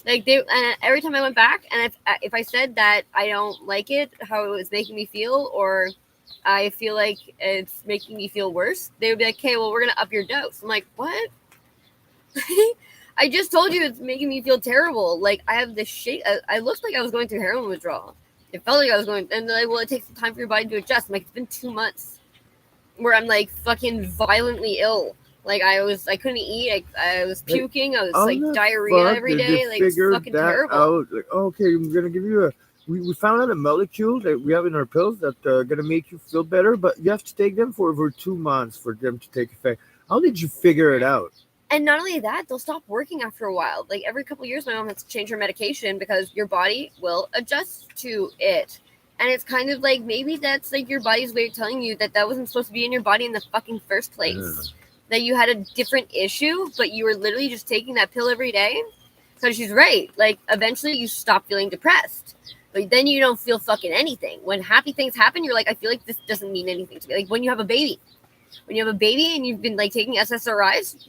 Like every time I went back, and if I said that I don't like it, how it was making me feel, or I feel like it's making me feel worse, they would be like, okay, well, we're going to up your dose. I'm like, what? I just told you it's making me feel terrible. Like, I have this shit. I looked like I was going through heroin withdrawal. It felt like I was going, and they're like, well, it takes some time for your body to adjust. I'm like, it's been 2 months where I'm like fucking violently ill. Like, I couldn't eat. I was puking. I was like diarrhea every day. Like, it's fucking terrible. Out? Like, okay, I'm going to give you we found out a molecule that we have in our pills that are going to make you feel better, but you have to take them for over 2 months for them to take effect. How did you figure it out? And not only that, they'll stop working after a while. Like every couple of years, my mom has to change her medication because your body will adjust to it. And it's kind of like, maybe that's like your body's way of telling you that wasn't supposed to be in your body in the fucking first place. Yeah. That you had a different issue, but you were literally just taking that pill every day. So she's right. Like eventually you stop feeling depressed. But then you don't feel fucking anything. When happy things happen, you're like, I feel like this doesn't mean anything to me. Like when you have a baby. When you have a baby and you've been like taking SSRIs,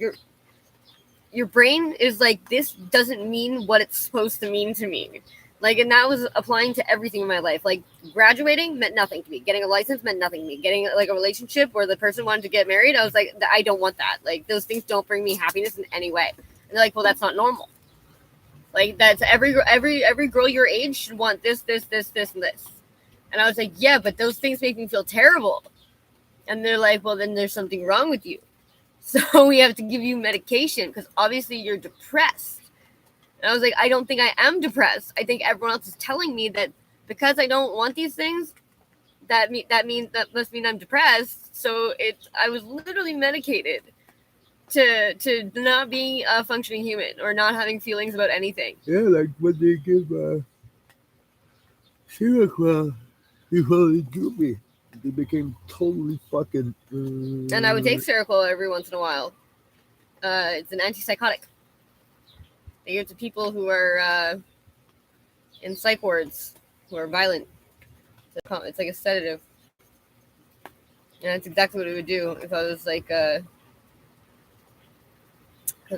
your brain is like, this doesn't mean what it's supposed to mean to me. Like, and that was applying to everything in my life. Like graduating meant nothing to me. Getting a license meant nothing to me. Getting like a relationship where the person wanted to get married, I was like, I don't want that. Like those things don't bring me happiness in any way. And they're like, well, that's not normal. Like that's every girl your age should want this, and this. And I was like, yeah, but those things make me feel terrible. And they're like, well, then there's something wrong with you. So we have to give you medication because obviously you're depressed. And I was like, I don't think I am depressed. I think everyone else is telling me that because I don't want these things, that must mean I'm depressed. So I was literally medicated to not being a functioning human or not having feelings about anything. Yeah, like when they give Seroquel, before they do me, they became totally fucking. And I would take Seroquel every once in a while. It's an antipsychotic. They give it to people who are in psych wards, who are violent. It's like a sedative. And that's exactly what it would do if I was like, because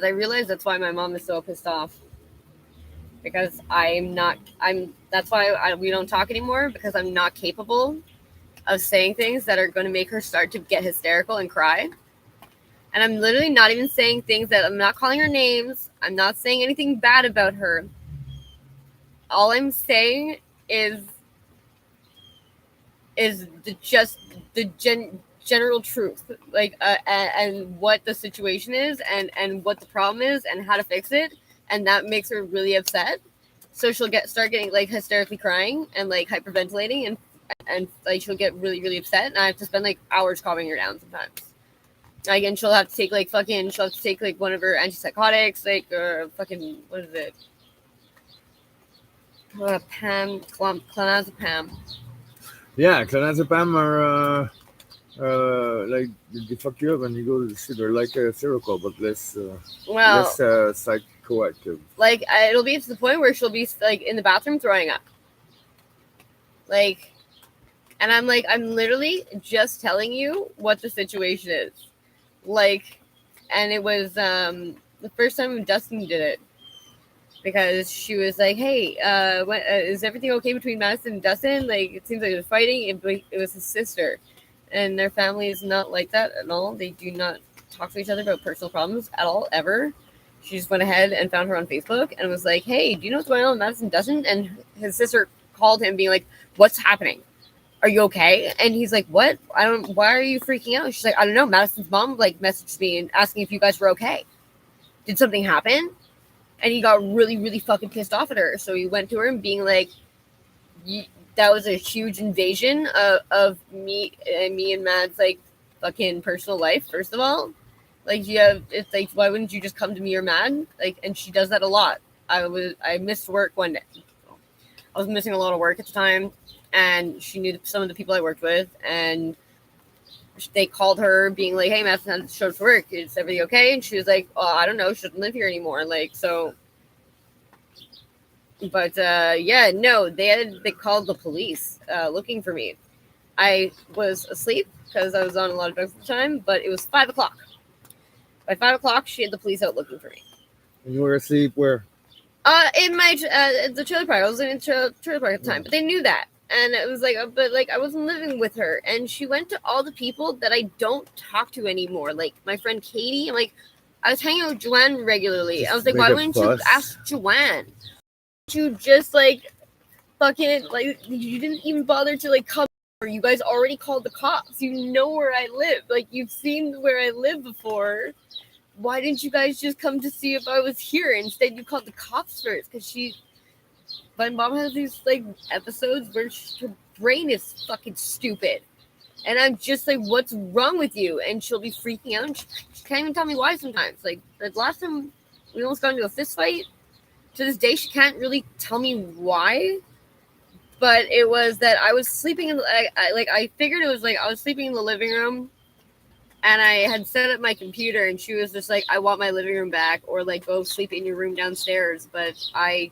I realized that's why my mom is so pissed off. Because that's why we don't talk anymore, because I'm not capable of saying things that are going to make her start to get hysterical and cry. And I'm literally not even saying things that I'm not calling her names. I'm not saying anything bad about her. All I'm saying is the general truth, like and what the situation is and what the problem is and how to fix it, and that makes her really upset. So she'll start getting like hysterically crying and like hyperventilating and like she'll get really, really upset, and I have to spend like hours calming her down sometimes. Like, and she'll have to take like one of her antipsychotics, like, or fucking, what is it? Clonazepam. Yeah, clonazepam are like they fuck you up and you go to the shit. They're like a Seroquel, but less psychoactive. Like, it'll be to the point where she'll be like in the bathroom throwing up. Like, and I'm like, I'm literally just telling you what the situation is. Like, and it was the first time Dustin did it, because she was like, hey, is everything okay between Madison and Dustin? Like, it seems like they're fighting. It was his sister, and their family is not like that at all. They do not talk to each other about personal problems at all, ever. She just went ahead and found her on Facebook and was like, hey, do you know what's going on with Madison and Dustin? And his sister called him being like, what's happening? Are you okay? And he's like, what? Why are you freaking out? She's like, I don't know. Madison's mom like messaged me and asking if you guys were okay. Did something happen? And he got really, really fucking pissed off at her. So he went to her and being like, that was a huge invasion of me and Mad's like fucking personal life, first of all. Like, it's like, why wouldn't you just come to me or Mad? Like, and she does that a lot. I missed work one day. I was missing a lot of work at the time, and she knew some of the people I worked with, and they called her being like, hey, Madison hasn't showed up for work. Is everything okay? And she was like, oh, I don't know. Shouldn't live here anymore. Like, so. But, yeah, no, they called the police looking for me. I was asleep because I was on a lot of drugs at the time, but it was 5 o'clock. By 5 o'clock, she had the police out looking for me. And you were asleep where? In my the trailer park. I was in a trailer park at the time, but they knew that. And it was like, but like I wasn't living with her, and she went to all the people that I don't talk to anymore. Like my friend Katie, I'm like, I was hanging out with Joanne regularly. I was like, why wouldn't you ask Joanne? You just like fucking like you didn't even bother to like come. You guys already called the cops. You know where I live. Like you've seen where I live before. Why didn't you guys just come to see if I was here? Instead, you called the cops first because my mom has these like episodes where her brain is fucking stupid, and I'm just like, "What's wrong with you?" And she'll be freaking out, and she can't even tell me why sometimes. Like the last time we almost got into a fist fight. To this day, she can't really tell me why, but it was that I was sleeping in. I figured it was like I was sleeping in the living room. And I had set up my computer, and she was just like, I want my living room back, or like go sleep in your room downstairs. But I,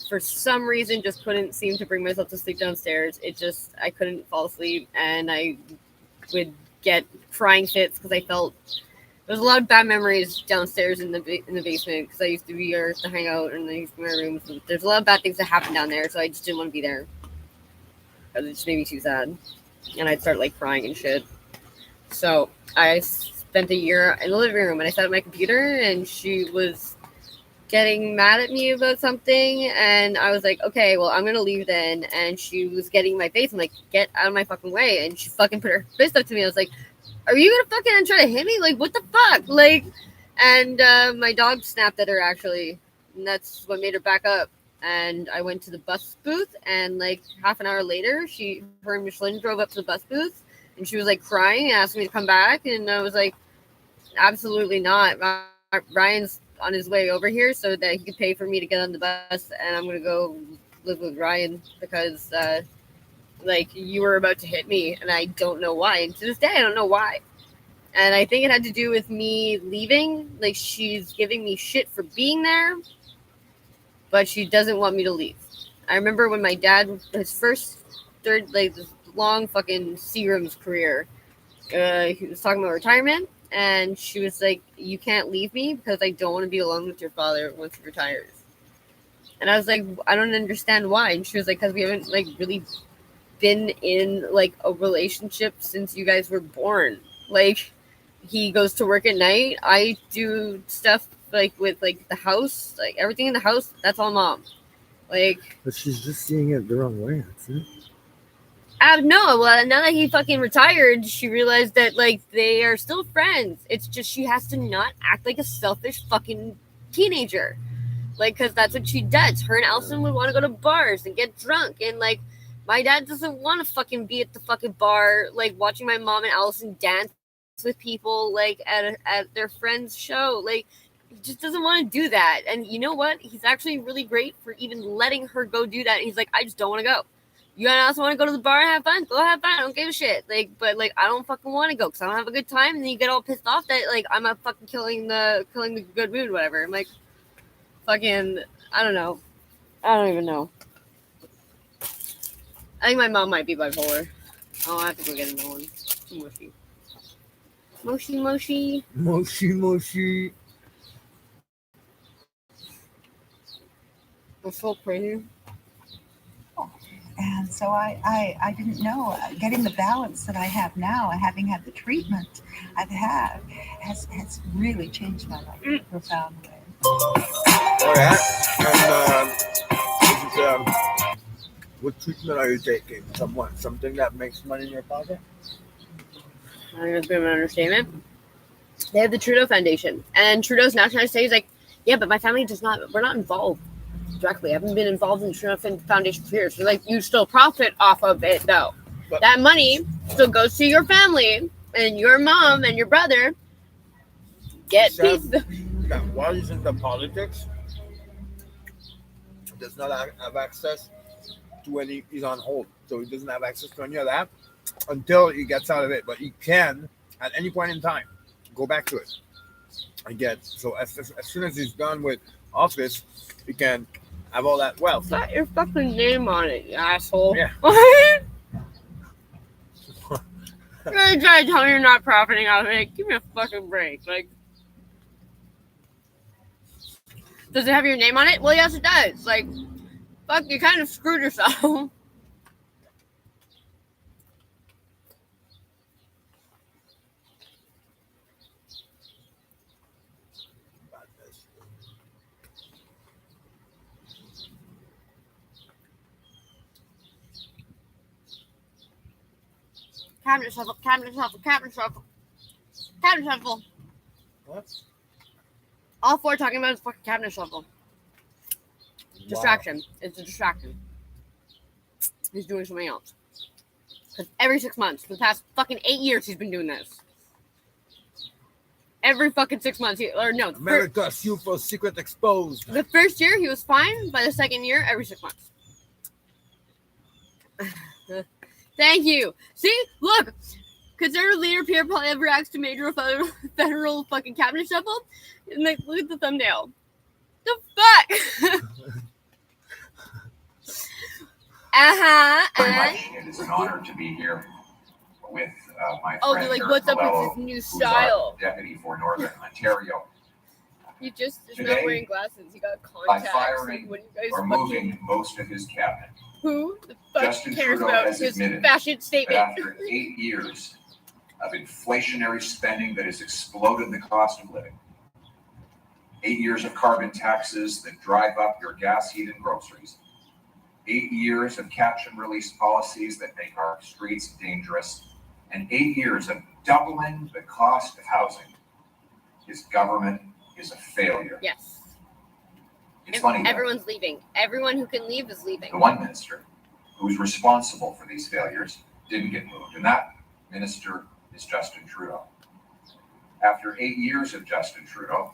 for some reason, just couldn't seem to bring myself to sleep downstairs. I couldn't fall asleep, and I would get crying fits because I felt there was a lot of bad memories downstairs in the basement because I used to be here to hang out, and I used to be in my room. So there's a lot of bad things that happen down there, so I just didn't want to be there. It just made me too sad, and I'd start like crying and shit. So I spent a year in the living room, and I sat at my computer, and she was getting mad at me about something, and I was like, okay, well, I'm gonna leave then. And she was getting in my face. I'm like, get out of my fucking way. And she fucking put her fist up to me. I was like, are you gonna fucking try to hit me? Like, what the fuck? Like, and my dog snapped at her actually, and that's what made her back up. And I went to the bus booth, and like half an hour later, her and Michelin drove up to the bus booth, and she was like crying and asked me to come back, and I was like, absolutely not. Ryan's on his way over here so that he could pay for me to get on the bus, and I'm gonna go live with Ryan because like you were about to hit me, and I don't know why. And to this day, I don't know why. And I think it had to do with me leaving. Like, she's giving me shit for being there, but she doesn't want me to leave. I remember when my dad, his third, like, this long fucking Seagram's career, he was talking about retirement, and she was like, you can't leave me because I don't want to be alone with your father once he retires. And I was like, I don't understand why. And she was like, because we haven't, like, really been in, like, a relationship since you guys were born. Like, he goes to work at night. I do stuff, like, with, like, the house. Like, everything in the house, that's all mom. Like... But she's just seeing it the wrong way, that's it. No, well, now that he fucking retired, she realized that, like, they are still friends. It's just she has to not act like a selfish fucking teenager. Like, because that's what she does. Her and Allison would want to go to bars and get drunk. And, like, my dad doesn't want to fucking be at the fucking bar, like, watching my mom and Allison dance with people, like, at their friend's show. Like, he just doesn't want to do that. And you know what? He's actually really great for even letting her go do that. And he's like, I just don't want to go. You guys want to go to the bar and have fun? Go have fun. I don't give a shit. Like, but like, I don't fucking want to go because I don't have a good time. And then you get all pissed off that like I'm not fucking killing the good mood, whatever. I'm like, fucking, I don't know. I don't even know. I think my mom might be bipolar. Oh, I have to go get another one. Moshi. Moshi, moshi. Moshi, moshi. That's so crazy. And so I didn't know. Getting the balance that I have now, having had the treatment I've had, has really changed my life in a profound way. All right. And what treatment are you taking? Something that makes money in your pocket? I think that's a bit of an understatement. They have the Trudeau Foundation, and Trudeau's now trying to say, he's like, yeah, but my family we're not involved directly. I haven't been involved in the Trudeau Foundation for years. So, like, you still profit off of it, though. But that money still goes to your family and your mom and your brother. Get peace. While he's in the politics, does not have access to any. He's on hold, so he doesn't have access to any of that until he gets out of it. But he can, at any point in time, go back to it. I get so as soon as he's done with office, he can have all that wealth. Got your fucking name on it, you asshole. Yeah. You're gonna try to tell me you're not profiting off of it. Give me a fucking break. Like, does it have your name on it? Well, yes, it does. Like, fuck, you kind of screwed yourself. Cabinet shuffle, cabinet shuffle, cabinet shuffle. Cabinet shuffle. What? All four talking about is fucking cabinet shuffle. Distraction. It's a distraction. He's doing something else. Because every 6 months, for the past fucking 8 years, he's been doing this. Every fucking 6 months. America, UFO secret exposed. The first year, he was fine. By the second year, every 6 months. Thank you. See? Look. Conservative leader Pierre Poilievre acts to major federal fucking cabinet shuffle. And like, look at the thumbnail. The fuck? Very much. It is an honor to be here with my friend. They're like, what's up with this new style? Deputy for Northern Ontario. He just is Today, not wearing glasses. He got By contacts. firing When you guys or moving most of his cabinet. Who the fuck Justin cares Trudeau about has his admitted fashion statement? that after 8 years of inflationary spending that has exploded the cost of living, 8 years of carbon taxes that drive up your gas, heat, and groceries. 8 years of catch and release policies that make our streets dangerous. And 8 years of doubling the cost of housing. His government is a failure. Yes. It's funny. Everyone's leaving. Everyone who can leave is leaving. The one minister who's responsible for these failures didn't get moved, and that minister is Justin Trudeau. After 8 years of Justin Trudeau,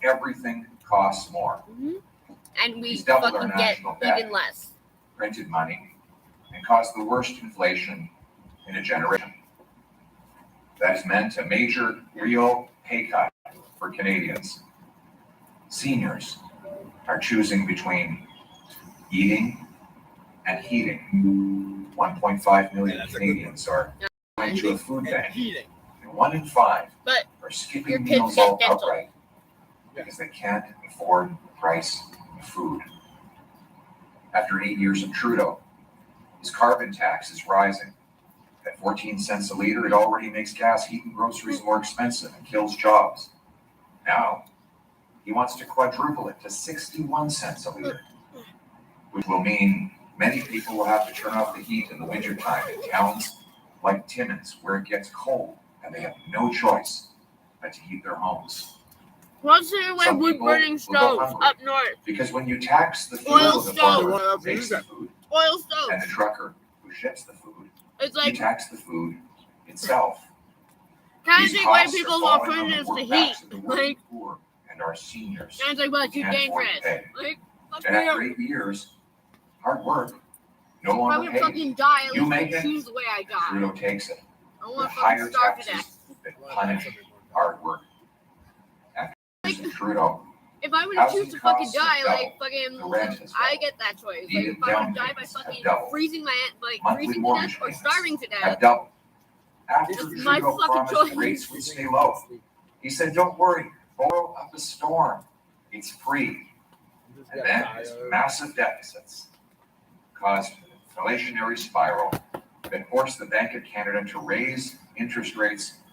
everything costs more. Mm-hmm. And we He's doubled our fucking get national debt, even less. printed money, and caused the worst inflation in a generation. That has meant a major real pay cut for Canadians. Seniors are choosing between eating and heating. 1.5 million Canadians are going to a food bank, and 1 in 5 are skipping meals outright because they can't afford the price of food. After 8 years of Trudeau, his carbon tax is rising. At 14 cents a liter, it already makes gas, heat, and groceries more expensive and kills jobs. Now, he wants to quadruple it to 61 cents a liter, which will mean many people will have to turn off the heat in the wintertime in towns like Timmins, where it gets cold and they have no choice but to heat their homes. What's it with wood burning stoves up north? Because when you tax the fuel Oil of the farmer who stoves. makes the food Oil stoves. and the trucker who ships the food, It's you like tax the food itself. kind of These think white costs are people's falling on the alternatives to work heat. backs of the working Like, poor and our seniors. sounds like, well, who too can't afford dangerous. to pay. Like, fuck And after you. 8 years, hard work no I'm longer gonna pays. fucking die. At You least make I it, choose the way I die. Trudeau takes it. I With want to higher fucking starve to death. taxes that punish hard work. After Trudeau, If I were to housing choose to fucking costs have die, like doubled. The rent fucking, has I doubled. get that choice. Like, Needed if I were to down die by payments have fucking doubled. freezing Monthly to death mortgage or payments starving to have death, doubled. After It's my Trudeau fucking promised choice. rates would stay low, he said, "Don't worry, borrow up a storm. It's free." And then his massive deficits caused an inflationary spiral that forced the Bank of Canada to raise interest rates